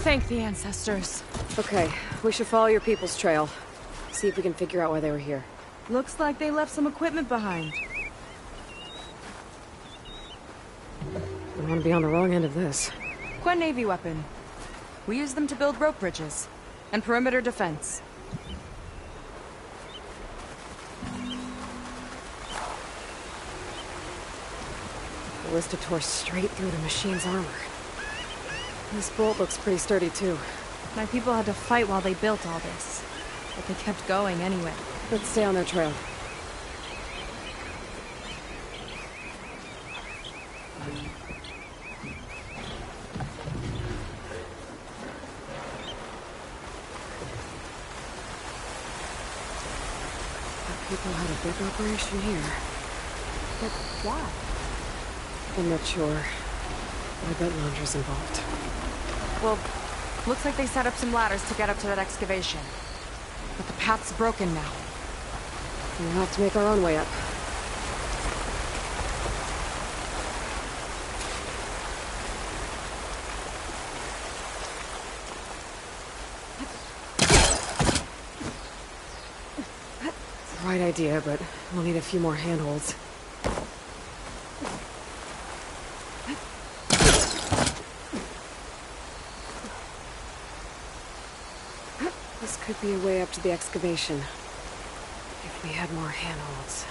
Thank the ancestors. Okay, we should follow your people's trail. See if we can figure out why they were here. Looks like they left some equipment behind. I don't want to be on the wrong end of this. Quen Navy weapon. We use them to build rope bridges. And perimeter defense. The ballista tore straight through the machine's armor. This bolt looks pretty sturdy too. My people had to fight while they built all this. But they kept going anyway. Let's stay on their trail. people had a big operation here. But why? I'm not sure. I bet Landra's involved. Well, looks like they set up some ladders to get up to that excavation. But the path's broken now. We'll have to make our own way up. It's the right idea, but we'll need a few more handholds. This could be a way up to the excavation. If we had more handholds.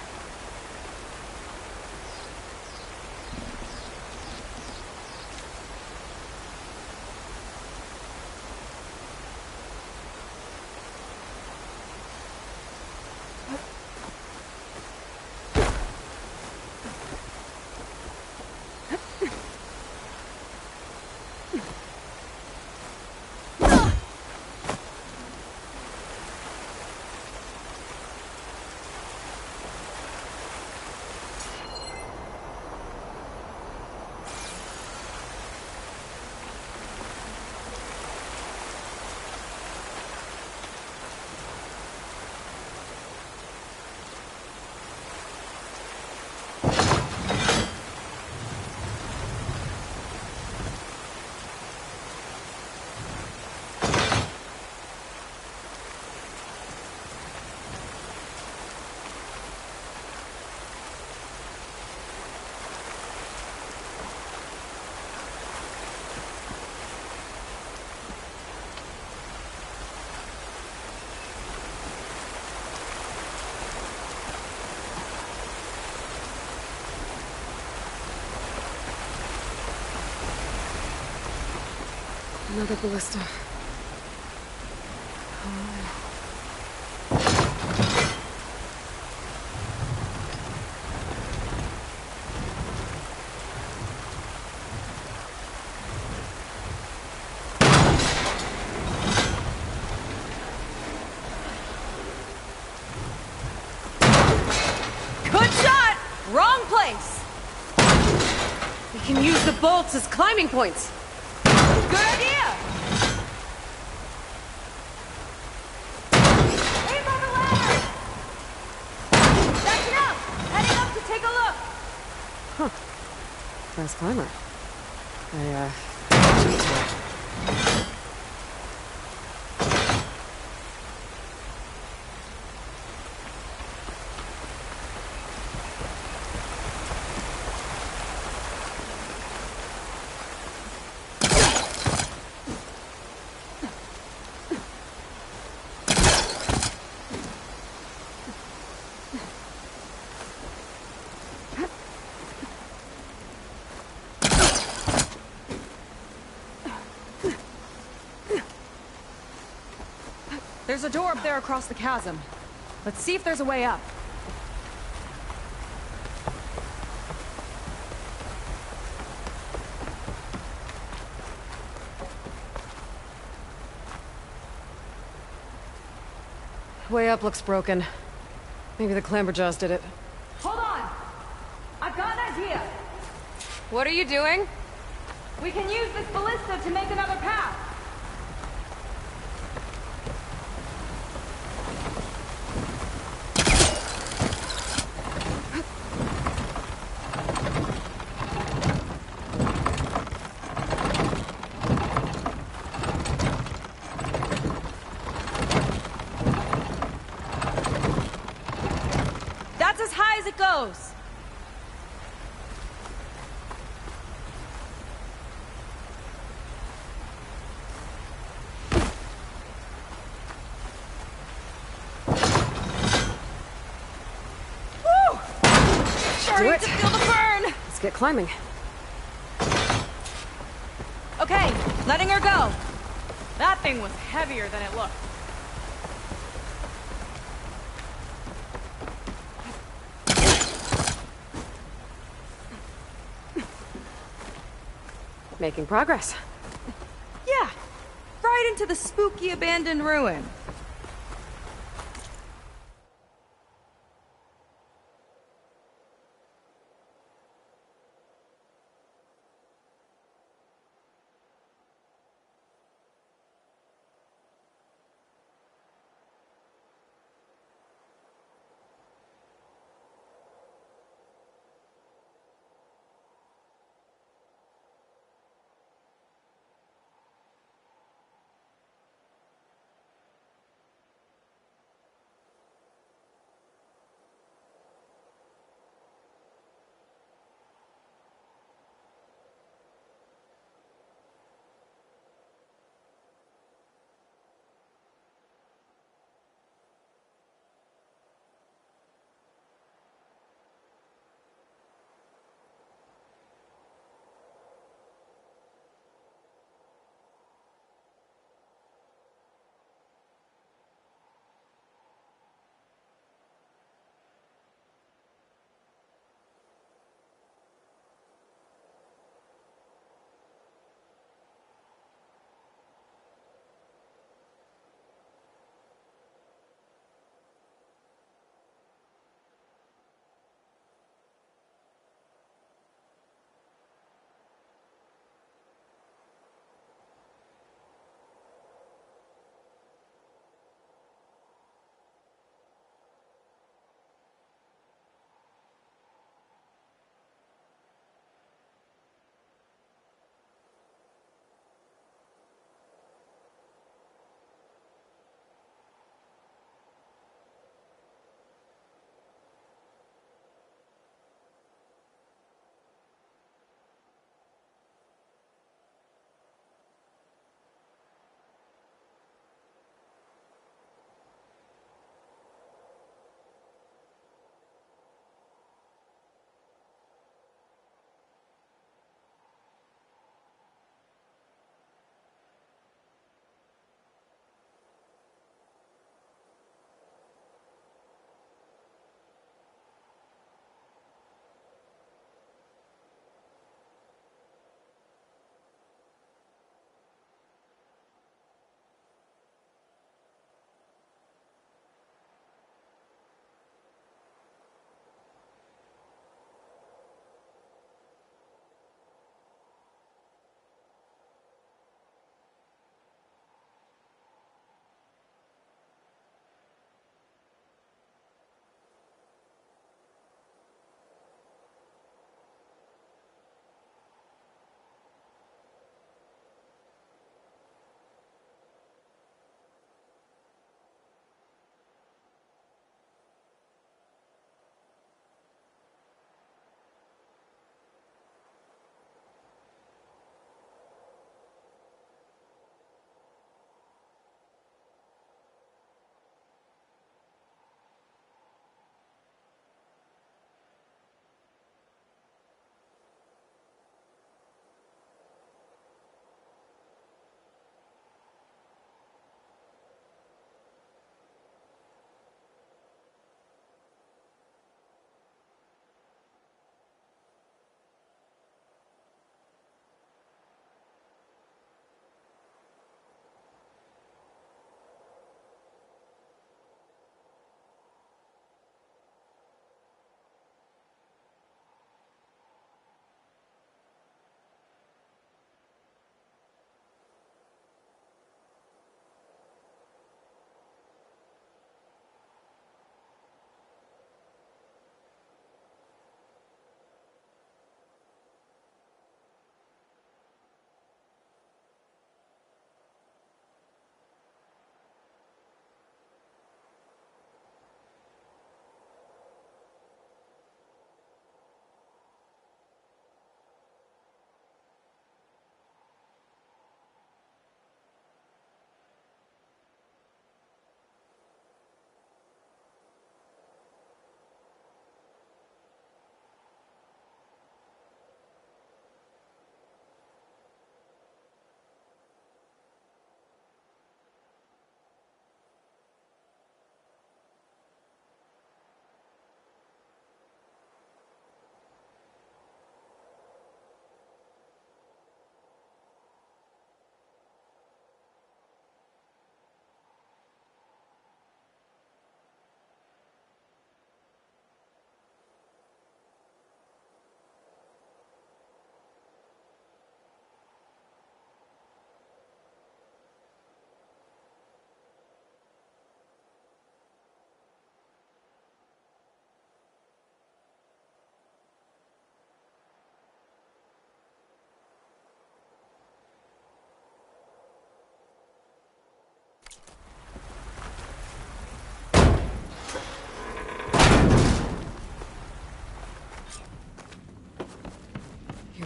Another ballista. Good shot! Wrong place! We can use the bolts as climbing points. Good idea! Aim for the ladder! That's enough! Heading up to take a look! Huh. Fast climber. There's a door up there across the chasm. Let's see if there's a way up. Way up looks broken. Maybe the clamberjaws did it. Hold on! I've got an idea! What are you doing? We can use this ballista to make another path! That's as high as it goes! Starting to feel the burn! Let's get climbing. Okay, letting her go. That thing was heavier than it looked. Making progress. Yeah, right into the spooky abandoned ruin.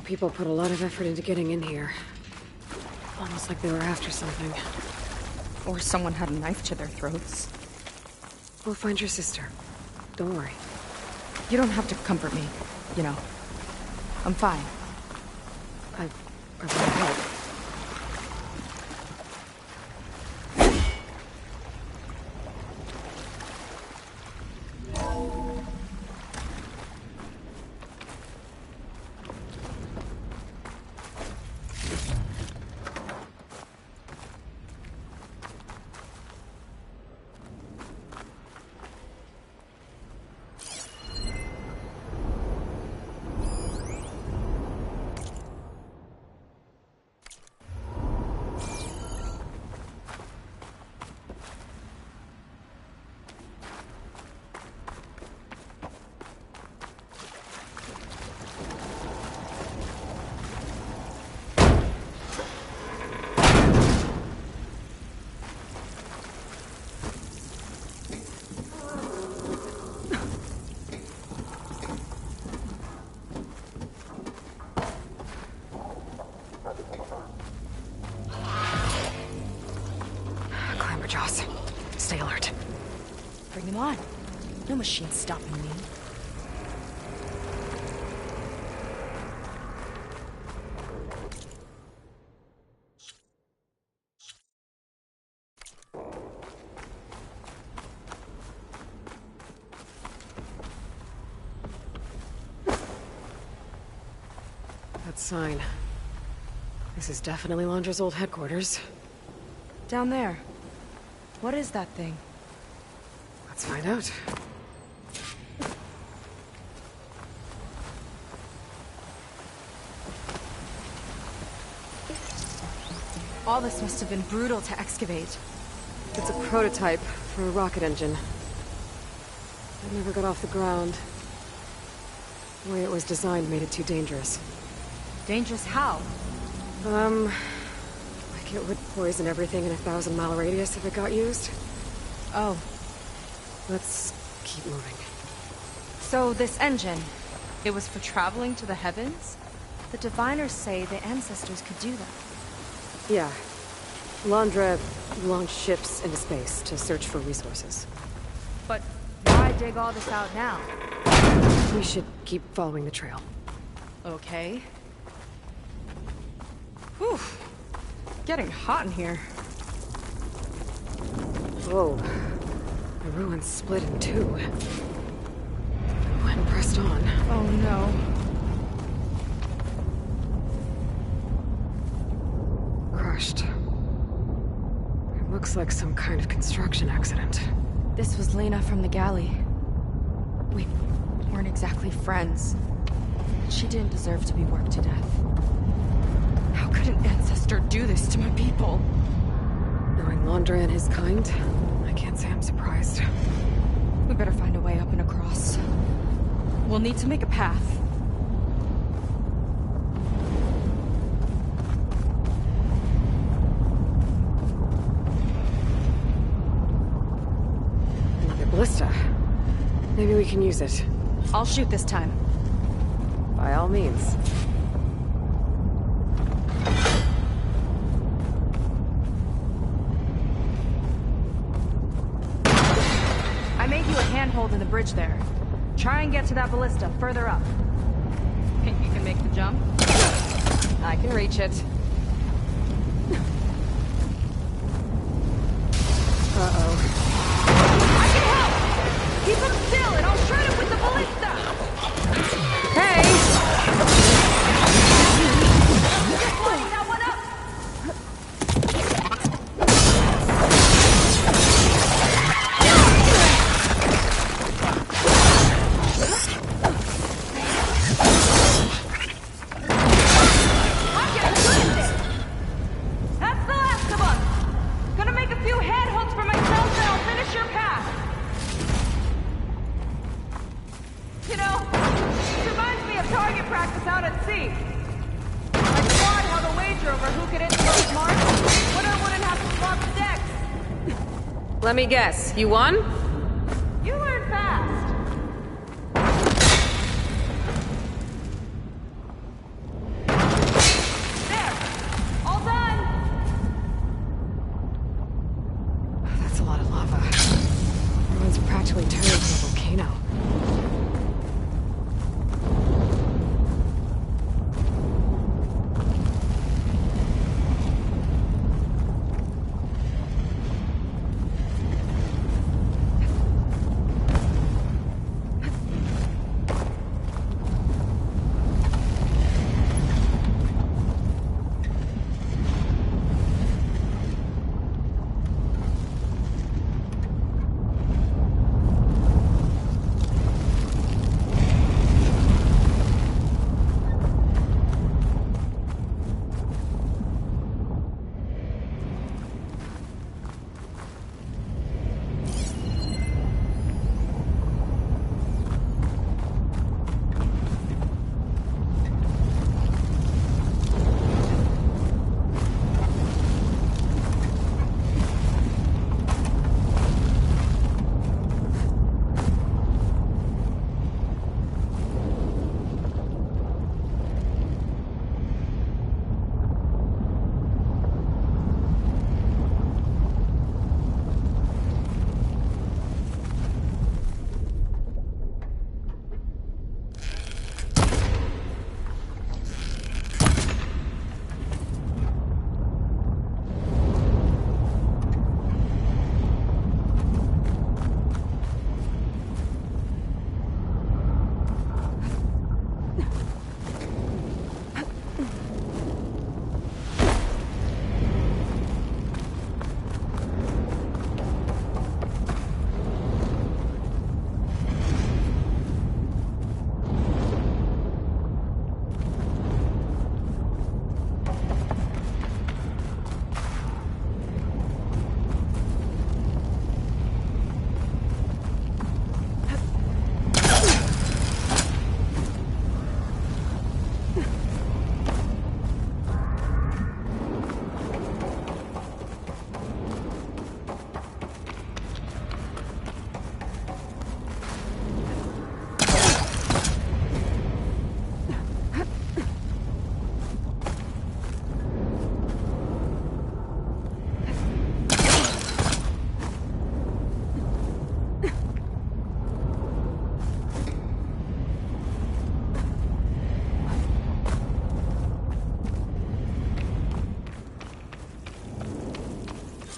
people put a lot of effort into getting in here. Almost like they were after something. Or someone had a knife to their throats. We'll find your sister. Don't worry. You don't have to comfort me, you know. I'm fine. I want to help. Stay alert. Bring him on. No machine's stopping me. That sign. This is definitely Londra's old headquarters. Down there. What is that thing? Let's find out. All this must have been brutal to excavate. It's a prototype for a rocket engine. It never got off the ground. The way it was designed made it too dangerous. Dangerous how? Like it would poison everything in a 1,000-mile radius if it got used. Oh. Let's keep moving. So this engine, it was for traveling to the heavens? The diviners say the ancestors could do that. Yeah. Londra launched ships into space to search for resources. But why dig all this out now? We should keep following the trail. Okay. Whew. Getting hot in here. Whoa. The ruins split in two. When pressed on. Oh no. Crushed. It looks like some kind of construction accident. This was Lena from the galley. We weren't exactly friends. She didn't deserve to be worked to death. How could an ancestor do this to my people? Knowing Londra and his kind, I can't say I'm surprised. We better find a way up and across. We'll need to make a path. Another ballista. Maybe we can use it. I'll shoot this time. By all means. I made you a handhold in the bridge there. Try and get to that ballista further up. Think you can make the jump? I can reach it. Uh-oh. I can help! Keep him still and I'll shred him with the ballista! Hey! Just lighting that one up! I'm getting good at this! That's the last of us! Gonna make a few handholds for myself and I'll finish your path! You know, it reminds me of target practice out at sea. My squad held a wager over who could hit the most marks. Winner wouldn't have to swap the decks. Let me guess, you won? You learn fast. actually turned into a volcano.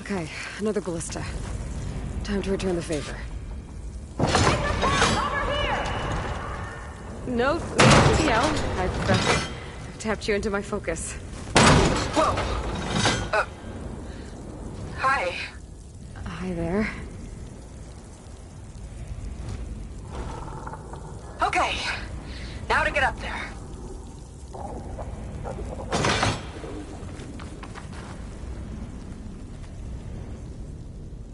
Okay, another ballista. Time to return the favor. No, TL. I've tapped you into my focus. Whoa! Hi. Hi there. Okay, now to get up there.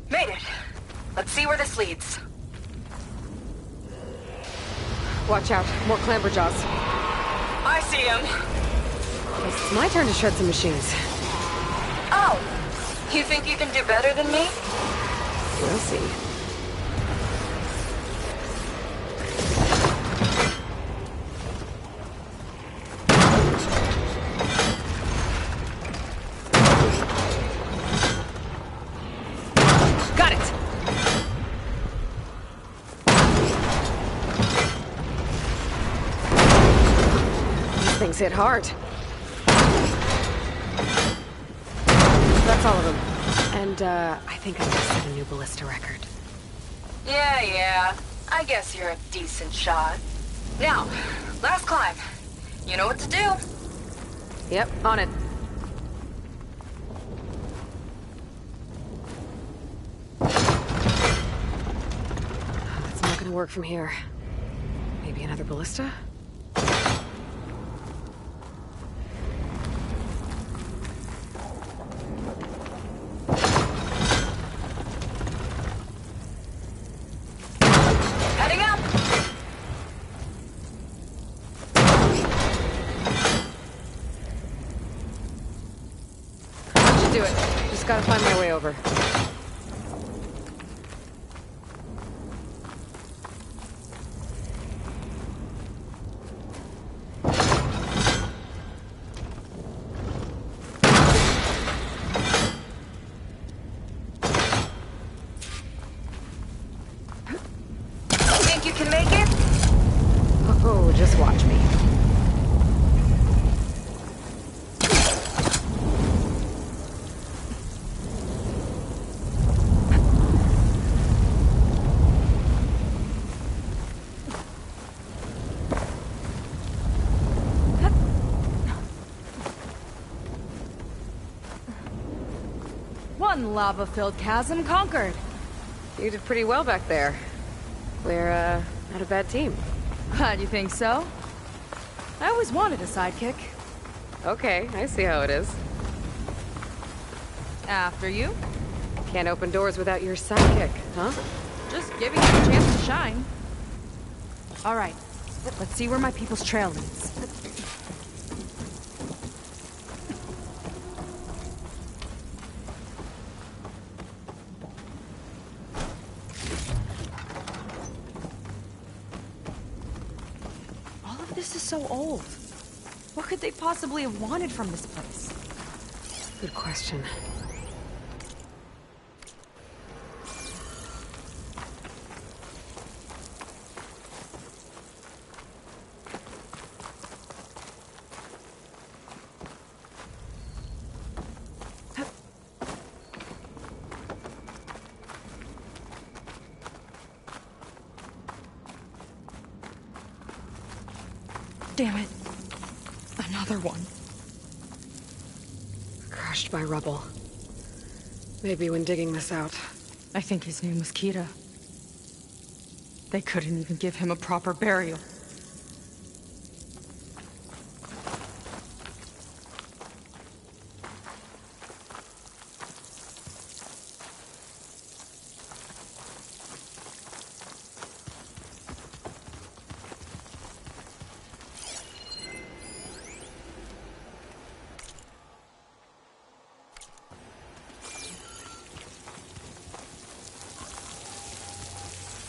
Made it. Let's see where this leads. Watch out, more clamberjaws. I see him. Guess it's my turn to shred some machines. Oh, you think you can do better than me? We'll see. Things hit hard. That's all of them. And, I think I just set a new ballista record. Yeah. I guess you're a decent shot. Now, last climb. You know what to do. Yep, on it. That's not gonna work from here. Maybe another ballista? Do it. Just gotta find my way over. Think you can make it? Oh, just watch me. One lava-filled chasm conquered. You did pretty well back there. We're, not a bad team. Glad you think so. I always wanted a sidekick. Okay, I see how it is. After you. Can't open doors without your sidekick, huh? Just giving you a chance to shine. All right, let's see where my people's trail leads. All of this is so old. What could they possibly have wanted from this place? Good question. Damn it. Another one. Crushed by rubble. Maybe when digging this out. I think his name was Kira. They couldn't even give him a proper burial.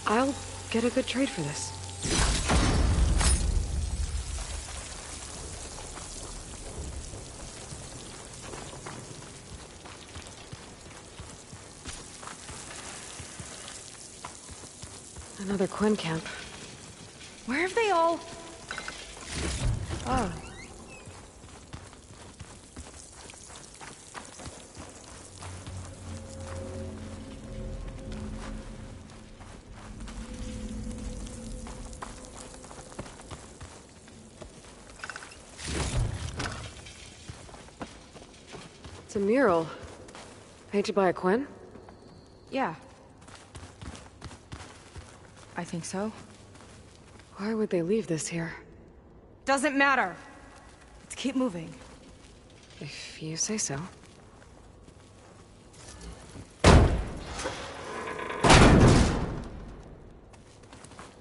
I'll get a good trade for this. Another Quinn camp. Where have they all... Oh. It's a mural. Painted by a Quinn? Yeah. I think so. Why would they leave this here? Doesn't matter. Let's keep moving. If you say so.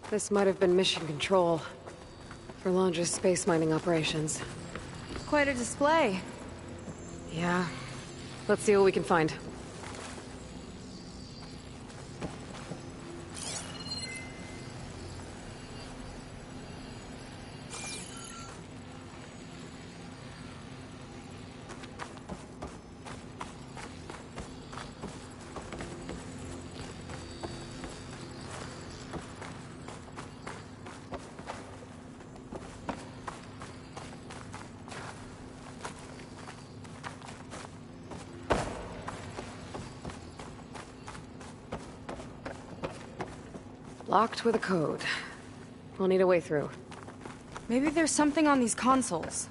This might have been mission control for Londra's space mining operations. Quite a display. Yeah. Let's see what we can find. Locked with a code. We'll need a way through. Maybe there's something on these consoles.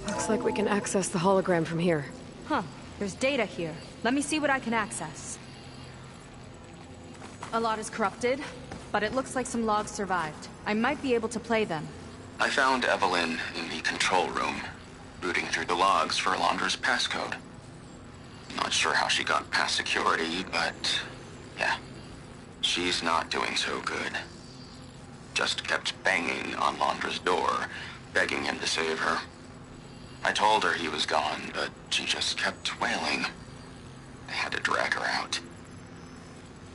Looks like we can access the hologram from here. Huh. There's data here. Let me see what I can access. A lot is corrupted, but it looks like some logs survived. I might be able to play them. I found Evelyn in the control room, rooting through the logs for Alondra's passcode. Not sure how she got past security, but yeah, she's not doing so good. Just kept banging on Londra's door, begging him to save her. I told her he was gone, but she just kept wailing. I had to drag her out.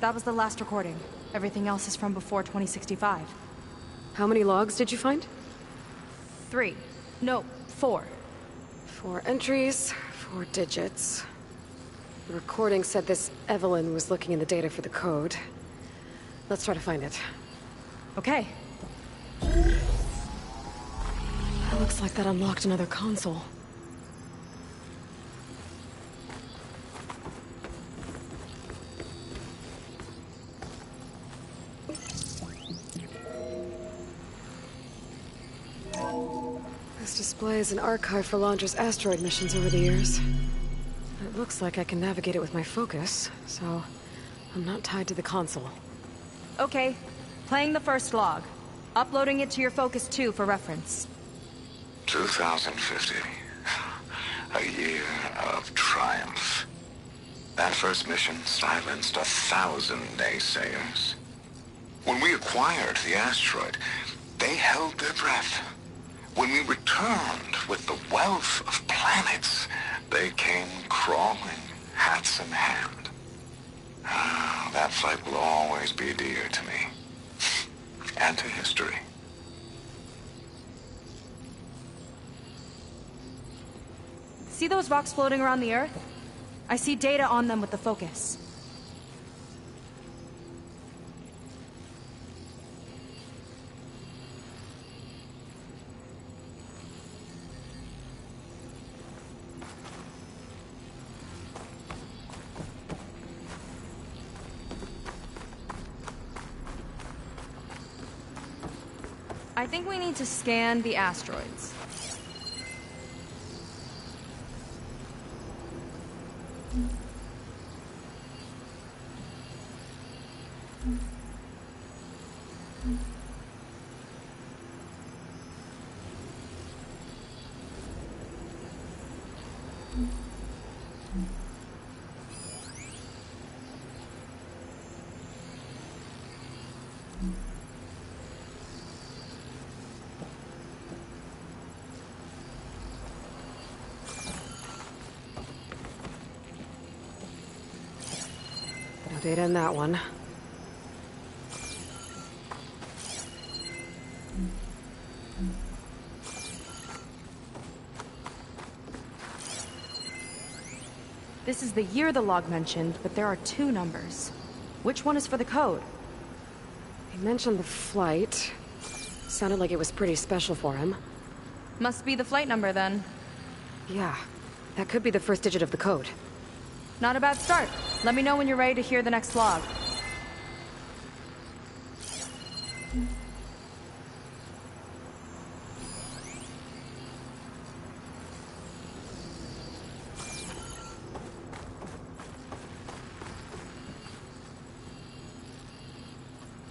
That was the last recording. Everything else is from before 2065. How many logs did you find? 3. No, 4. 4 entries, 4 digits. The recording said this Evelyn was looking in the data for the code. Let's try to find it. Okay. It looks like that unlocked another console. This displays an archive for Launcher's asteroid missions over the years. It looks like I can navigate it with my focus, so I'm not tied to the console. Okay. Playing the first log. Uploading it to your Focus 2 for reference. 2050. A year of triumph. That first mission silenced 1,000 naysayers. When we acquired the asteroid, they held their breath. When we returned with the wealth of planets, they came crawling, hats in hand. That fight will always be dear to me. And to history. See those rocks floating around the Earth? I see data on them with the focus. I think we need to scan the asteroids. No data in that one. This is the year the log mentioned, but there are 2 numbers. Which one is for the code? He mentioned the flight. Sounded like it was pretty special for him. Must be the flight number, then. Yeah, that could be the first digit of the code. Not a bad start. Let me know when you're ready to hear the next log.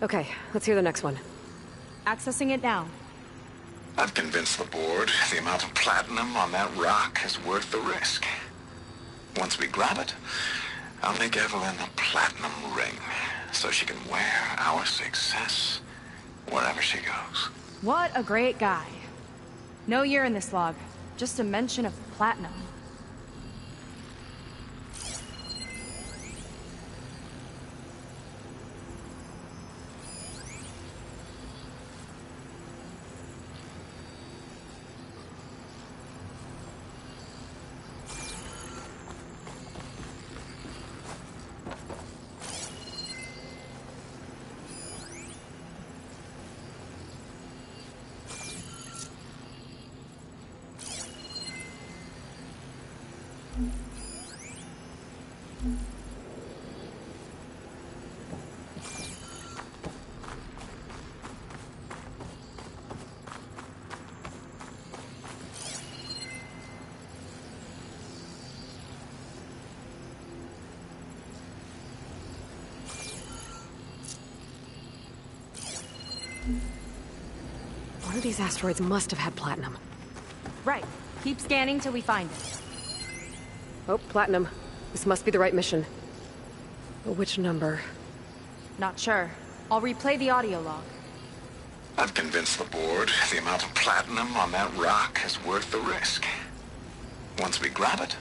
Okay, let's hear the next one. Accessing it now. I've convinced the board the amount of platinum on that rock is worth the risk. Once we grab it, I'll make Evelyn a platinum ring so she can wear our success wherever she goes. What a great guy. No year in this log, just a mention of platinum. One of these asteroids must have had platinum. Right. Keep scanning till we find it. Oh, platinum. This must be the right mission. But which number? Not sure. I'll replay the audio log. I've convinced the board the amount of platinum on that rock is worth the risk. Once we grab it,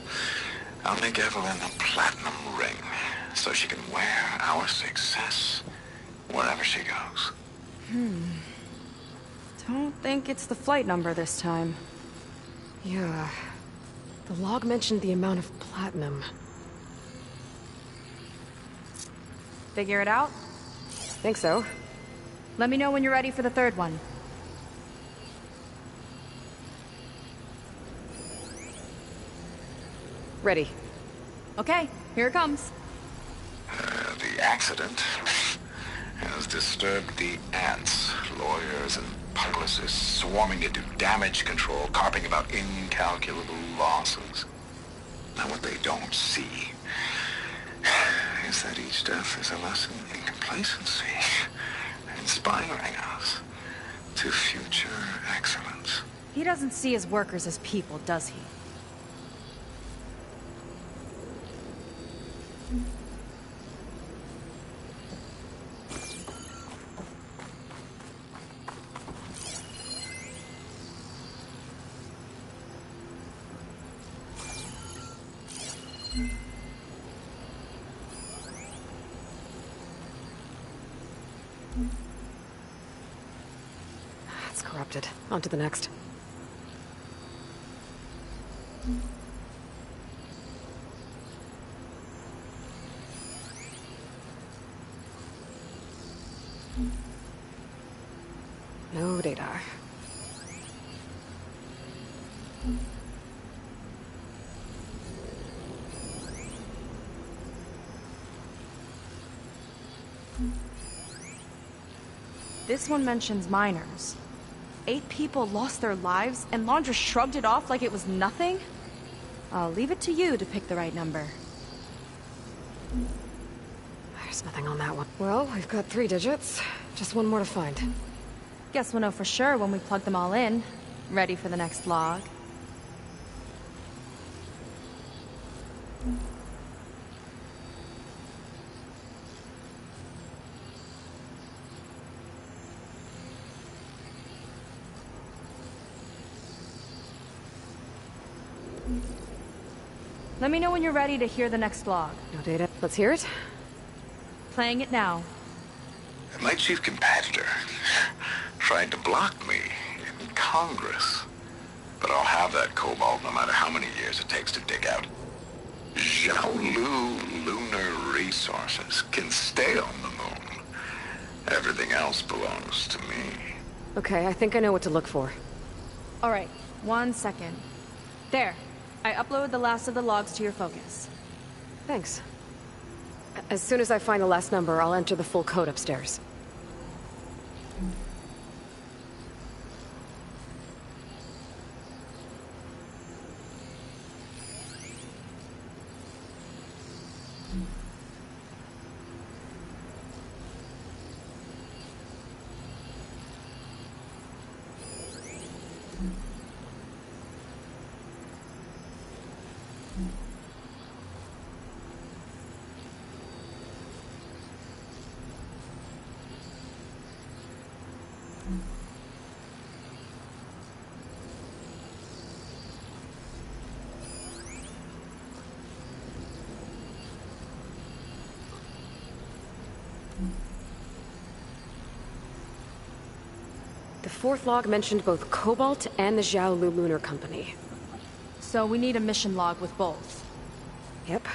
I'll make Evelyn a platinum ring so she can wear our success wherever she goes. Don't think it's the flight number this time. Yeah. The log mentioned the amount of platinum. Figure it out? Think so. Let me know when you're ready for the third one. Ready. Okay, here it comes. The accident has disturbed the ants, lawyers and publicists swarming to do damage control, carping about incalculable losses. Now what they don't see is that each death is a lesson in complacency, inspiring us to future excellence. He doesn't see his workers as people, does he? It's corrupted. On to the next. No data. This one mentions miners. 8 people lost their lives, and Laundra shrugged it off like it was nothing? I'll leave it to you to pick the right number. There's nothing on that one. Well, we've got 3 digits. Just one more to find. Guess we'll know for sure when we plug them all in. Ready for the next log. Let me know when you're ready to hear the next log. No data. Let's hear it. Playing it now. My chief competitor tried to block me in Congress. But I'll have that cobalt no matter how many years it takes to dig out. Xiaolu lunar resources can stay on the moon. Everything else belongs to me. Okay, I think I know what to look for. Alright, 1 second. There. I uploaded the last of the logs to your focus. Thanks. As soon as I find the last number, I'll enter the full code upstairs. The 4th log mentioned both Cobalt and the Xiaolu Lunar Company. So we need a mission log with both. Yep.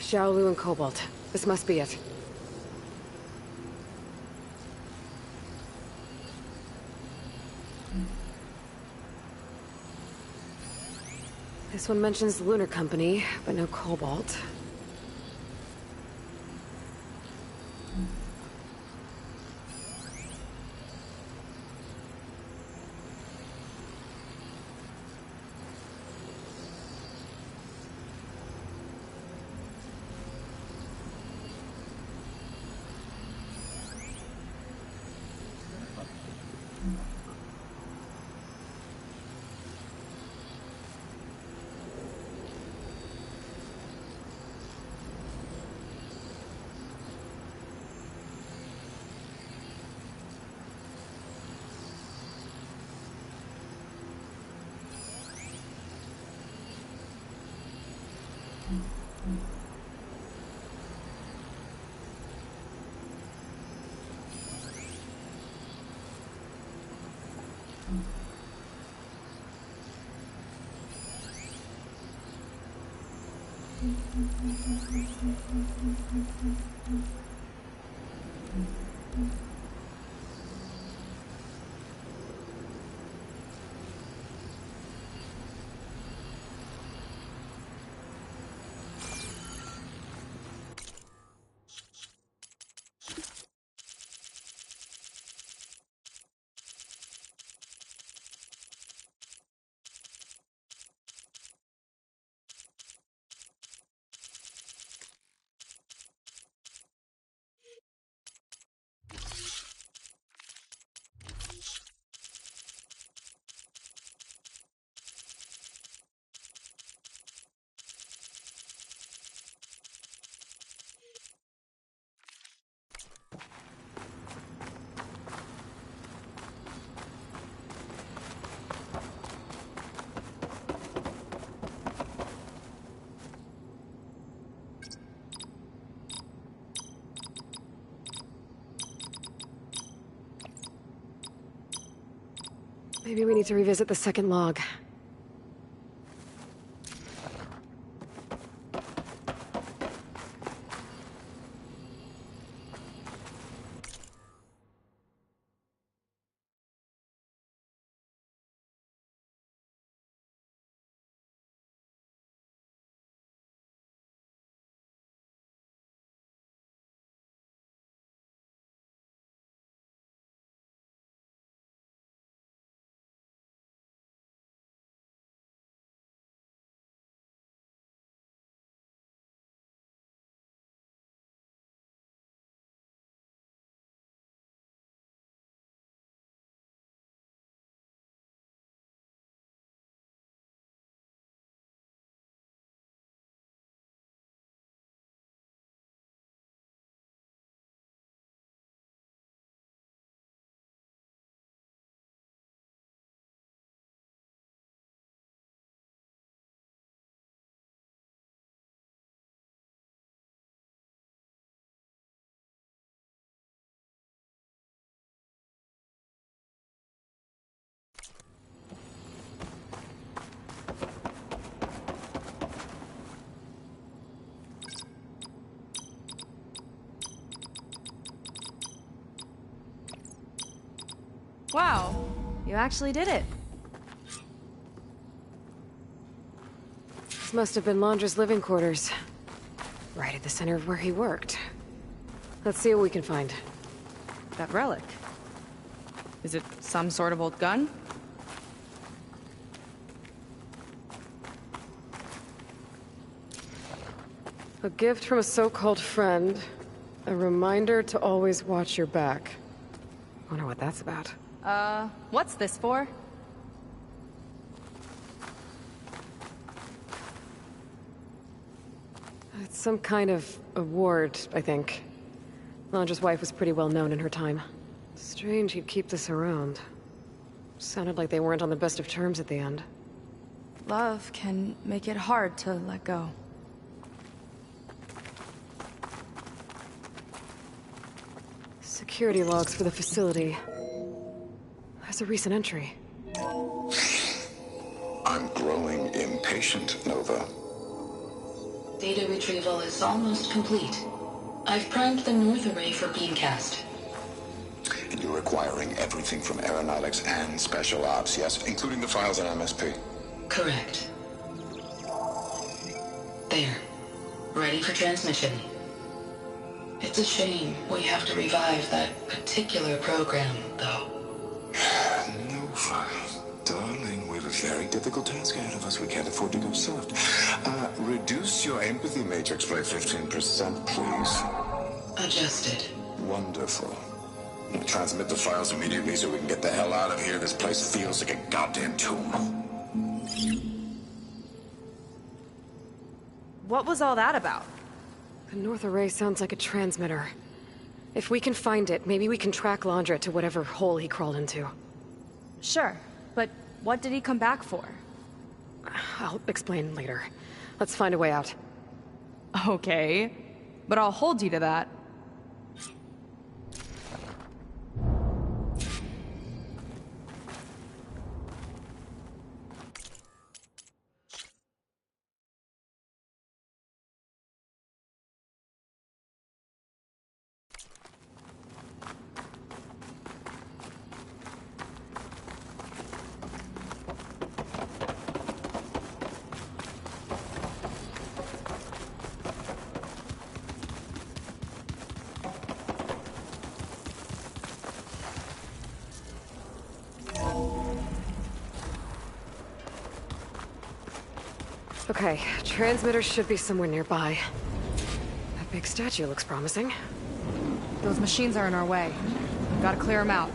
Xiaolu and Cobalt. This must be it. This one mentions the Lunar Company, but no Cobalt. Maybe we need to revisit the second log. Wow, you actually did it. This must have been Londra's living quarters. Right at the center of where he worked. Let's see what we can find. That relic. Is it some sort of old gun? A gift from a so-called friend. A reminder to always watch your back. Wonder what that's about. What's this for? It's some kind of award, I think. Londra's wife was pretty well known in her time. Strange he'd keep this around. Sounded like they weren't on the best of terms at the end. Love can make it hard to let go. Security logs for the facility. There's a recent entry. I'm growing impatient, Nova. Data retrieval is almost complete. I've primed the north array for beamcast. And you're acquiring everything from aeronautics and special ops, yes? Including the files in MSP? Correct. There. Ready for transmission. It's a shame we have to revive that particular program, though. Nova, darling, we have a very difficult task ahead of us. We can't afford to go soft. Reduce your empathy matrix by 15%, please. Adjusted. Wonderful. Transmit the files immediately so we can get the hell out of here. This place feels like a goddamn tomb. What was all that about? The north array sounds like a transmitter. If we can find it, maybe we can track Londra to whatever hole he crawled into. Sure, but what did he come back for? I'll explain later. Let's find a way out. Okay, but I'll hold you to that. Okay, transmitter should be somewhere nearby. That big statue looks promising. Those machines are in our way. Gotta clear them out.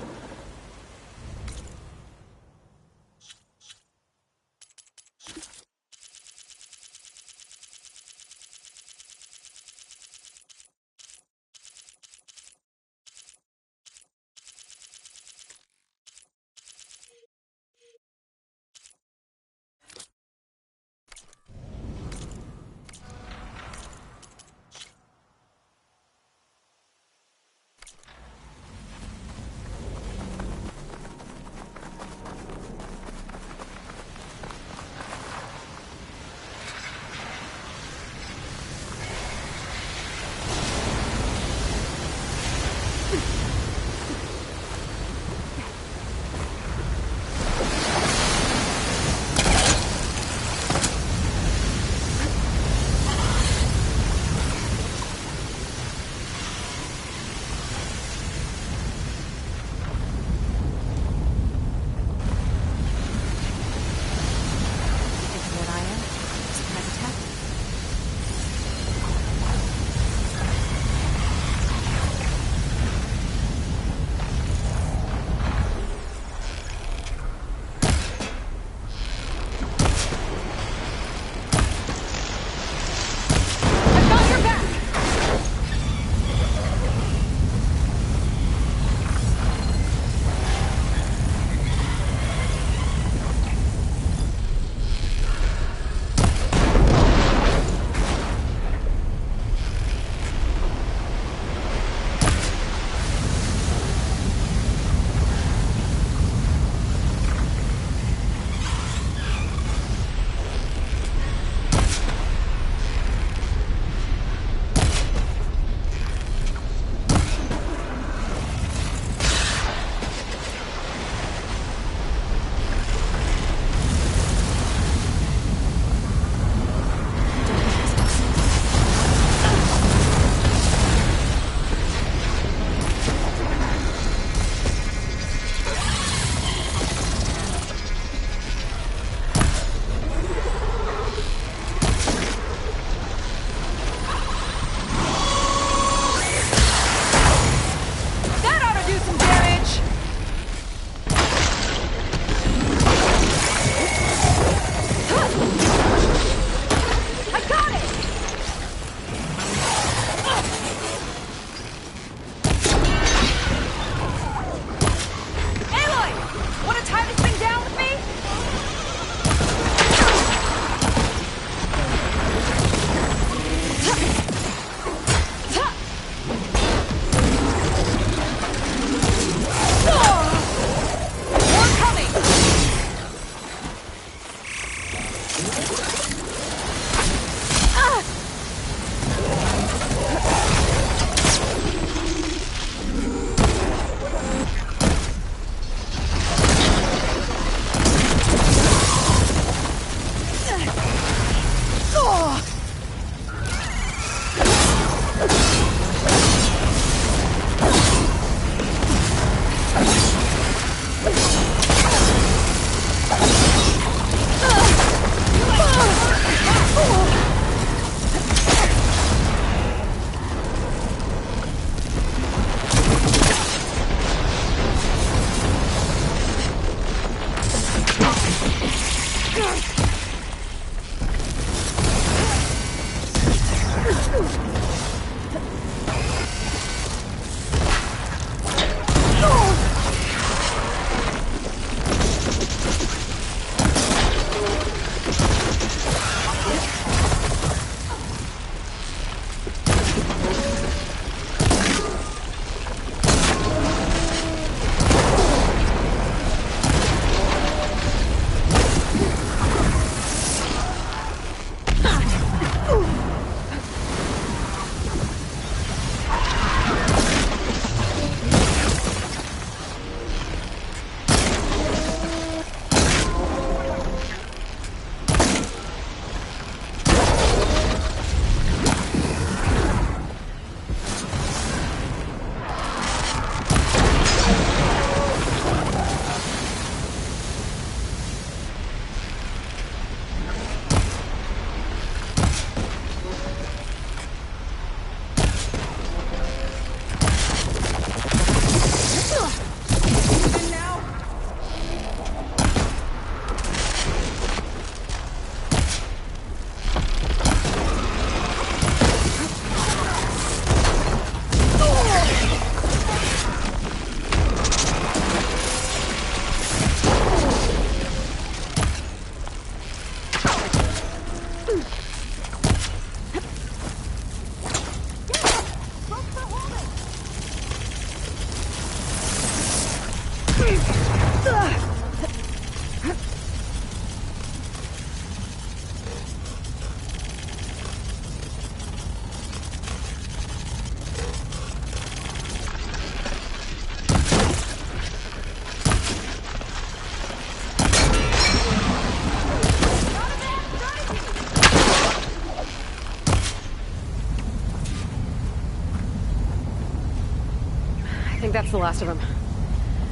that's the last of them.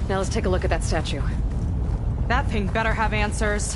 Now let's take a look at that statue. That thing better have answers.